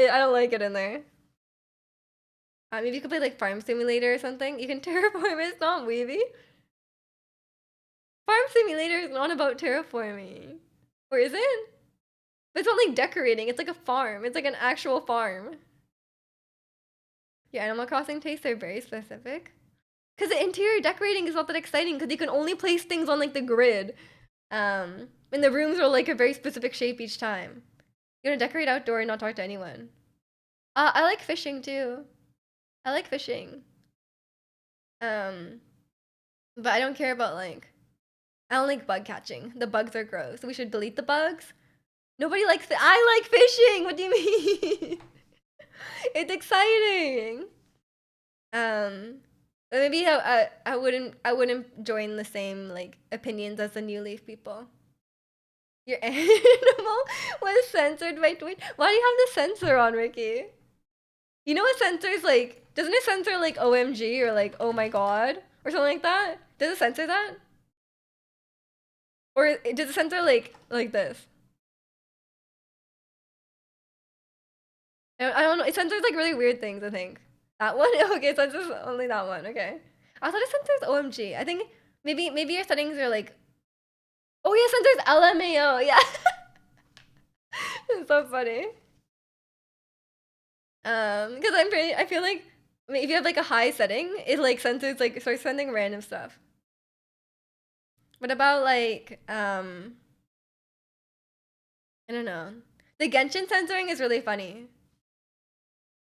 S1: don't like it in there. Maybe you could play like Farm Simulator or something. You can terraform it. It's not weeby. Farm Simulator is not about terraforming, or is it? But it's not like decorating. It's like a farm. It's like an actual farm. Your Animal Crossing tastes are very specific. Because the interior decorating is not that exciting because you can only place things on like the grid. And the rooms are like a very specific shape each time. You're gonna decorate outdoor and not talk to anyone. I like fishing too. I like fishing. Um, but I don't care about like I don't like bug catching. The bugs are gross. We should delete the bugs. Nobody likes I like fishing. What do you mean? It's exciting. Um, but maybe I wouldn't join the same like opinions as the New Leaf people. Your animal was censored by Twitch. Why do you have the censor on, Ricky? You know what censors like? Doesn't it censor like OMG or like oh my god or something like that? Does it censor that? Or does it censor like this? I don't know. It censors like really weird things. I think that one. Okay, it censors only that one. Okay. I thought it censors OMG. I think maybe your settings are like. Oh yeah, censors LMAO. Yeah. It's so funny. Because I feel like if you have like a high setting, it like censors like starts sending random stuff. What about like I don't know. The Genshin censoring is really funny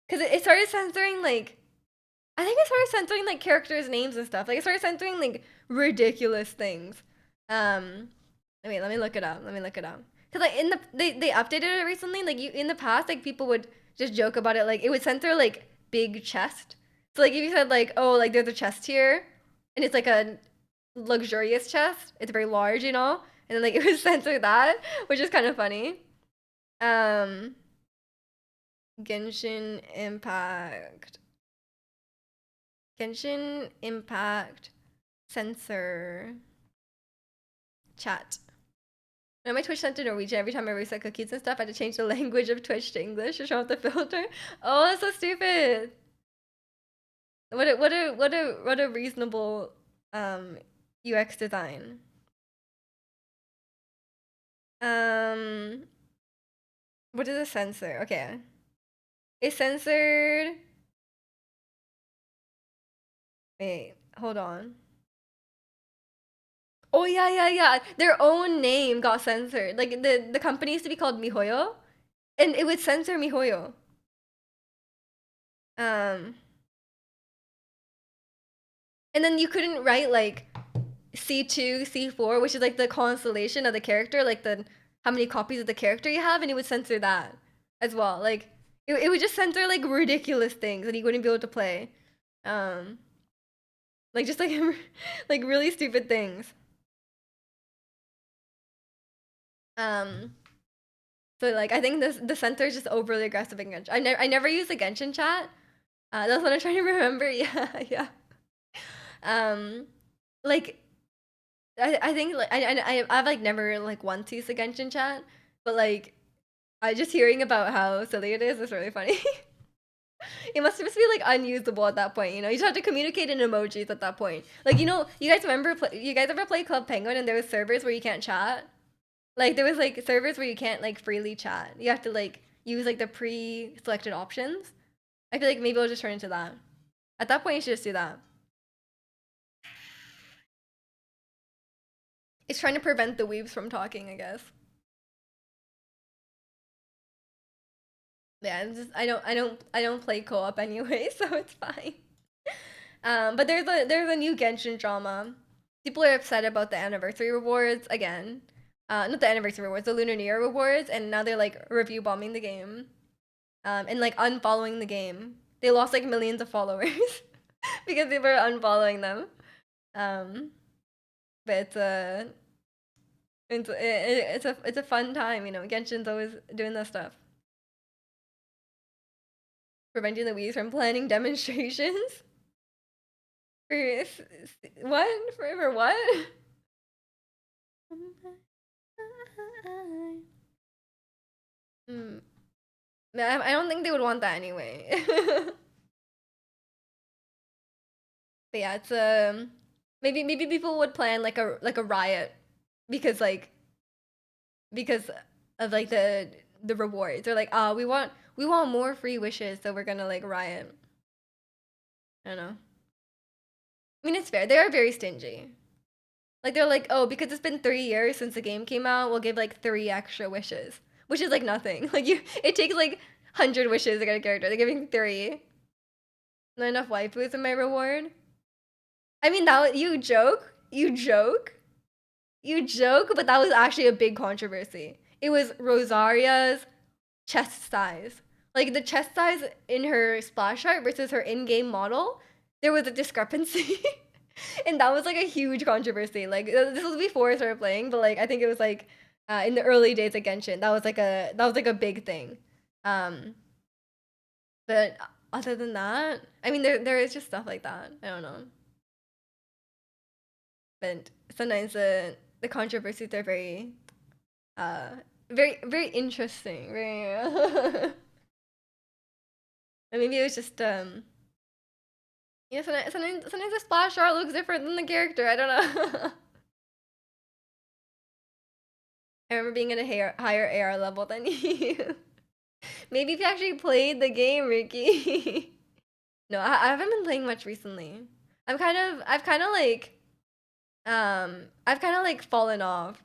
S1: because it started censoring like I think it started censoring like characters' names and stuff. Like it started censoring like ridiculous things. Um, wait, let me look it up. Let me look it up. Cause like they updated it recently. Like you in the past, like people would just joke about it. Like it would censor like big chest. So like if you said like oh like there's a chest here, and it's like a luxurious chest. It's very large, you know. And then like it would censor that, which is kind of funny. Um, Genshin Impact. Genshin Impact censor chat. When my Twitch sent to Norwegian, every time I reset cookies and stuff, I had to change the language of Twitch to English to show up the filter. Oh, that's so stupid. What a reasonable UX design. Um, what is a censor? Okay, it's censored. Wait, hold on. Oh yeah. Their own name got censored. Like the company used to be called MiHoYo, and it would censor MiHoYo. Um, and then you couldn't write like C2, C4, which is like the constellation of the character, like the how many copies of the character you have, and it would censor that as well. Like it would just censor like ridiculous things that you wouldn't be able to play. Um, like just like like really stupid things. Um, so like I think the censor is just overly aggressive in Genshin. I never use the Genshin chat. That's what I'm trying to remember. Yeah. Um, like I think like I've like never like once used the Genshin chat, but like I just hearing about how silly it is really funny. It must just be like unusable at that point, you know. You just have to communicate in emojis at that point. Like you guys remember you guys ever play Club Penguin and there was servers where you can't chat? Like there was like servers where you can't like freely chat. You have to like use like the pre-selected options. I feel like maybe I'll just turn into that. At that point, you should just do that. It's trying to prevent the weebs from talking, I guess. Yeah, I don't play co-op anyway, so it's fine. But there's a new Genshin drama. People are upset about the anniversary rewards again. Not the anniversary rewards, the Lunar New Year rewards, and now they're like review bombing the game. And like unfollowing the game. They lost like millions of followers because they were unfollowing them. Um, but it's a fun time, you know. Genshin's always doing that stuff. Preventing the Wii's from planning demonstrations. For what? For what? Hmm. I don't think they would want that anyway. But yeah, it's maybe people would plan like a riot because like because of like the rewards. They're like, oh, we want more free wishes, so we're gonna like riot. I don't know. I mean, it's fair. They are very stingy. Like they're like, oh, because it's been 3 years since the game came out, we'll give like 3 extra wishes, which is like nothing. Like it takes like 100 wishes to get a character. They're giving three. Not enough waifus in my reward. I mean, you joke, but that was actually a big controversy. It was Rosaria's chest size. Like the chest size in her splash art versus her in-game model, there was a discrepancy. And that was like a huge controversy. Like this was before I started playing, but like I think it was like in the early days of Genshin, that was like a big thing. Um, but other than that, I mean there is just stuff like that. I don't know. But sometimes the controversies are very uh very interesting. Very and maybe it was just sometimes the splash art looks different than the character. I don't know. I remember being in a higher AR level than you. Maybe if you actually played the game, Ricky. No, I haven't been playing much recently. I've kind of like fallen off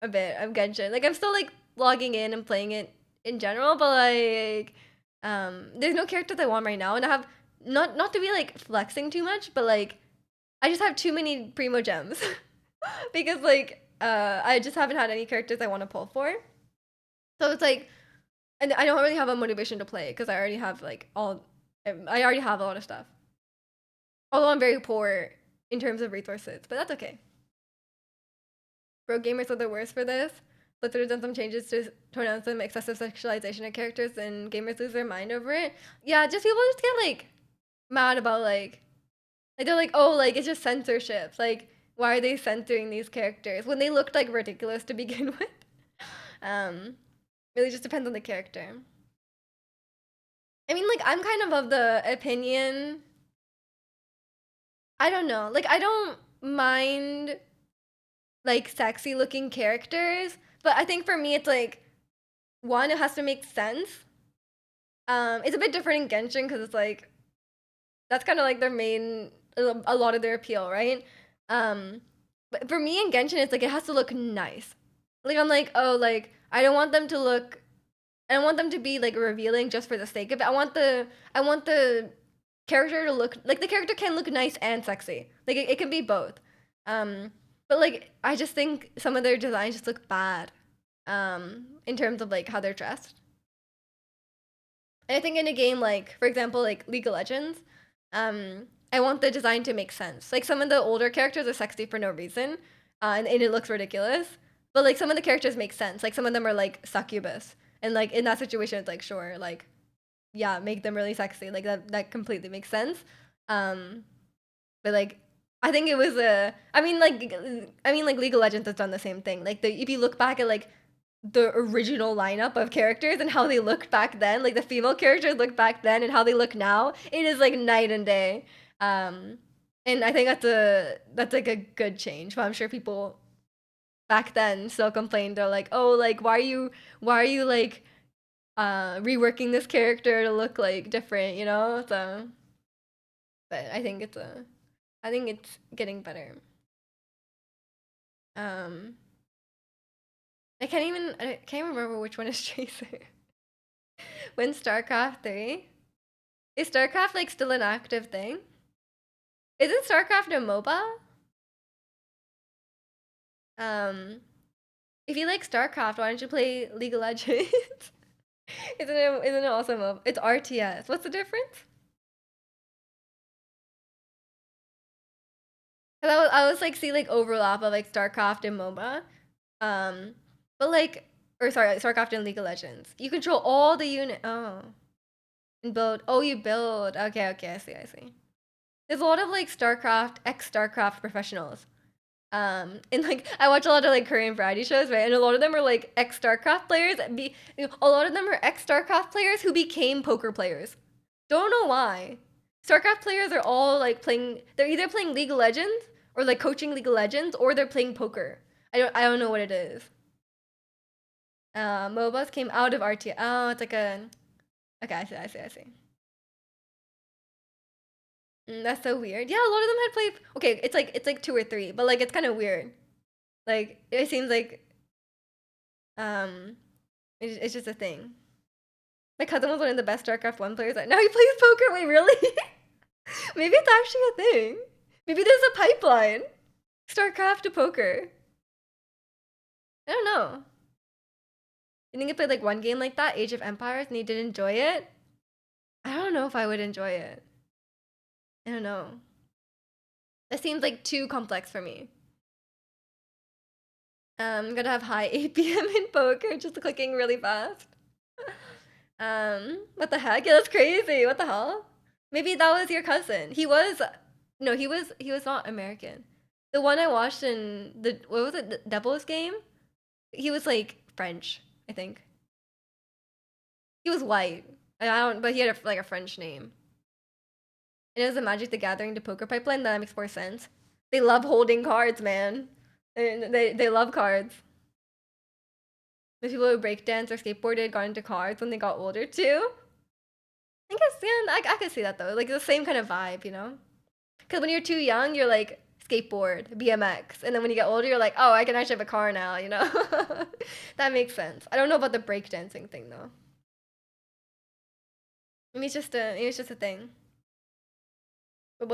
S1: a bit of Genshin. Like I'm still like logging in and playing it in general, but like there's no characters I want right now, and I have not to be like flexing too much, but like I just have too many primo gems because like I just haven't had any characters I want to pull for. So it's like, and I don't really have a motivation to play because I already have a lot of stuff. Although I'm very poor in terms of resources, but that's okay. Pro gamers are the worst for this. Blizzard has done some changes to tone down some excessive sexualization of characters, and gamers lose their mind over it. Yeah, just people just get like mad about like they're like, oh, like it's just censorship. Like why are they censoring these characters when they looked like ridiculous to begin with? Um, really just depends on the character. I mean, like, I'm kind of the opinion. I don't know. Like, I don't mind like sexy looking characters, but I think for me, it's like one, it has to make sense. It's a bit different in Genshin because it's like that's kind of like their main, a lot of their appeal, right? Um, but for me in Genshin, it's like it has to look nice. Like I'm like, oh, like I don't want them to look. I don't want them to be like revealing just for the sake of it. I want the character to look like the character can look nice and sexy. Like it can be both. Um, but like I just think some of their designs just look bad. In terms of like how they're dressed. And I think in a game like, for example, like League of Legends, I want the design to make sense. Like some of the older characters are sexy for no reason, and it looks ridiculous. But like some of the characters make sense. Like some of them are like succubus, and like in that situation, it's like sure, like yeah, make them really sexy. Like that completely makes sense. Um, but like I think it was a. I mean like League of Legends has done the same thing. Like if you look back at like the original lineup of characters and how they looked back then, like the female characters looked back then and how they look now, it is like night and day. Um, and I think that's like a good change. But I'm sure people back then still complained. They're like, oh, like why are you like reworking this character to look like different, you know? So, but I think it's getting better. Um, I can't remember which one is Tracer. When StarCraft 3? Is StarCraft like still an active thing? Isn't StarCraft a MOBA? Um, if you like StarCraft, why don't you play League of Legends? Isn't it also MOBA? It's RTS. What's the difference? 'Cause I was like see like overlap of like StarCraft and MOBA. Um, but like or sorry, StarCraft and League of Legends. You control all the unit. Oh, and build. Oh, you build. Okay, okay, I see. There's a lot of like StarCraft, ex-StarCraft professionals. And like I watch a lot of like Korean variety shows, right? And a lot of them are like ex StarCraft players. A lot of them are ex StarCraft players who became poker players. Don't know why. StarCraft players are all like playing. They're either playing League of Legends or like coaching League of Legends, or they're playing poker. I don't know what it is. MOBAs came out of RT. Oh, it's like a. Okay, I see. That's so weird. Yeah, a lot of them had played. Okay, it's like two or three, but like it's kind of weird. Like it seems like um, it's just a thing. My cousin was one of the best StarCraft one players. Now he plays poker. Wait, really? Maybe it's actually a thing. Maybe there's a pipeline. StarCraft to poker. I don't know. You think he played like one game like that, Age of Empires, and he did enjoy it? I don't know if I would enjoy it. I don't know. It seems like too complex for me. I'm gonna have high APM in poker, just clicking really fast. What the heck? Yeah, that's crazy. What the hell? Maybe that was your cousin. No, he was not American. The one I watched in the what was it, the Devil's Game? He was like French, I think. He was white. I don't, but he had like a French name. And it was a Magic the Gathering to poker pipeline. That makes more sense. They love holding cards, man. They love cards. The people who breakdance or skateboarded got into cards when they got older too. I guess yeah, I could see that though. Like the same kind of vibe, you know? Because when you're too young, you're like skateboard, BMX, and then when you get older, you're like, oh, I can actually have a car now, you know? That makes sense. I don't know about the breakdancing thing though. Maybe it's just a thing. But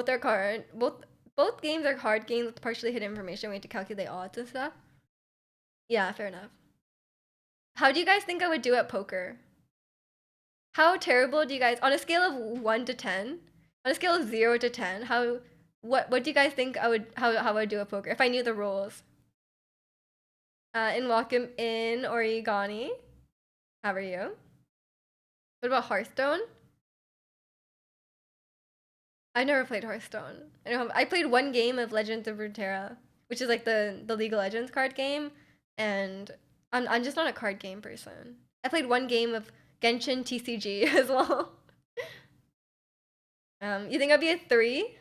S1: both games are hard games with partially hidden information. We need to calculate odds and stuff. Yeah, fair enough. How do you guys think I would do at poker? How terrible do you guys, on a scale of 1 to 10, on a scale of 0 to 10, what do you guys think how I would do at poker if I knew the rules? And welcome in Origami. How are you? What about Hearthstone? I never played Hearthstone. I played one game of Legends of Runeterra. which is like the League of Legends card game, and I'm just not a card game person. I played one game of Genshin TCG as well. You think I'd be a 3?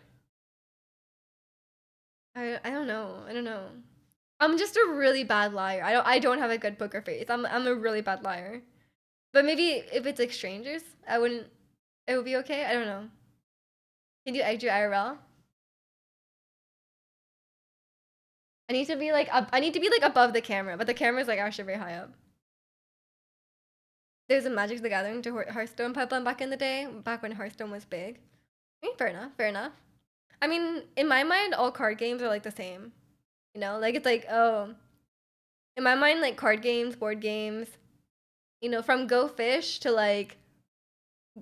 S1: I don't know. I don't know. I'm just a really bad liar. I don't have a good poker face. I'm a really bad liar. But maybe if it's like strangers, I wouldn't. It would be okay. I don't know. Can you do IRL? I need to be like up. I need to be like above the camera, but the camera's like actually very high up. There's a Magic the Gathering to Hearthstone pipeline back in the day, back when Hearthstone was big. I mean, fair enough. Fair enough. I mean, in my mind, all card games are like the same. You know, like it's like, oh, in my mind, like card games, board games, from Go Fish to like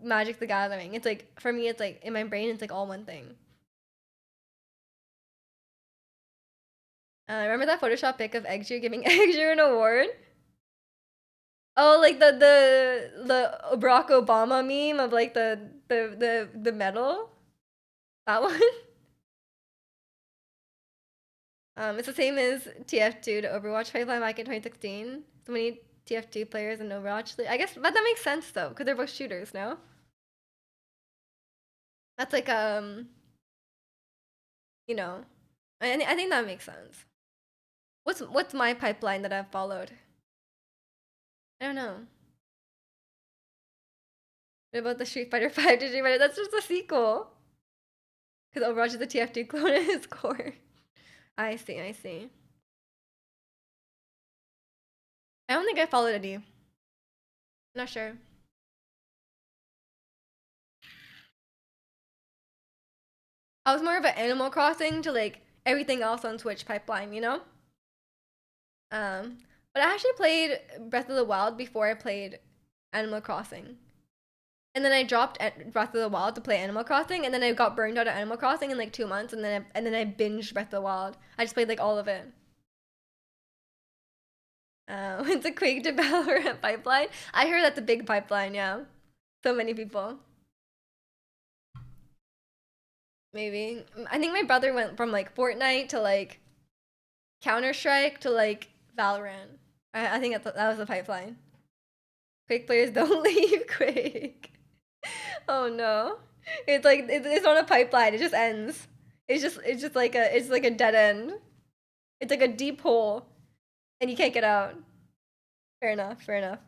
S1: Magic the Gathering. It's like, for me, it's like in my brain, it's like all one thing. Remember that Photoshop pic of Eggju giving Eggju an award? Oh, like the Barack Obama meme of like the medal? That one? It's the same as TF2 to Overwatch pipeline back in 2016. So many TF2 players in Overwatch. I guess, but that makes sense though, because they're both shooters, no? That's like you know, I think that makes sense. What's my pipeline that I've followed? I don't know. What about the Street Fighter 5 to Street Fighter? That's just a sequel. Because Overwatch is the TF2 clone at its core. I see, I see. I don't think I followed any. Not sure. I was more of an Animal Crossing to like everything else on Switch pipeline, you know? Um, but I actually played Breath of the Wild before I played Animal Crossing. And then I dropped Breath of the Wild to play Animal Crossing, and then I got burned out of Animal Crossing in like 2 months, and then I binged Breath of the Wild. I just played like all of it. It's a Quake to Valorant pipeline. I heard that's a big pipeline, yeah. So many people. Maybe. I think my brother went from like Fortnite to like Counter Strike to like Valorant. I think that was the pipeline. Quake players don't leave Quake. Oh no. It's like it's not a pipeline. It just ends. It's like a dead end. It's like a deep hole, and you can't get out. Fair enough. Fair enough.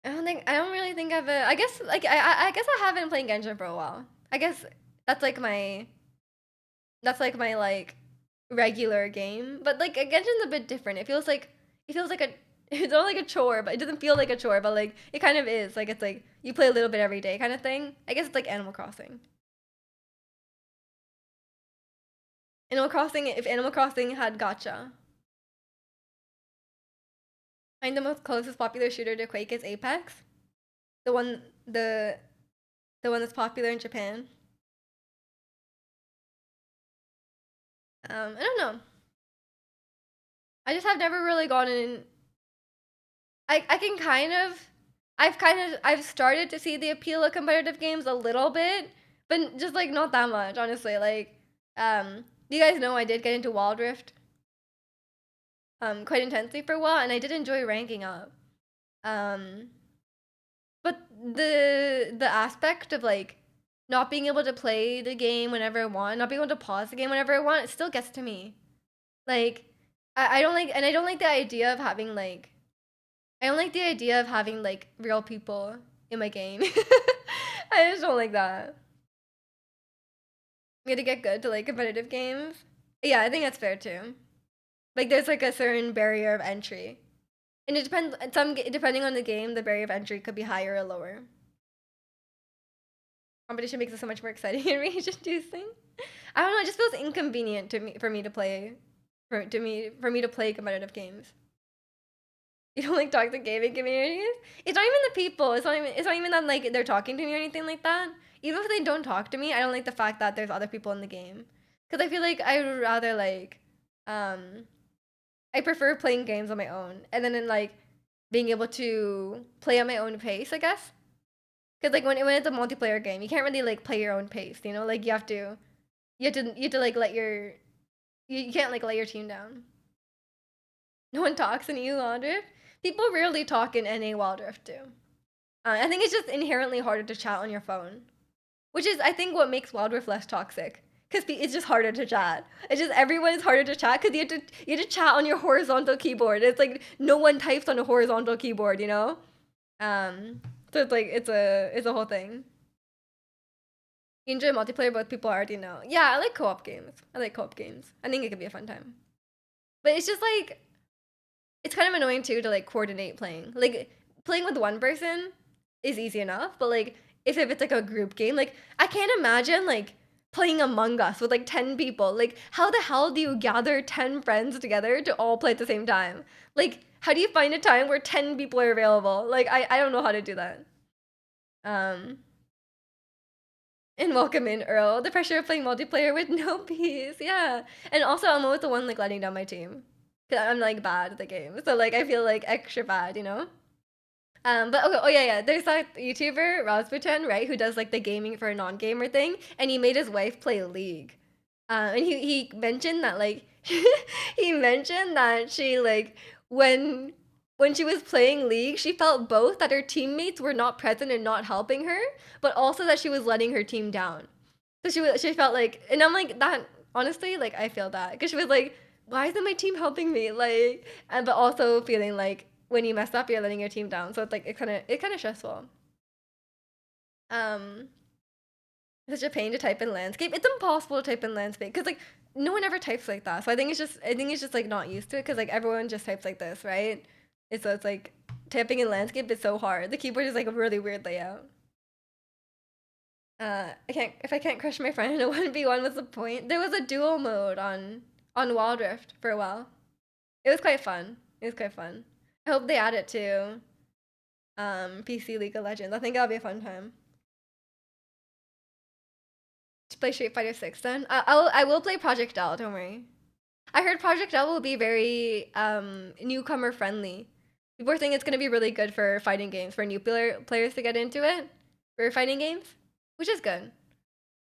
S1: I don't really think I've. I guess like I guess I haven't played Genshin for a while. I guess that's like my like regular game. But like Genshin's a bit different. It feels like a it's not like a chore, but it doesn't feel like a chore, but like it kind of is. Like it's like you play a little bit every day kind of thing. I guess it's like Animal Crossing. Animal Crossing, if Animal Crossing had gacha. I think the most closest popular shooter to Quake is Apex. The one the the one that's popular in Japan. I don't know. I just have never really gone in. I can I've started to see the appeal of competitive games a little bit, but just like not that much, honestly. Like, you guys know I did get into Wild Rift quite intensely for a while, and I did enjoy ranking up. Um, but the aspect of like not being able to play the game whenever I want, not being able to pause the game whenever I want, it still gets to me. Like, I don't like, and I don't like the idea of having like I don't like the idea of having like real people in my game. I just don't like that. You have to get good to like competitive games. Yeah, I think that's fair too. Like there's like a certain barrier of entry. And it depends depending on the game, the barrier of entry could be higher or lower. Competition makes it so much more exciting and rage inducing. I don't know, it just feels inconvenient to me for me to play for me to play competitive games. You don't like toxic gaming communities? It's not even the people. It's not even that like they're talking to me or anything like that. Even if they don't talk to me, I don't like the fact that there's other people in the game. Cause I feel like I would rather like um I prefer playing games on my own and then in like being able to play at my own pace, I guess. Cause like when it's a multiplayer game, you can't really like play your own pace, you know? Like you have to you have to like let your you can't like let your team down. No one talks in EU Wild Rift. People rarely talk in NA Wild Rift too. I think it's just inherently harder to chat on your phone, which is I think what makes Wild Rift less toxic. Because it's just harder to chat. It's just everyone is harder to chat because you have to chat on your horizontal keyboard. It's like no one types on a horizontal keyboard, you know. Um, so it's like it's a whole thing. You enjoy multiplayer, but people already know. Yeah, I like co-op games. I like co-op games. I think it could be a fun time. But it's just like it's kind of annoying too to like coordinate playing. Like playing with one person is easy enough, but like if it's like a group game, like I can't imagine like playing Among Us with like 10 people. Like how the hell do you gather 10 friends together to all play at the same time? Like how do you find a time where 10 people are available? Like I don't know how to do that. Um and welcome in Earl. The pressure of playing multiplayer with no peace. Yeah. And also I'm always the one like letting down my team. Cause I'm like bad at the game. So like I feel like extra bad, you know? But okay, oh yeah. There's that YouTuber Rasputin, right, who does like the gaming for a non-gamer thing, and he made his wife play League. And he mentioned that like he mentioned that she like when when she was playing League, she felt both that her teammates were not present and not helping her, but also that she was letting her team down. So she felt like, and I'm like that honestly, like I feel that because she was like, why isn't my team helping me? Like, and but also feeling like when you mess up, you're letting your team down. So it's like it kind of stressful. Um, it's such a pain to type in landscape. It's impossible to type in landscape because like no one ever types like that. So I think it's just like not used to it because like everyone just types like this, right? And so it's like typing in landscape is so hard. The keyboard is like a really weird layout. If I can't crush my friend in a 1v1, what's the point? There was a duo mode on Wild Rift for a while. It was quite fun. It was quite fun. I hope they add it to PC League of Legends. I think that'll be a fun time. To play Street Fighter 6 then. I will play Project L, don't worry. I heard Project L will be very newcomer friendly. People are saying it's gonna be really good for fighting games, for new players to get into it. For fighting games, which is good.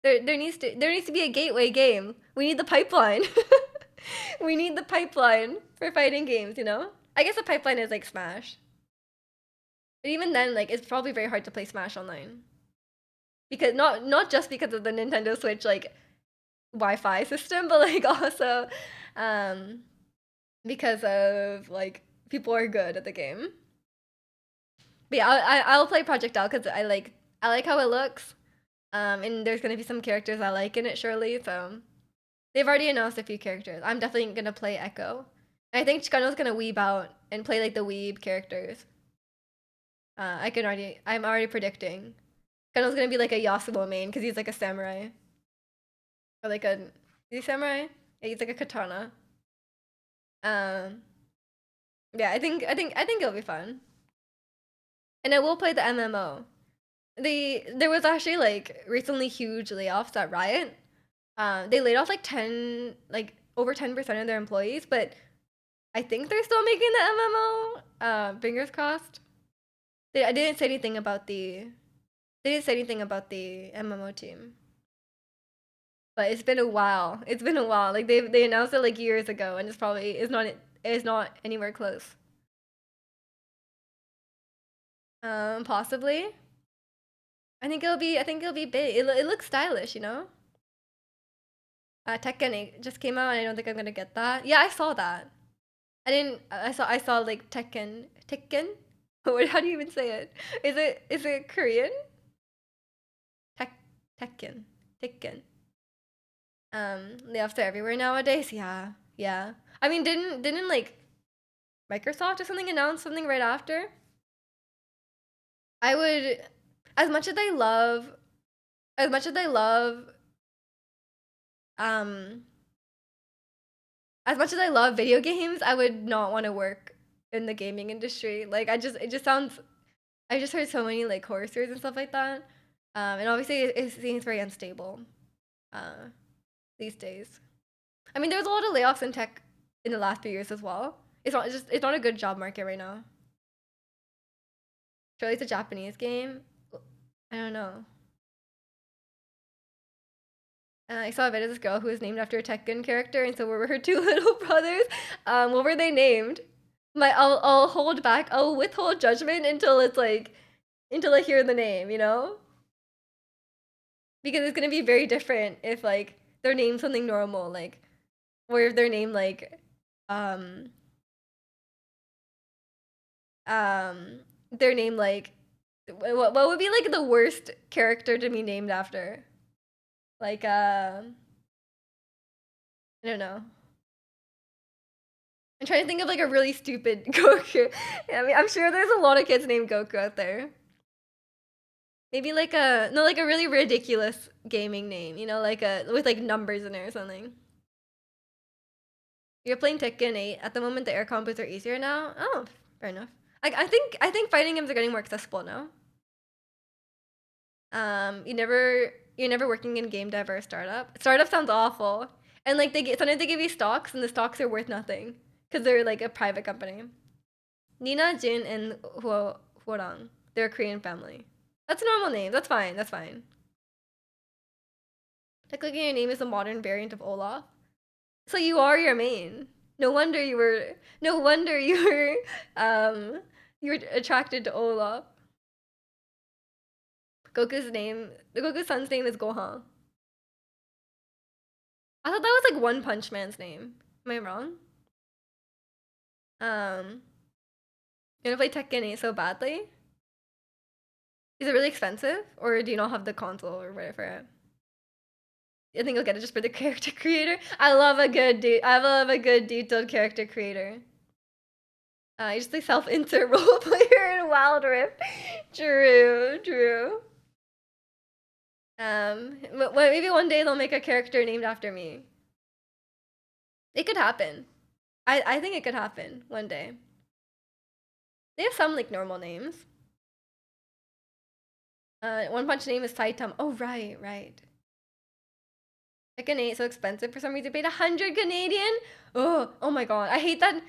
S1: There needs to be a gateway game. We need the pipeline. We need the pipeline for fighting games, you know? I guess the pipeline is like Smash. But even then, like it's probably very hard to play Smash online. Because not just because of the Nintendo Switch like Wi-Fi system, but like also um because of like people are good at the game. But yeah, I'll play Project L because I like how it looks. And there's gonna be some characters I like in it surely, so they've already announced a few characters. I'm definitely gonna play Echo. I think Chikano's gonna weeb out and play like the weeb characters. I'm already predicting. Chikano's gonna be like a Yasuo main because he's like a samurai. Or like a, is he samurai? Yeah, he's like a katana. Um, yeah, I think it'll be fun. And I will play the MMO. There was actually like recently huge layoffs at Riot. They laid off like 10, like over 10% of their employees, but I think they're still making the MMO. Fingers crossed. I didn't say anything about they didn't say anything about the MMO team. But it's been a while. It's been a while. Like they announced it like years ago, and it's not anywhere close. Possibly. I think it'll be big. It looks stylish, you know. Tekken 8 just came out, and I don't think I'm gonna get that. Yeah, I saw that. I didn't. I saw like Tekken. What? How do you even say it? Is it Korean? Tek Tekken Tekken. Layoffs are everywhere nowadays. Yeah, yeah. I mean, didn't like Microsoft or something announce something right after? I would, as much as I love, as much as I love, um, as much as I love video games, I would not want to work in the gaming industry. Like, it just sounds. I just heard so many like horror stories and stuff like that. And obviously it seems very unstable, uh, these days. I mean, there's a lot of layoffs in tech in the last few years as well. It's not a good job market right now. Surely it's a Japanese game. I don't know. I saw a video of this girl who was named after a Tekken character, and so were her two little brothers. What were they named? I'll hold back. I'll withhold judgment until it's like until I hear the name, you know? Because it's gonna be very different if like they're named something normal, like or if they're named like um um they're named like what would be like the worst character to be named after? Like I don't know. I'm trying to think of like a really stupid Goku. I mean, I'm sure there's a lot of kids named Goku out there. Maybe like a no, like a really ridiculous gaming name, you know, like a with like numbers in it or something. You're playing Tekken 8 at the moment. The air combos are easier now. Oh, fair enough. I think fighting games are getting more accessible now. You're never working in game dev or a startup. Startup sounds awful, and like sometimes they give you stocks, and the stocks are worth nothing because they're like a private company. Nina, Jin, and Hworang. They're a Korean family. That's a normal name. That's fine. That's fine. Technically, your name is a modern variant of Olaf. So you are your main. No wonder you were. No wonder you were. You were attracted to Olaf. Goku's son's name is Gohan. I thought that was like One Punch Man's name. Am I wrong? You wanna play Tekken 8 so badly? Is it really expensive, or do you not have the console or whatever? I think you'll get it just for the character creator. I love a good detailed character creator. You just like self-insert role player in Wild Rift. True. Maybe one day they'll make a character named after me. It could happen. I think it could happen one day. They have some like normal names. One Punch name is Saitam. Oh right. Tekken 8 so expensive for some reason. Paid 100 Canadian. Oh my god. I hate that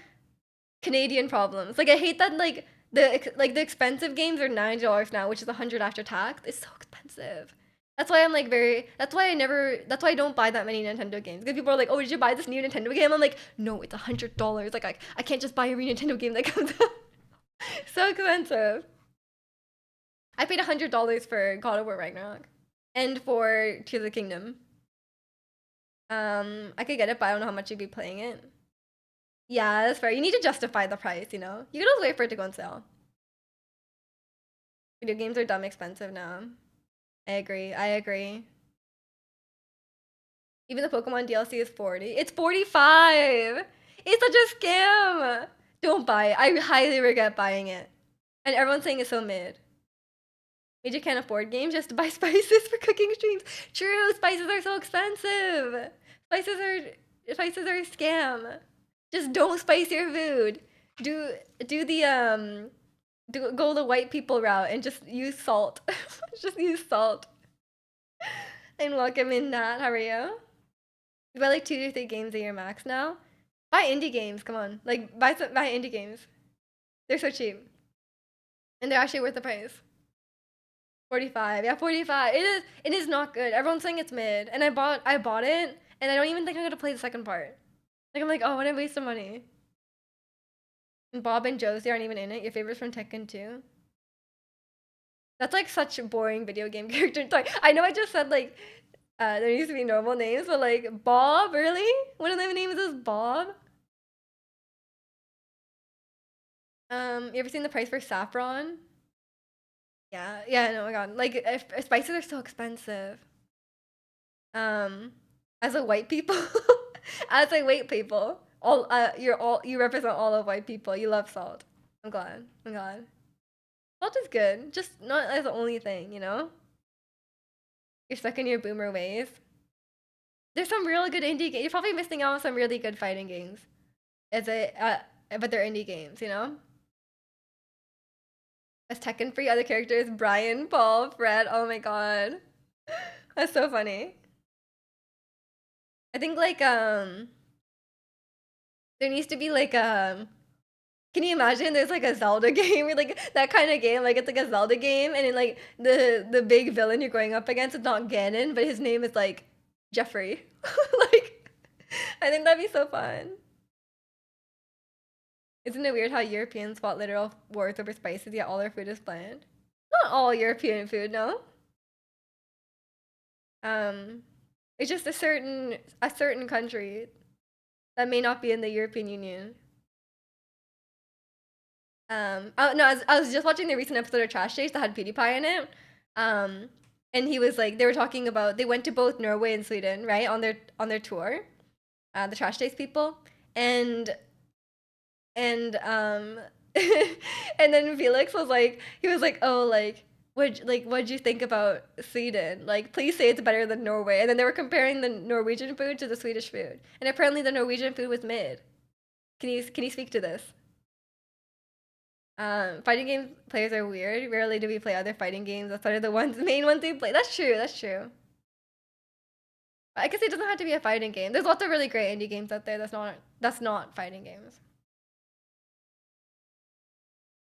S1: Canadian problems. Like I hate that like the expensive games are $90 now, which is 100 after tax. It's so expensive. That's why I'm like that's why I don't buy that many Nintendo games. Because people are like, oh, did you buy this new Nintendo game? I'm like, no, it's $100. Like I can't just buy a new Nintendo game that comes out. So expensive. I paid $100 for God of War Ragnarok. And for Tears of the Kingdom. I could get it, but I don't know how much you'd be playing it. Yeah, that's fair. You need to justify the price, you know? You can always wait for it to go on sale. Video games are dumb expensive now. I agree. Even the Pokemon DLC is 40. It's 45! It's such a scam! Don't buy it. I highly regret buying it. And everyone's saying it's so mid. Major can't afford games just to buy spices for cooking streams. True, spices are so expensive. Spices are a scam. Just don't spice your food. Do go the white people route and just use salt. Just use salt. And welcome in Nat. How are you? You buy like 2 to 3 games a year max now. Buy indie games. Come on, like buy indie games. They're so cheap, and they're actually worth the price. 45. Yeah, 45. It is not good. Everyone's saying it's mid. And I bought it and I don't even think I'm gonna play the second part. Like I'm like, oh, what a waste of money. And Bob and Josie aren't even in it. Your favorites from Tekken 2. That's like such a boring video game character. Sorry. I know I just said like there needs to be normal names, but like Bob, really? One of the names is Bob? You ever seen the price for saffron? Yeah, no, my god. Like, if spices are so expensive. As a white people, as a white people, you represent all of white people. You love salt. I'm glad. Salt is good, just not as the only thing, you know? You're stuck in your boomer ways. There's some real good indie games. You're probably missing out on some really good fighting games. But they're indie games, you know? As Tekken free other characters, Brian, Paul, Fred. Oh my god. That's so funny. I think like there needs to be like can you imagine there's like a Zelda game or like that kind of game, like it's like a Zelda game and then like the big villain you're going up against is not Ganon, but his name is like Jeffrey. Like, I think that'd be so fun. Isn't it weird how Europeans fought literal wars over spices, yet all their food is bland? Not all European food, no. Um, it's just a certain country that may not be in the European Union. Oh no, I was just watching the recent episode of Trash Taste that had PewDiePie in it. Um, and he was like, they were talking about they went to both Norway and Sweden, right, on their tour, the Trash Taste people, and and and then Felix was like, he was like, oh, like what'd you think about Sweden? Like, please say it's better than Norway. And then they were comparing the Norwegian food to the Swedish food, and apparently the Norwegian food was mid. Can you speak to this? Fighting game players are weird. Rarely do we play other fighting games outside of the main ones we play. That's true. That's true. I guess it doesn't have to be a fighting game. There's lots of really great indie games out there. That's not fighting games.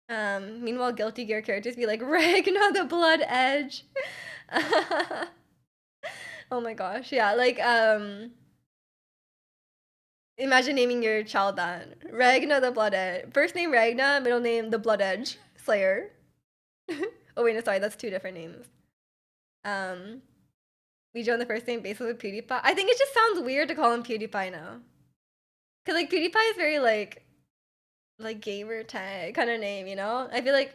S1: Meanwhile, Guilty Gear characters be like Ragna the Blood Edge. Oh my gosh, yeah. Like imagine naming your child that Ragna the Blood Edge. First name Ragna, middle name the Blood Edge Slayer. Oh wait, no, sorry, that's two different names. We joined the first name basis with PewDiePie. I think it just sounds weird to call him PewDiePie now, cause like PewDiePie is very like gamer tag kind of name, you know? I feel like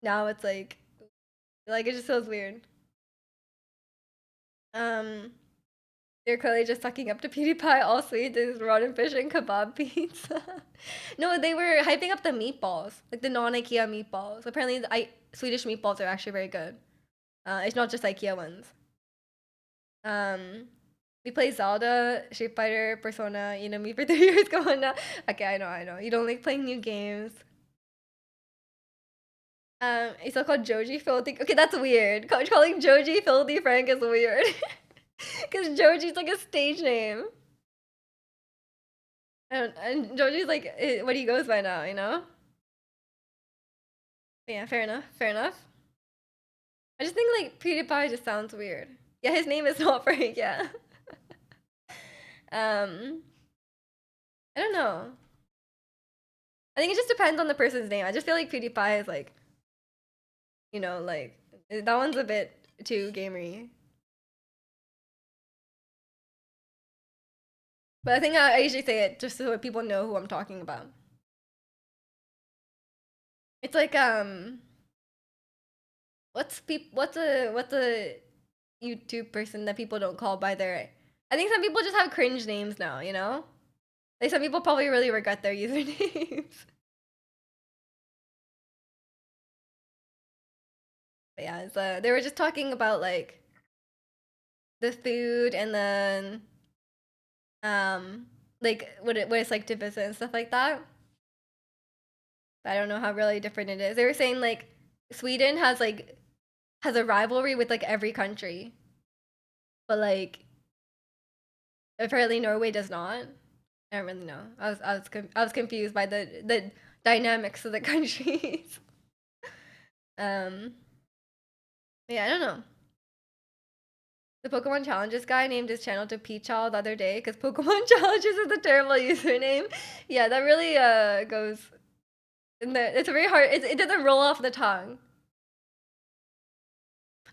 S1: now it's like it just feels weird. Um, they're clearly just sucking up to PewDiePie. All sweet is rotten fish and kebab pizza. No, they were hyping up the meatballs, like the non-IKEA meatballs. Apparently, Swedish meatballs are actually very good. It's not just IKEA ones. Um, we play Zelda, Street Fighter, Persona. You know me for 3 years going now. Okay, I know. You don't like playing new games. It's still called Joji Filthy. Okay, that's weird. Calling Joji Filthy Frank is weird. Because Joji's like a stage name. And Joji's like what he goes by now, you know? But yeah, fair enough. Fair enough. I just think like PewDiePie just sounds weird. Yeah, his name is not Frank, yeah. um, I don't know. I think it just depends on the person's name. I just feel like PewDiePie is like, like that one's a bit too gamery. But I think I usually say it just so that people know who I'm talking about. It's like what's a YouTube person that people don't call by their. I think some people just have cringe names now, you know? Like some people probably really regret their usernames. But yeah, they were just talking about like the food and then like what it's like to visit and stuff like that. But I don't know how really different it is. They were saying like Sweden has a rivalry with like every country, but like apparently Norway does not. I don't really know. I was confused by the dynamics of the countries. um, yeah, I don't know. The Pokemon Challenges guy named his channel to Peachild the other day because Pokemon Challenges is a terrible username. Yeah, that really goes. It's very hard. It doesn't roll off the tongue.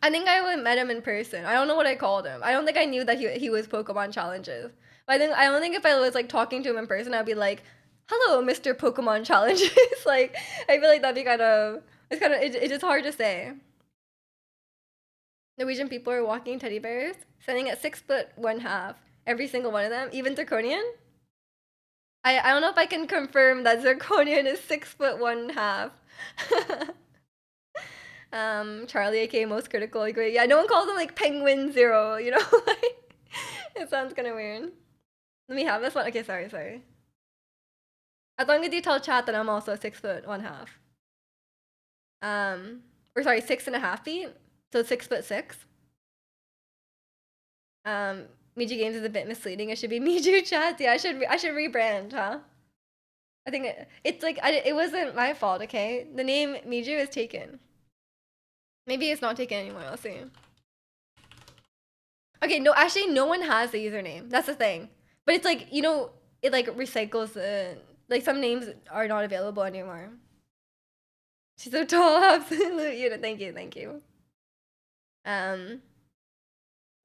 S1: I think I would met him in person. I don't know what I called him. I don't think I knew that he was Pokemon Challenges. But I don't think if I was like talking to him in person, I'd be like, "Hello, Mr. Pokemon Challenges." Like I feel like that'd be it's just hard to say. Norwegian people are walking teddy bears, standing at 6'1.5". Every single one of them, even Zirconian. I don't know if I can confirm that Zirconian is 6'1.5". Charlie, aka most critical, agree. Yeah, no one calls him like Penguin Zero, you know? Like, it sounds kind of weird. Let me have this one. Okay, sorry. As long as you tell chat that I'm also 6'1.5". Or sorry, 6.5 feet. So 6'6". Miju Games is a bit misleading. It should be Miju Chats. Yeah, I should rebrand, huh? I think it's like it wasn't my fault. Okay, the name Miju is taken. Maybe it's not taken anymore. I'll see. Okay, no, actually, no one has the username. That's the thing. But it's like, it like recycles like some names are not available anymore. She's so tall, absolute unit. Thank you, thank you. I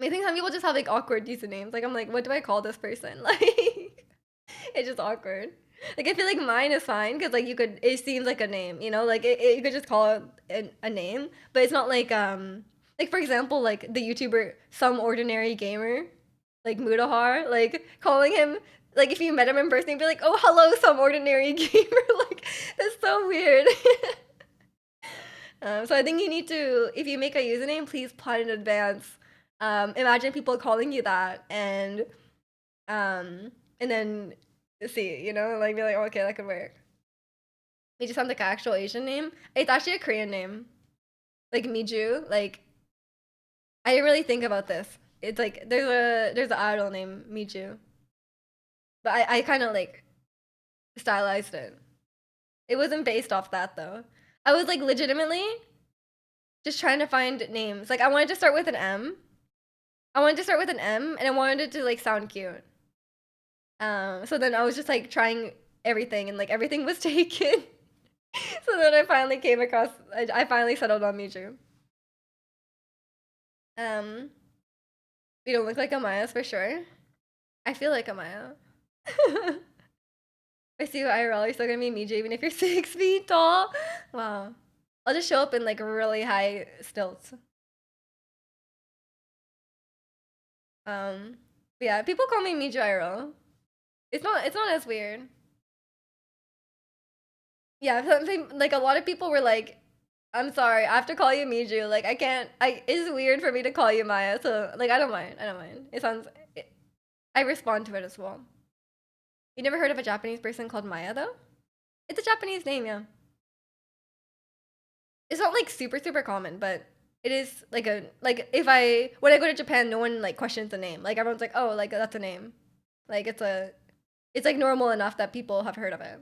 S1: think some people just have like awkward usernames. Like I'm like, what do I call this person? Like it's just awkward. Like I feel like mine is fine because like it seems like a name, like you could just call it a name, but it's not like for example like the YouTuber Some Ordinary Gamer, like Mudahar, like calling him like if you met him in person, you'd be like, oh hello Some Ordinary Gamer, like that's so weird. So I think you need to, if you make a username, please plan in advance. Imagine people calling you that, and then see, like be like, oh, okay, that could work. It just sounds like an actual Asian name. It's actually a Korean name, like Miju. Like I didn't really think about this. It's like there's an idol named Miju, but I kind of like stylized it. It wasn't based off that though. I was like legitimately just trying to find names. Like I wanted to start with an M. And I wanted it to like sound cute. So then I was just like trying everything, and like everything was taken. So then I finally came across. I finally settled on Miju. We don't look like Amaya's for sure. I feel like Amaya. I see you IRL. You're still gonna be Miju even if you're 6 feet tall. Wow. I'll just show up in like really high stilts. Yeah, people call me Miju IRL. It's not as weird. Yeah, something like a lot of people were like, I'm sorry, I have to call you Miju. Like I can't it's weird for me to call you Maya. So like I don't mind. I respond to it as well. You never heard of a Japanese person called Maya though? It's a Japanese name, yeah. It's not like super super common, but it is like when I go to Japan, no one like questions the name. Like everyone's like, oh, like that's a name. Like it's like normal enough that people have heard of it.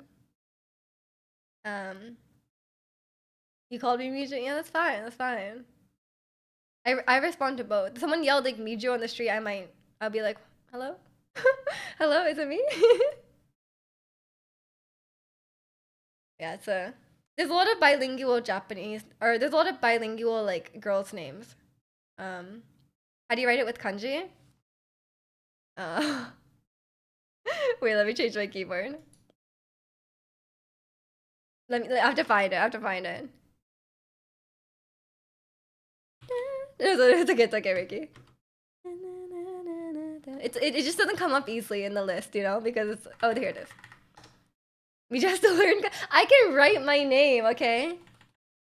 S1: You called me Miju? Yeah, that's fine. That's fine. I respond to both. If someone yelled like Miju on the street, I'll be like, hello? Hello, is it me? Yeah, there's a lot of bilingual Japanese, or there's a lot of bilingual like girls' names. How do you write it with kanji? Uh, wait, let me change my keyboard. I have to find it. I have to find it. It's okay, Ricky. It just doesn't come up easily in the list, because it's here it is. We just have to learn. I can write my name, okay?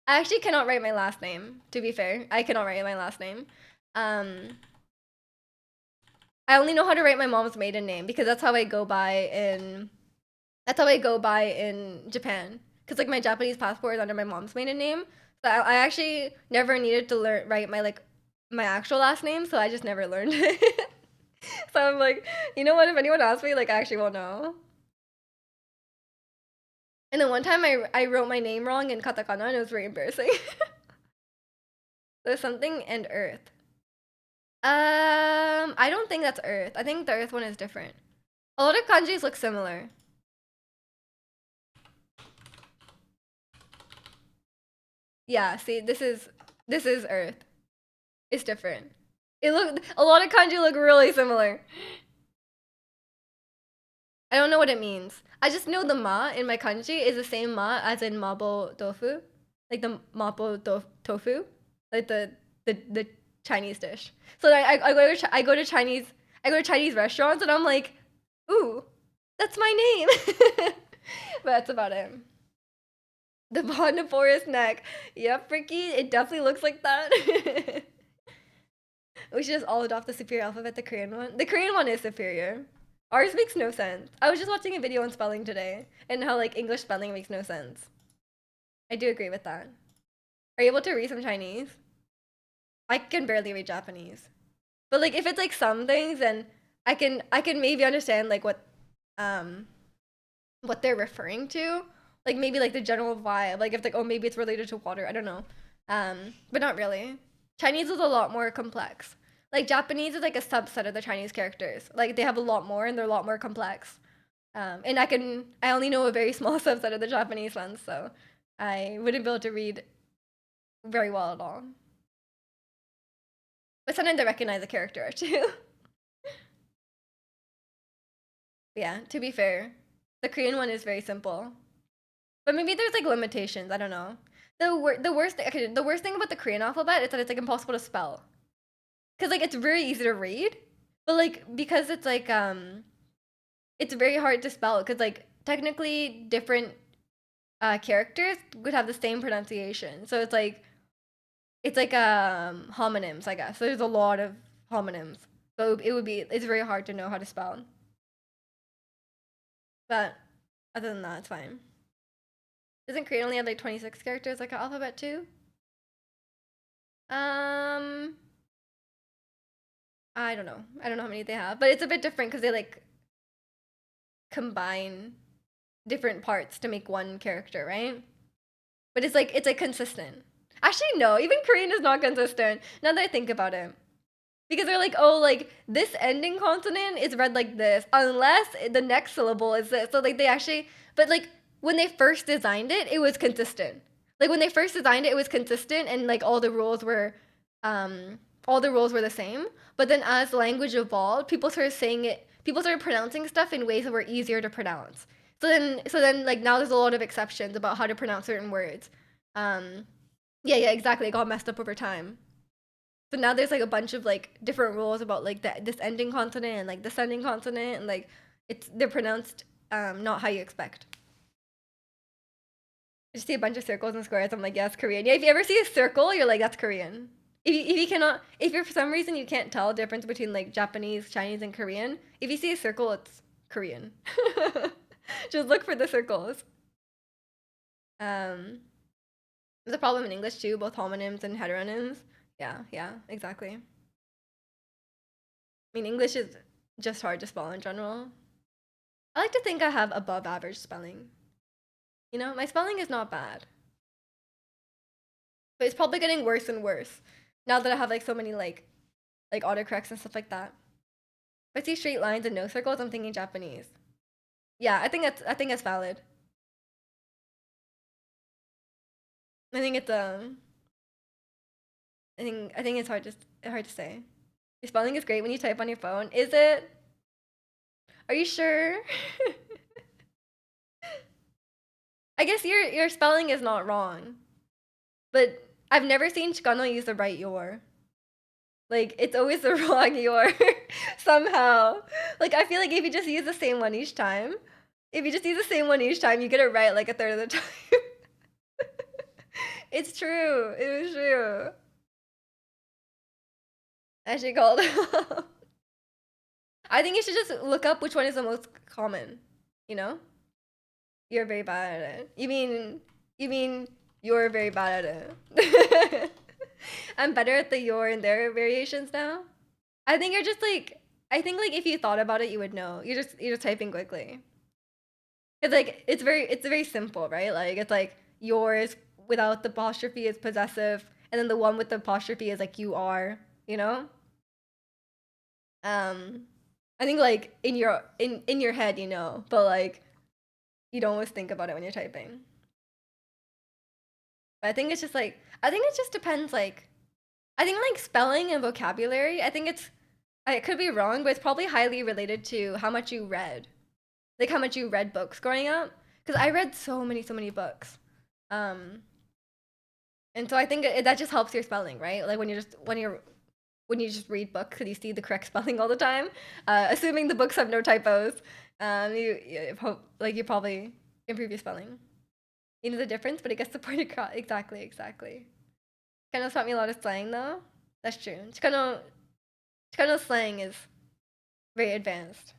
S1: I actually cannot write my last name, to be fair. I cannot write my last name. I only know how to write my mom's maiden name because that's how I go by in Japan. Because like my Japanese passport is under my mom's maiden name. So I actually never needed to write my actual last name, so I just never learned it. So I'm like, you know what? If anyone asks me, like I actually won't know. And then one time I wrote my name wrong in katakana and it was very embarrassing. There's something and Earth. I don't think that's Earth. I think the Earth one is different. A lot of kanjis look similar. Yeah, see, this is Earth. It's different. A lot of kanji look really similar. I don't know what it means. I just know the ma in my kanji is the same ma as in mabo tofu, like the tofu, like the Chinese dish. So I go to Chinese restaurants and I'm like, ooh, that's my name. But that's about it. The Bond Forest neck. Yep, Ricky, it definitely looks like that. We should just all adopt the superior alphabet, the Korean one. The Korean one is superior. Ours makes no sense. I was just watching a video on spelling today and how like English spelling makes no sense. I do agree with that. Are you able to read some Chinese? I can barely read Japanese. But like if it's like some things, then I can maybe understand like what they're referring to. Like maybe like the general vibe. Like if like, oh, maybe it's related to water. I don't know. But not really. Chinese is a lot more complex. Like Japanese is like a subset of the Chinese characters. Like they have a lot more and they're a lot more complex. And I only know a very small subset of the Japanese ones, so I wouldn't be able to read very well at all. But sometimes I recognize a character or two. Yeah, to be fair, the Korean one is very simple. But maybe there's like limitations. I don't know. The worst thing about the Korean alphabet is that it's like impossible to spell. Cause like it's very easy to read, but like because it's very hard to spell. Cause like technically different characters would have the same pronunciation. So it's like homonyms, I guess. So there's a lot of homonyms. So it's very hard to know how to spell. But other than that, it's fine. Doesn't Korean only have like 26 characters like an alphabet too? Um, I don't know. I don't know how many they have, but it's a bit different because they like combine different parts to make one character, right? But it's like consistent. Actually, no, even Korean is not consistent. Now that I think about it, because they're like, oh, like this ending consonant is read like this, unless the next syllable is this. So like they actually, but like when they first designed it, it was consistent. Like when they first designed it, it was consistent, and like all the rules were the same. But then as the language evolved, people started pronouncing stuff in ways that were easier to pronounce. So then like now there's a lot of exceptions about how to pronounce certain words. Um, yeah, exactly. It got messed up over time. So now there's like a bunch of like different rules about like this ending consonant and like this ending consonant, and like they're pronounced not how you expect. I just see a bunch of circles and squares. I'm like, yes, Korean. Yeah, if you ever see a circle, you're like, that's Korean. If you cannot, if you're for some reason you can't tell the difference between like Japanese, Chinese, and Korean, if you see a circle, it's Korean. Just look for the circles. Um, there's a problem in English too, both homonyms and heteronyms. Yeah, exactly. I mean, English is just hard to spell in general. I like to think I have above average spelling. You know, my spelling is not bad, but it's probably getting worse and worse now that I have like so many like autocorrects and stuff like that. If I see straight lines and no circles, I'm thinking Japanese. Yeah, I think that's valid. I think it's I think it's hard to say. Your spelling is great when you type on your phone. Is it? Are you sure? I guess your spelling is not wrong, but I've never seen Chicano use the right your. Like it's always the wrong your somehow. Like I feel like if you just use the same one each time, if you just use the same one each time, you get it right like a third of the time. It's true. It was true. Actually called. I think you should just look up which one is the most common. You know, you're very bad at it. You mean you're very bad at it. I'm better at the your and their variations now. I think you're just like I think like if you thought about it, you would know. You're just typing quickly. It's like it's very simple, right? Like it's like yours without the apostrophe is possessive, and then the one with the apostrophe is like you are. You know. Um, I think like in your head, you know, but like you don't always think about it when you're typing. But I think it's just like I think it just depends. Like I think like spelling and vocabulary. I could be wrong, but it's probably highly related to how much you read, like how much you read books growing up. Because I read so many books, um, and so I think that just helps your spelling, right? Like when you just read books because you see the correct spelling all the time, assuming the books have no typos, you probably improve your spelling. You know the difference, but it gets the point across. Exactly. Chicano taught me a lot of slang though. That's true. Chicano slang is very advanced.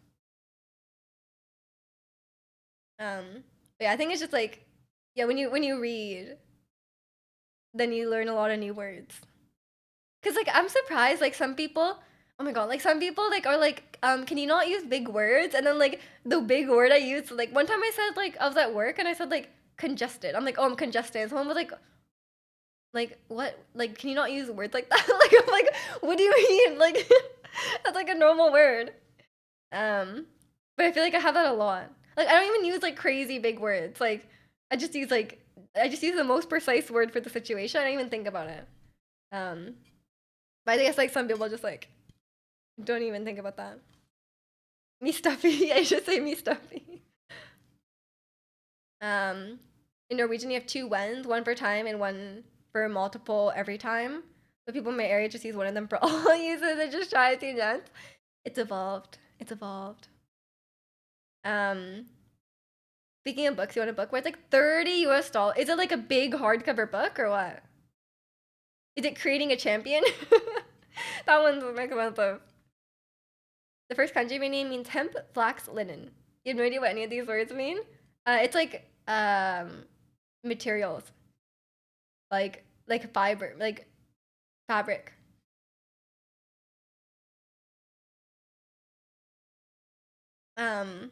S1: But yeah, I think it's just like yeah, when you read, then you learn a lot of new words. Cause like I'm surprised, like some people, oh my god, like some people like are like, can you not use big words? And then like the big word I used, like one time I said like I was at work and I said like congested. I'm like, oh, I'm congested. And someone was like, Like what? Like can you not use words like that? Like I'm like, what do you mean? Like that's like a normal word. Um, but I feel like I have that a lot. Like I don't even use like crazy big words. Like I just use like I just use the most precise word for the situation. I don't even think about it. Um, but I guess like some people just like don't even think about that. Me stuffy. I should say me stuffy. Um, in Norwegian, you have two wens, one for time and one for multiple every time. So people in my area just use one of them for all uses and just try to dance. It's evolved. It's evolved. Um, Speaking of books, you want a book where it's like 30 US dollars? Is it like a big hardcover book or what? Is it creating a champion? That one's expensive. The first kanji my name means hemp, flax, linen. You have no idea what any of these words mean? It's like materials, like fiber, like fabric. Um,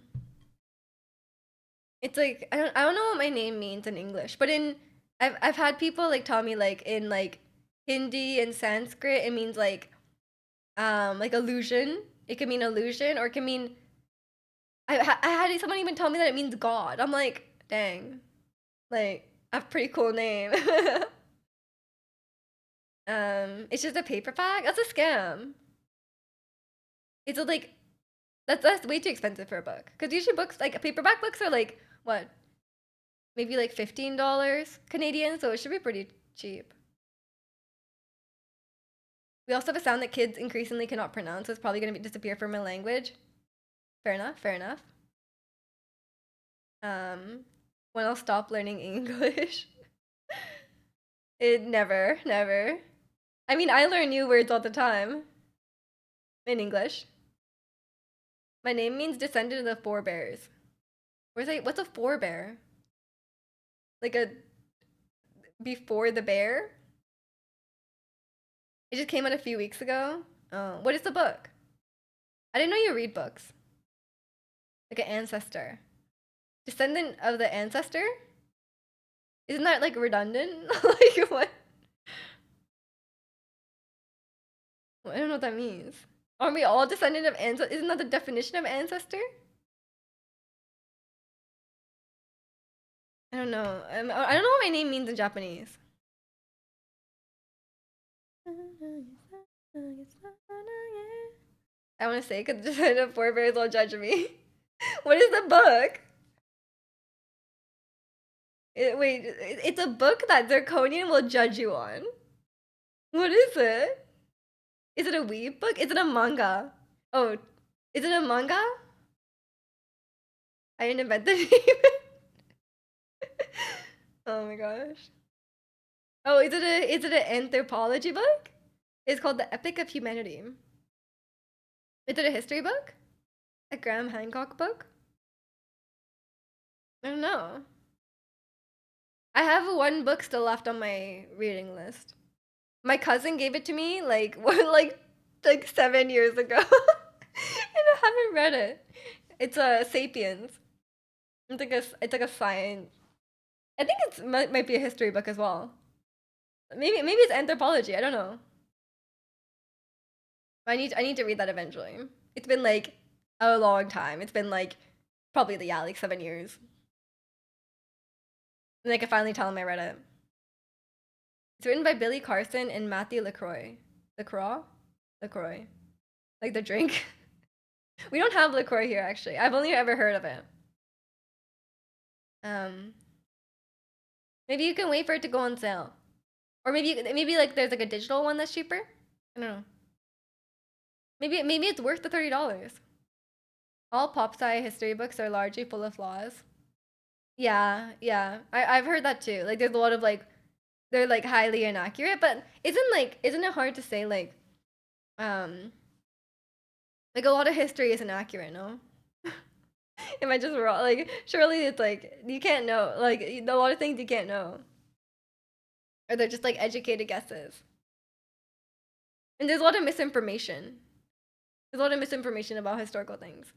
S1: it's like I don't know what my name means in English, but in I've had people like tell me like in like Hindi and Sanskrit it means like illusion. It can mean illusion or it can mean I had someone even tell me that it means God. I'm like, dang, like a pretty cool name. It's just a paperback. That's a scam. It's a, like that's way too expensive for a book. Because usually books like paperback books are like what, maybe like $15 Canadian, so it should be pretty cheap. We also have a sound that kids increasingly cannot pronounce, so it's probably gonna disappear from my language. Fair enough. Fair enough. Um, when I'll stop learning English. It never, never. I mean, I learn new words all the time in English. My name means descendant of the forebears. What's a forebear? Like a before the bear? It just came out a few weeks ago. Oh, what is the book? I didn't know you read books. Like an ancestor. Descendant of the ancestor? Isn't that like redundant? Like what? I don't know what that means. Aren't we all descendant of ancestor? Isn't that the definition of ancestor? I don't know. I don't know what my name means in Japanese. I want to say because the forebears will judge me. What is the book? It's a book that Zirconian will judge you on. What is it? Is it a weeb book? Is it a manga? Oh, is it a manga? I didn't invent the name. Oh my gosh. Oh, is it an anthropology book? It's called The Epic of Humanity. Is it a history book? A Graham Hancock book? I don't know. I have one book still left on my reading list. My cousin gave it to me like what like 7 years ago, and I haven't read it. It's a *Sapiens*. It's like a science. I think might be a history book as well. Maybe it's anthropology. I don't know. I need to read that eventually. It's been like a long time. It's been like probably yeah like 7 years. And I can finally tell him I read it. It's written by Billy Carson and Matthew LaCroix. LaCroix? LaCroix. Like the drink. We don't have LaCroix here actually. I've only ever heard of it. Um, Maybe you can wait for it to go on sale. Or maybe like there's like a digital one that's cheaper. I don't know. Maybe it's worth the $30. All pop sci history books are largely full of flaws. Yeah, yeah. I've heard that too. Like there's a lot of like they're like highly inaccurate, but isn't it hard to say um like a lot of history isn't accurate, no? Am I just wrong? Like surely it's like you can't know. Like a lot of things you can't know. Or they're just like educated guesses. And there's a lot of misinformation. There's a lot of misinformation about historical things.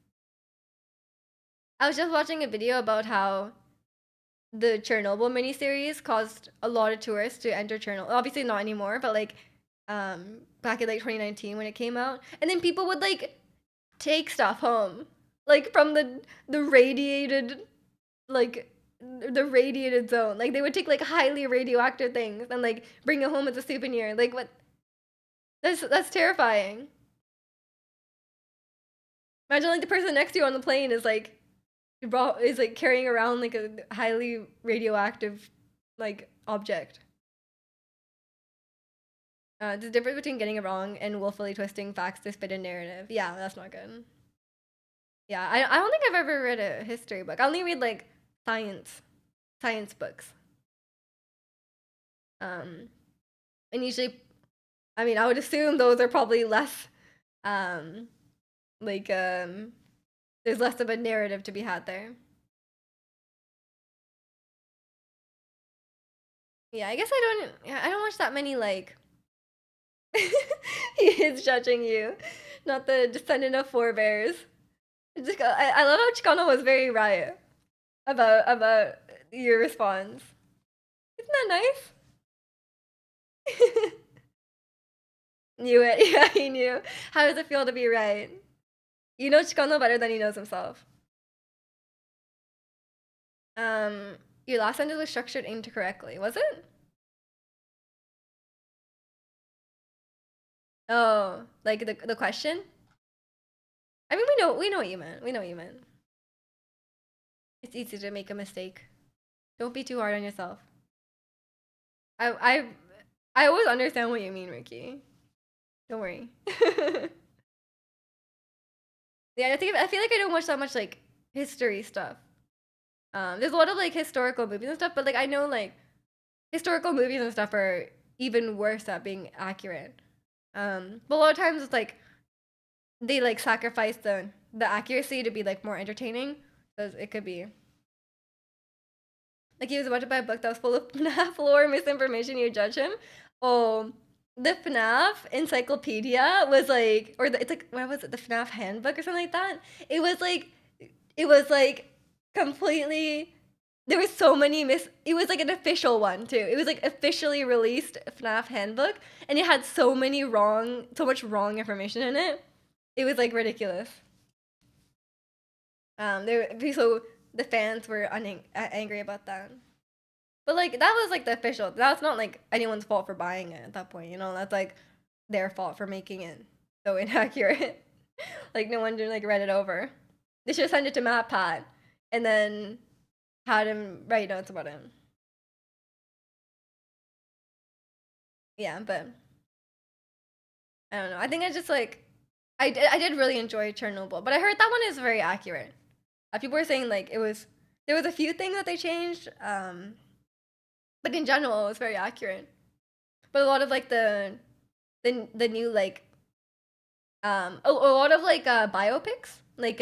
S1: I was just watching a video about how the Chernobyl miniseries caused a lot of tourists to enter Chernobyl. Obviously not anymore, but like back in like 2019 when it came out. And then people would like take stuff home. Like from the radiated like the radiated zone. Like they would take like highly radioactive things and like bring it home as a souvenir. Like what that's terrifying. Imagine like the person next to you on the plane is like carrying around like a highly radioactive like object. The difference between getting it wrong and willfully twisting facts to fit a narrative. Yeah, that's not good. Yeah, I don't think I've ever read a history book. I only read like science books. Um, and usually, I mean, I would assume those are probably less, um, like there's less of a narrative to be had there. Yeah, I guess I don't. Yeah, I don't watch that many like. He is judging you, not the descendant of forebears. I love how Chicano was very right about your response. Isn't that nice? Knew it. Yeah, he knew. How does it feel to be right? You know Chicano better than he knows himself. Um, your last sentence was structured incorrectly, was it? Oh, like the question? I mean, we know what you meant. We know what you meant. It's easy to make a mistake. Don't be too hard on yourself. I I I always understand what you mean, Ricky. Don't worry. Yeah, I feel like I don't watch that much like history stuff. There's a lot of like historical movies and stuff, but like I know like historical movies and stuff are even worse at being accurate. But a lot of times it's like they like sacrifice the accuracy to be like more entertaining. So it could be like he was about to buy a book that was full of FNAF lore misinformation. You judge him. Oh, the FNAF encyclopedia was like, it's like what was it? The FNAF handbook or something like that. It was like, it was like completely. There was so many It was like an official one too. It was like officially released FNAF handbook, and it had so much wrong information in it. It was like ridiculous. So the fans were angry about that. But like that was like the official. That's not like anyone's fault for buying it at that point. You know, that's like their fault for making it so inaccurate. Like no one did like read it over. They should have sent it to Matt Pat, and then had him write notes about him. Yeah, but I don't know. I think I just like I did really enjoy Chernobyl, but I heard that one is very accurate. People were saying like there was a few things that they changed, but in general it was very accurate. But a lot of like the new like a lot of like biopics like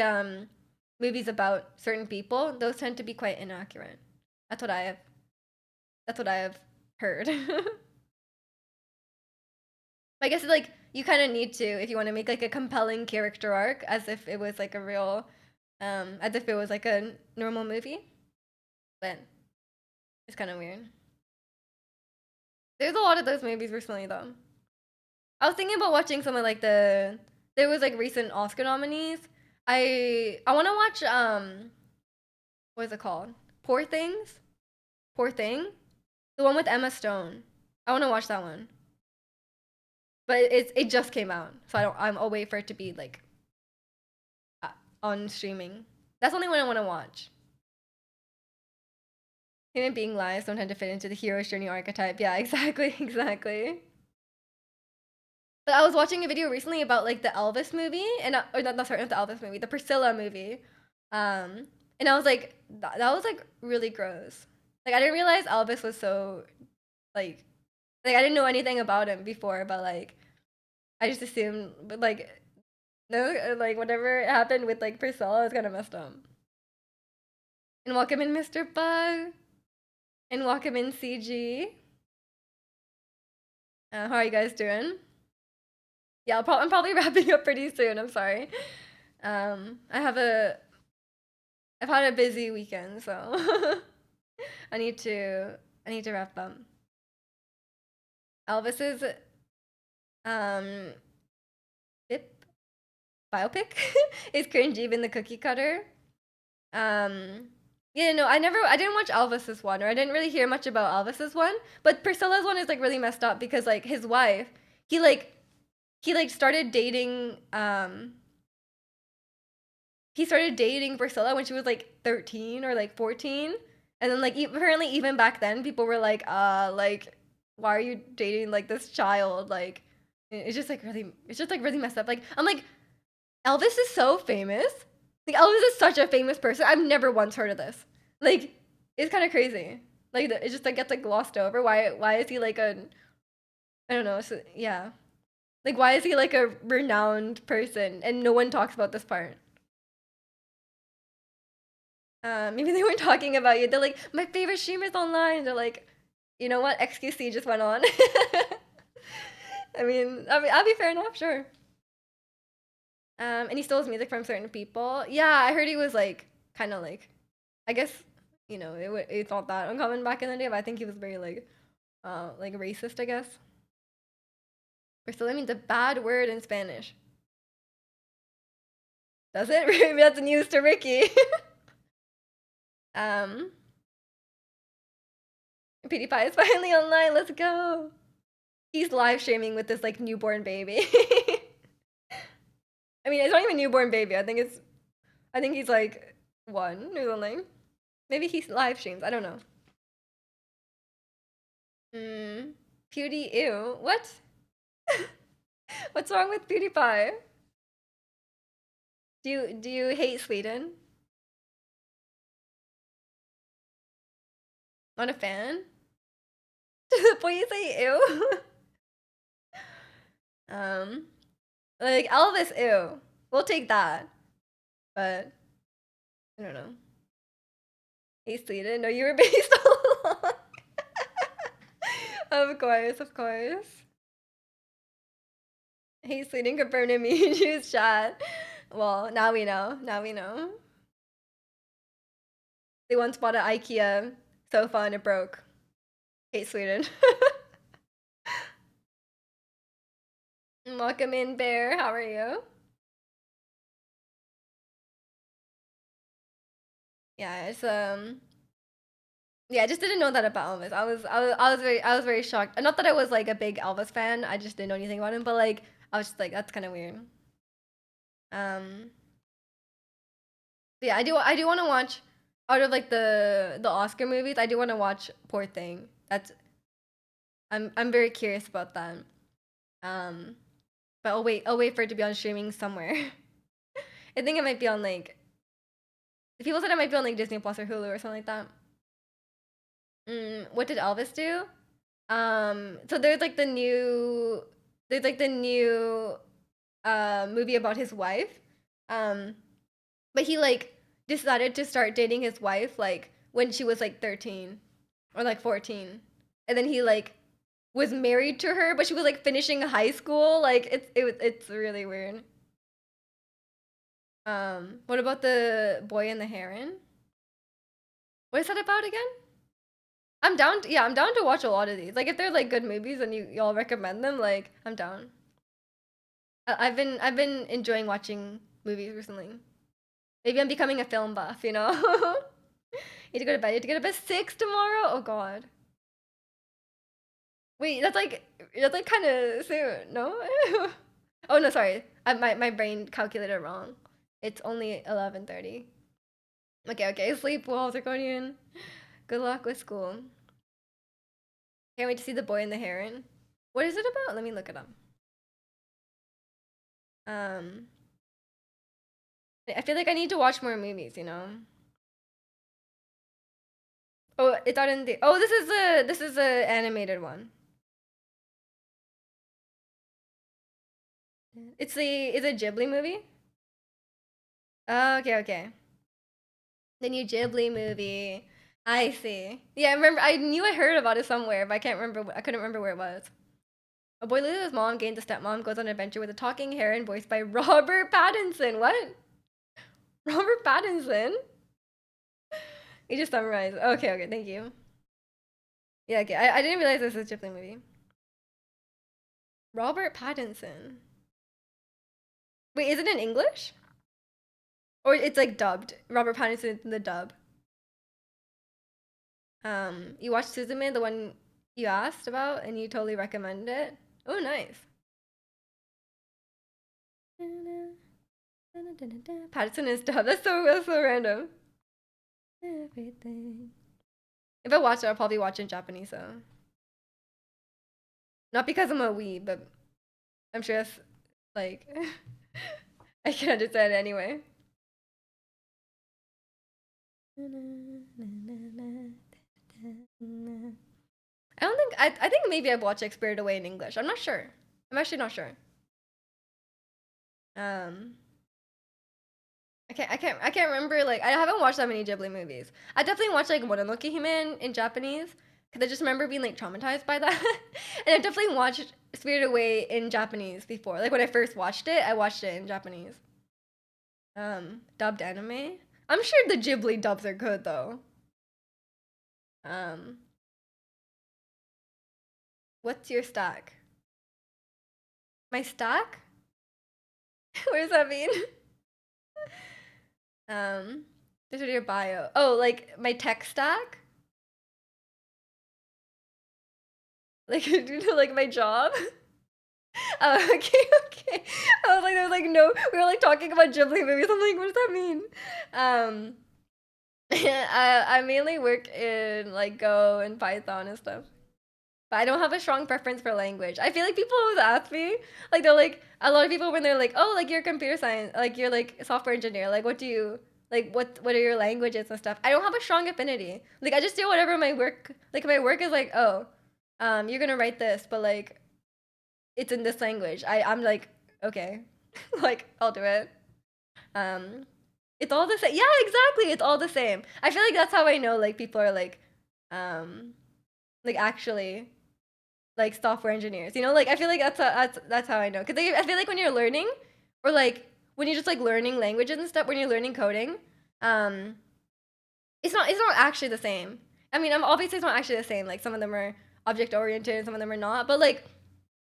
S1: movies about certain people, those tend to be quite inaccurate. That's what I have. That's what I have heard. I guess like you kind of need to if you want to make like a compelling character arc, as if it was like a real, as if it was like a normal movie. But it's kind of weird. There's a lot of those movies recently though. I was thinking about watching some of like there was like recent Oscar nominees. I want to watch what is it called? Poor Things. Poor Thing. The one with Emma Stone. I want to watch that one. But it just came out, so I'll wait for it to be like on streaming. That's the only one I want to watch. Human being lives don't tend to fit into the hero's journey archetype. Yeah, exactly, exactly. But I was watching a video recently about like the Elvis movie, and or not sorry, not the Elvis movie, the Priscilla movie. And I was like, that was like really gross. Like I didn't realize Elvis was so like I didn't know anything about him before, but like I just assumed, but like no, like whatever happened with like Priscilla is kind of messed up. And welcome in, Mr. Bug, and welcome in, CG. How are you guys doing? Yeah, I'm probably wrapping up pretty soon. I'm sorry. Um, I have a I've had a busy weekend, so I need to I need to wrap them. Elvis's um bip biopic is cringy, even the cookie cutter. Um, yeah, no, I didn't watch Elvis's one, or I didn't really hear much about Elvis's one. But Priscilla's one is like really messed up because like his wife, he like he like started dating he started dating Priscilla when she was like 13 or like 14, and then like apparently even back then people were like why are you dating like this child like it's just like really messed up. Like I'm like Elvis is so famous. Like Elvis is such a famous person. I've never once heard of this. Like it's kind of crazy. Like it just like gets like glossed over. Why is he like a I don't know. So, yeah. Like why is he like a renowned person and no one talks about this part? Maybe they weren't talking about you. They're like my favorite streamers online. They're like, you know what? XQC just went on. I'll be fair enough. Sure. And he stole his music from certain people. Yeah, I heard he was like kind of like, I guess it's not that uncommon back in the day, but I think he was very like racist. I guess. Priscilla means a bad word in Spanish. Does it? Maybe that's news to Ricky. um, PewDiePie is finally online. Let's go. He's live streaming with this like newborn baby. I mean, it's not even newborn baby. I think he's like 1 or something. Maybe he live streams. I don't know. Pewdie, ew. What? What's wrong with PewDiePie? Do you hate Sweden? Not a fan? To the point you say ew? Like Elvis, ew. We'll take that. But I don't know. Hey Sweden, no, you were based on Of course, of course. Hey Sweden, confirm to me, choose chat. Well, now we know. Now we know. They once bought an IKEA sofa and it broke. Hate Sweden. Welcome in, Bear. How are you? Yeah, it's yeah, I just didn't know that about Elvis. I was very shocked. Not that I was like a big Elvis fan. I just didn't know anything about him, but like I was just like that's kind of weird. Um yeah, I do want to watch out of like the Oscar movies. I do want to watch Poor Thing. That's I'm very curious about that. Um but I'll wait for it to be on streaming somewhere. I think it might be on like people said it might be on like Disney Plus or Hulu or something like that. What did Elvis do? So there's like the new movie about his wife. Um, but he like decided to start dating his wife like when she was like 13 or like 14. And then he like was married to her, but she was like finishing high school. Like it's really weird. What about the boy and the heron? What is that about again? I'm down to watch a lot of these. Like if they're like good movies and y'all recommend them, like I'm down. I've been enjoying watching movies recently. Maybe I'm becoming a film buff, you know? Need to go to bed. You have to get up at 6 tomorrow? Oh god. Wait, that's like kind of soon, no? Oh no, sorry. My brain calculated wrong. It's only 11:30. Okay, sleep well, Zirconian. Good luck with school. Can't wait to see The Boy and the Heron. What is it about? Let me look it up. Um, I feel like I need to watch more movies, you know? Oh, it's out in the. Oh, this is a animated one. It's a Ghibli movie. Oh, okay. The new Ghibli movie. I see. Yeah, I remember. I knew I heard about it somewhere, but I can't remember. I couldn't remember where it was. A boy loses his mom, gains a stepmom, goes on an adventure with a talking heron voiced by Robert Pattinson. What? Robert Pattinson? You just summarized. Okay, okay, thank you. Yeah, okay. I didn't realize this was a Ghibli movie. Robert Pattinson. Wait, is it in English? Or it's like dubbed? Robert Pattinson in the dub. You watched Suzume, the one you asked about, and you totally recommend it? Oh, nice. Pattinson is dubbed. That's so random. Everything. If I watch it, I'll probably watch it in Japanese, so. Not because I'm a wee, but I'm sure that's like I can understand it anyway. I don't think I think maybe I've watched like Spirited Away in English. I'm not sure. I'm actually not sure. Um I can't remember, like I haven't watched that many Ghibli movies. I definitely watched like Mononoke Hime in Japanese because I just remember being like traumatized by that. And I've definitely watched Spirited Away in Japanese before. Like when I first watched it, I watched it in Japanese. Dubbed anime. I'm sure the Ghibli dubs are good though. Um, what's your stack? My stack? What does that mean? This is your bio. Oh, like my tech stack? Like, like my job? Oh, okay, okay. I was like, there's like no, we were like talking about Ghibli movies. I'm like, what does that mean? Um, I mainly work in like Go and Python and stuff. But I don't have a strong preference for language. I feel like people always ask me, like they're like a lot of people when they're like, oh, like you're computer science, like you're like a software engineer, like what do you like what are your languages and stuff? I don't have a strong affinity. Like I just do whatever my work is like, oh, you're gonna write this, but like it's in this language. I'm like, okay, like I'll do it. Um, it's all the same. Yeah, exactly. It's all the same. I feel like that's how I know like people are um, like actually like software engineers. You know, like I feel like that's how I know. Cause I feel like when you're learning, or like when you're just like learning languages and stuff, when you're learning coding, um, it's not actually the same. I mean, I'm obviously it's not actually the same. Like some of them are object oriented, some of them are not. But like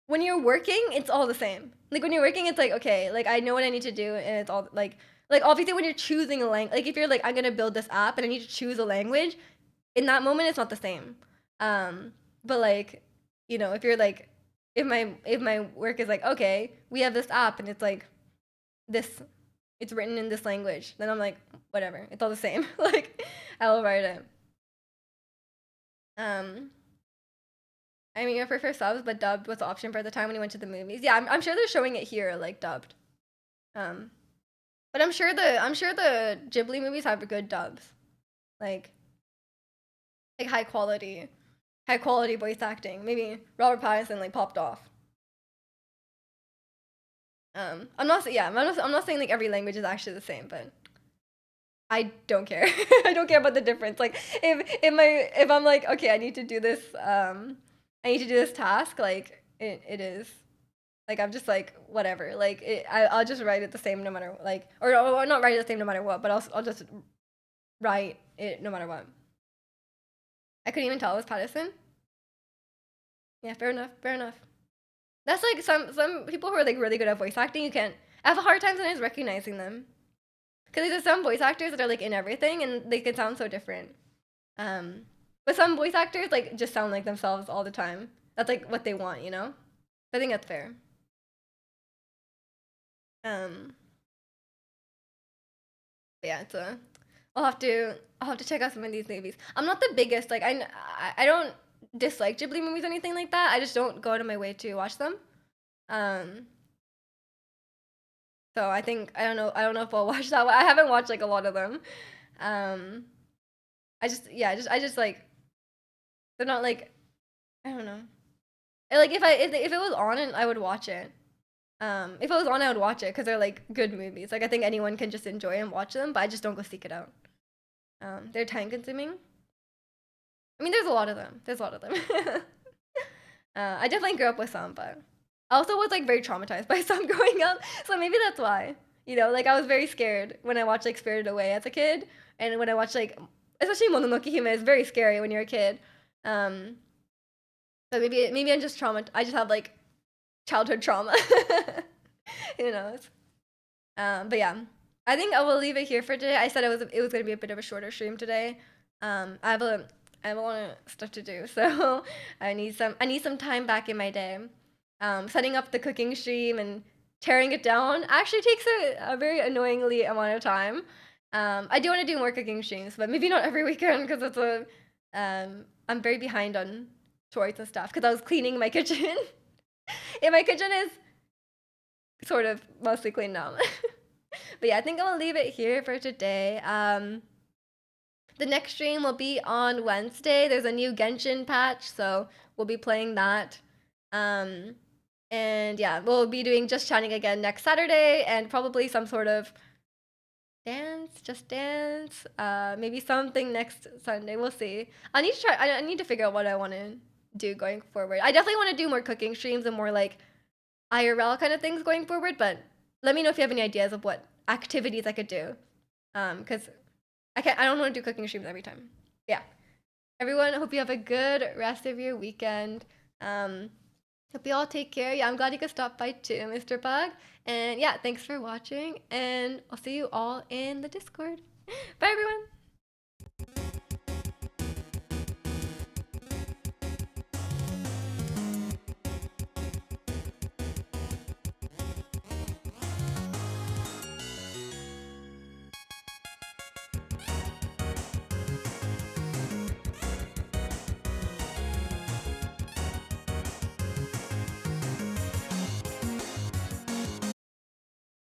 S1: when you're working, it's all the same. Like when you're working, it's like okay, like I know what I need to do, and it's all like obviously when you're choosing a language, like if you're like I'm gonna build this app and I need to choose a language, in that moment it's not the same. Um, but like if you're like if my work is like okay, we have this app and it's like this, it's written in this language, then I'm like whatever, it's all the same. Like I will write it. Um, I mean, I prefer subs, but dubbed was the option for the time when you went to the movies. Yeah, I'm sure they're showing it here, like dubbed. Um, but I'm sure the Ghibli movies have good dubs, like like high quality voice acting. Maybe Robert Pattinson like popped off. I'm not saying like every language is actually the same, but I don't care. I don't care about the difference. Like if I'm like okay, I need to do this task. Like it is. Like I'm just like whatever. Like I'll just write it the same no matter like or not write it the same no matter what. But I'll just write it no matter what. I couldn't even tell it was Patterson. Yeah, fair enough. Fair enough. That's like some people who are like really good at voice acting. You can't. I have a hard time sometimes recognizing them because there's some voice actors that are like in everything and they can sound so different. Um, but some voice actors like just sound like themselves all the time. That's like what they want, you know. I think that's fair. Um, but yeah, it's a. I'll have to check out some of these movies. I'm not the biggest like I don't dislike Ghibli movies or anything like that. I just don't go out of my way to watch them. Um, so I don't know if I'll watch that one. I haven't watched like a lot of them. Um, I just like they're not like I don't know. Like if it was on and I would watch it. If it was on, I would watch it because they're like good movies. Like I think anyone can just enjoy and watch them, but I just don't go seek it out. They're time consuming. I mean, there's a lot of them. There's a lot of them. I definitely grew up with some, but I also was like very traumatized by some growing up, so maybe that's why. Like I was very scared when I watched like Spirited Away as a kid, and when I watched like especially Mononoke Hime is very scary when you're a kid. Um, so maybe I'm just trauma. I just have like childhood trauma. Who knows? But yeah, I think I will leave it here for today. I said it was gonna be a bit of a shorter stream today. I have a lot of stuff to do, so I need some time back in my day. Setting up the cooking stream and tearing it down actually takes a very annoyingly amount of time. I do want to do more cooking streams, but maybe not every weekend because I'm very behind on chores and stuff because I was cleaning my kitchen. And my kitchen is sort of mostly cleaned now. But yeah, I think I'm gonna leave it here for today. The next stream will be on Wednesday. There's a new Genshin patch, so we'll be playing that. Um, and yeah, we'll be doing Just Chatting again next Saturday, and probably some sort of Just Dance. Maybe something next Sunday. We'll see. I need to try. I need to figure out what I want to do going forward. I definitely want to do more cooking streams and more like IRL kind of things going forward. But let me know if you have any ideas of what activities I could do. Because I don't want to do cooking streams every time. Yeah. Everyone, hope you have a good rest of your weekend. Hope you all take care. Yeah, I'm glad you could stop by too, Mr. Bug. And yeah, thanks for watching, and I'll see you all in the Discord. Bye, everyone.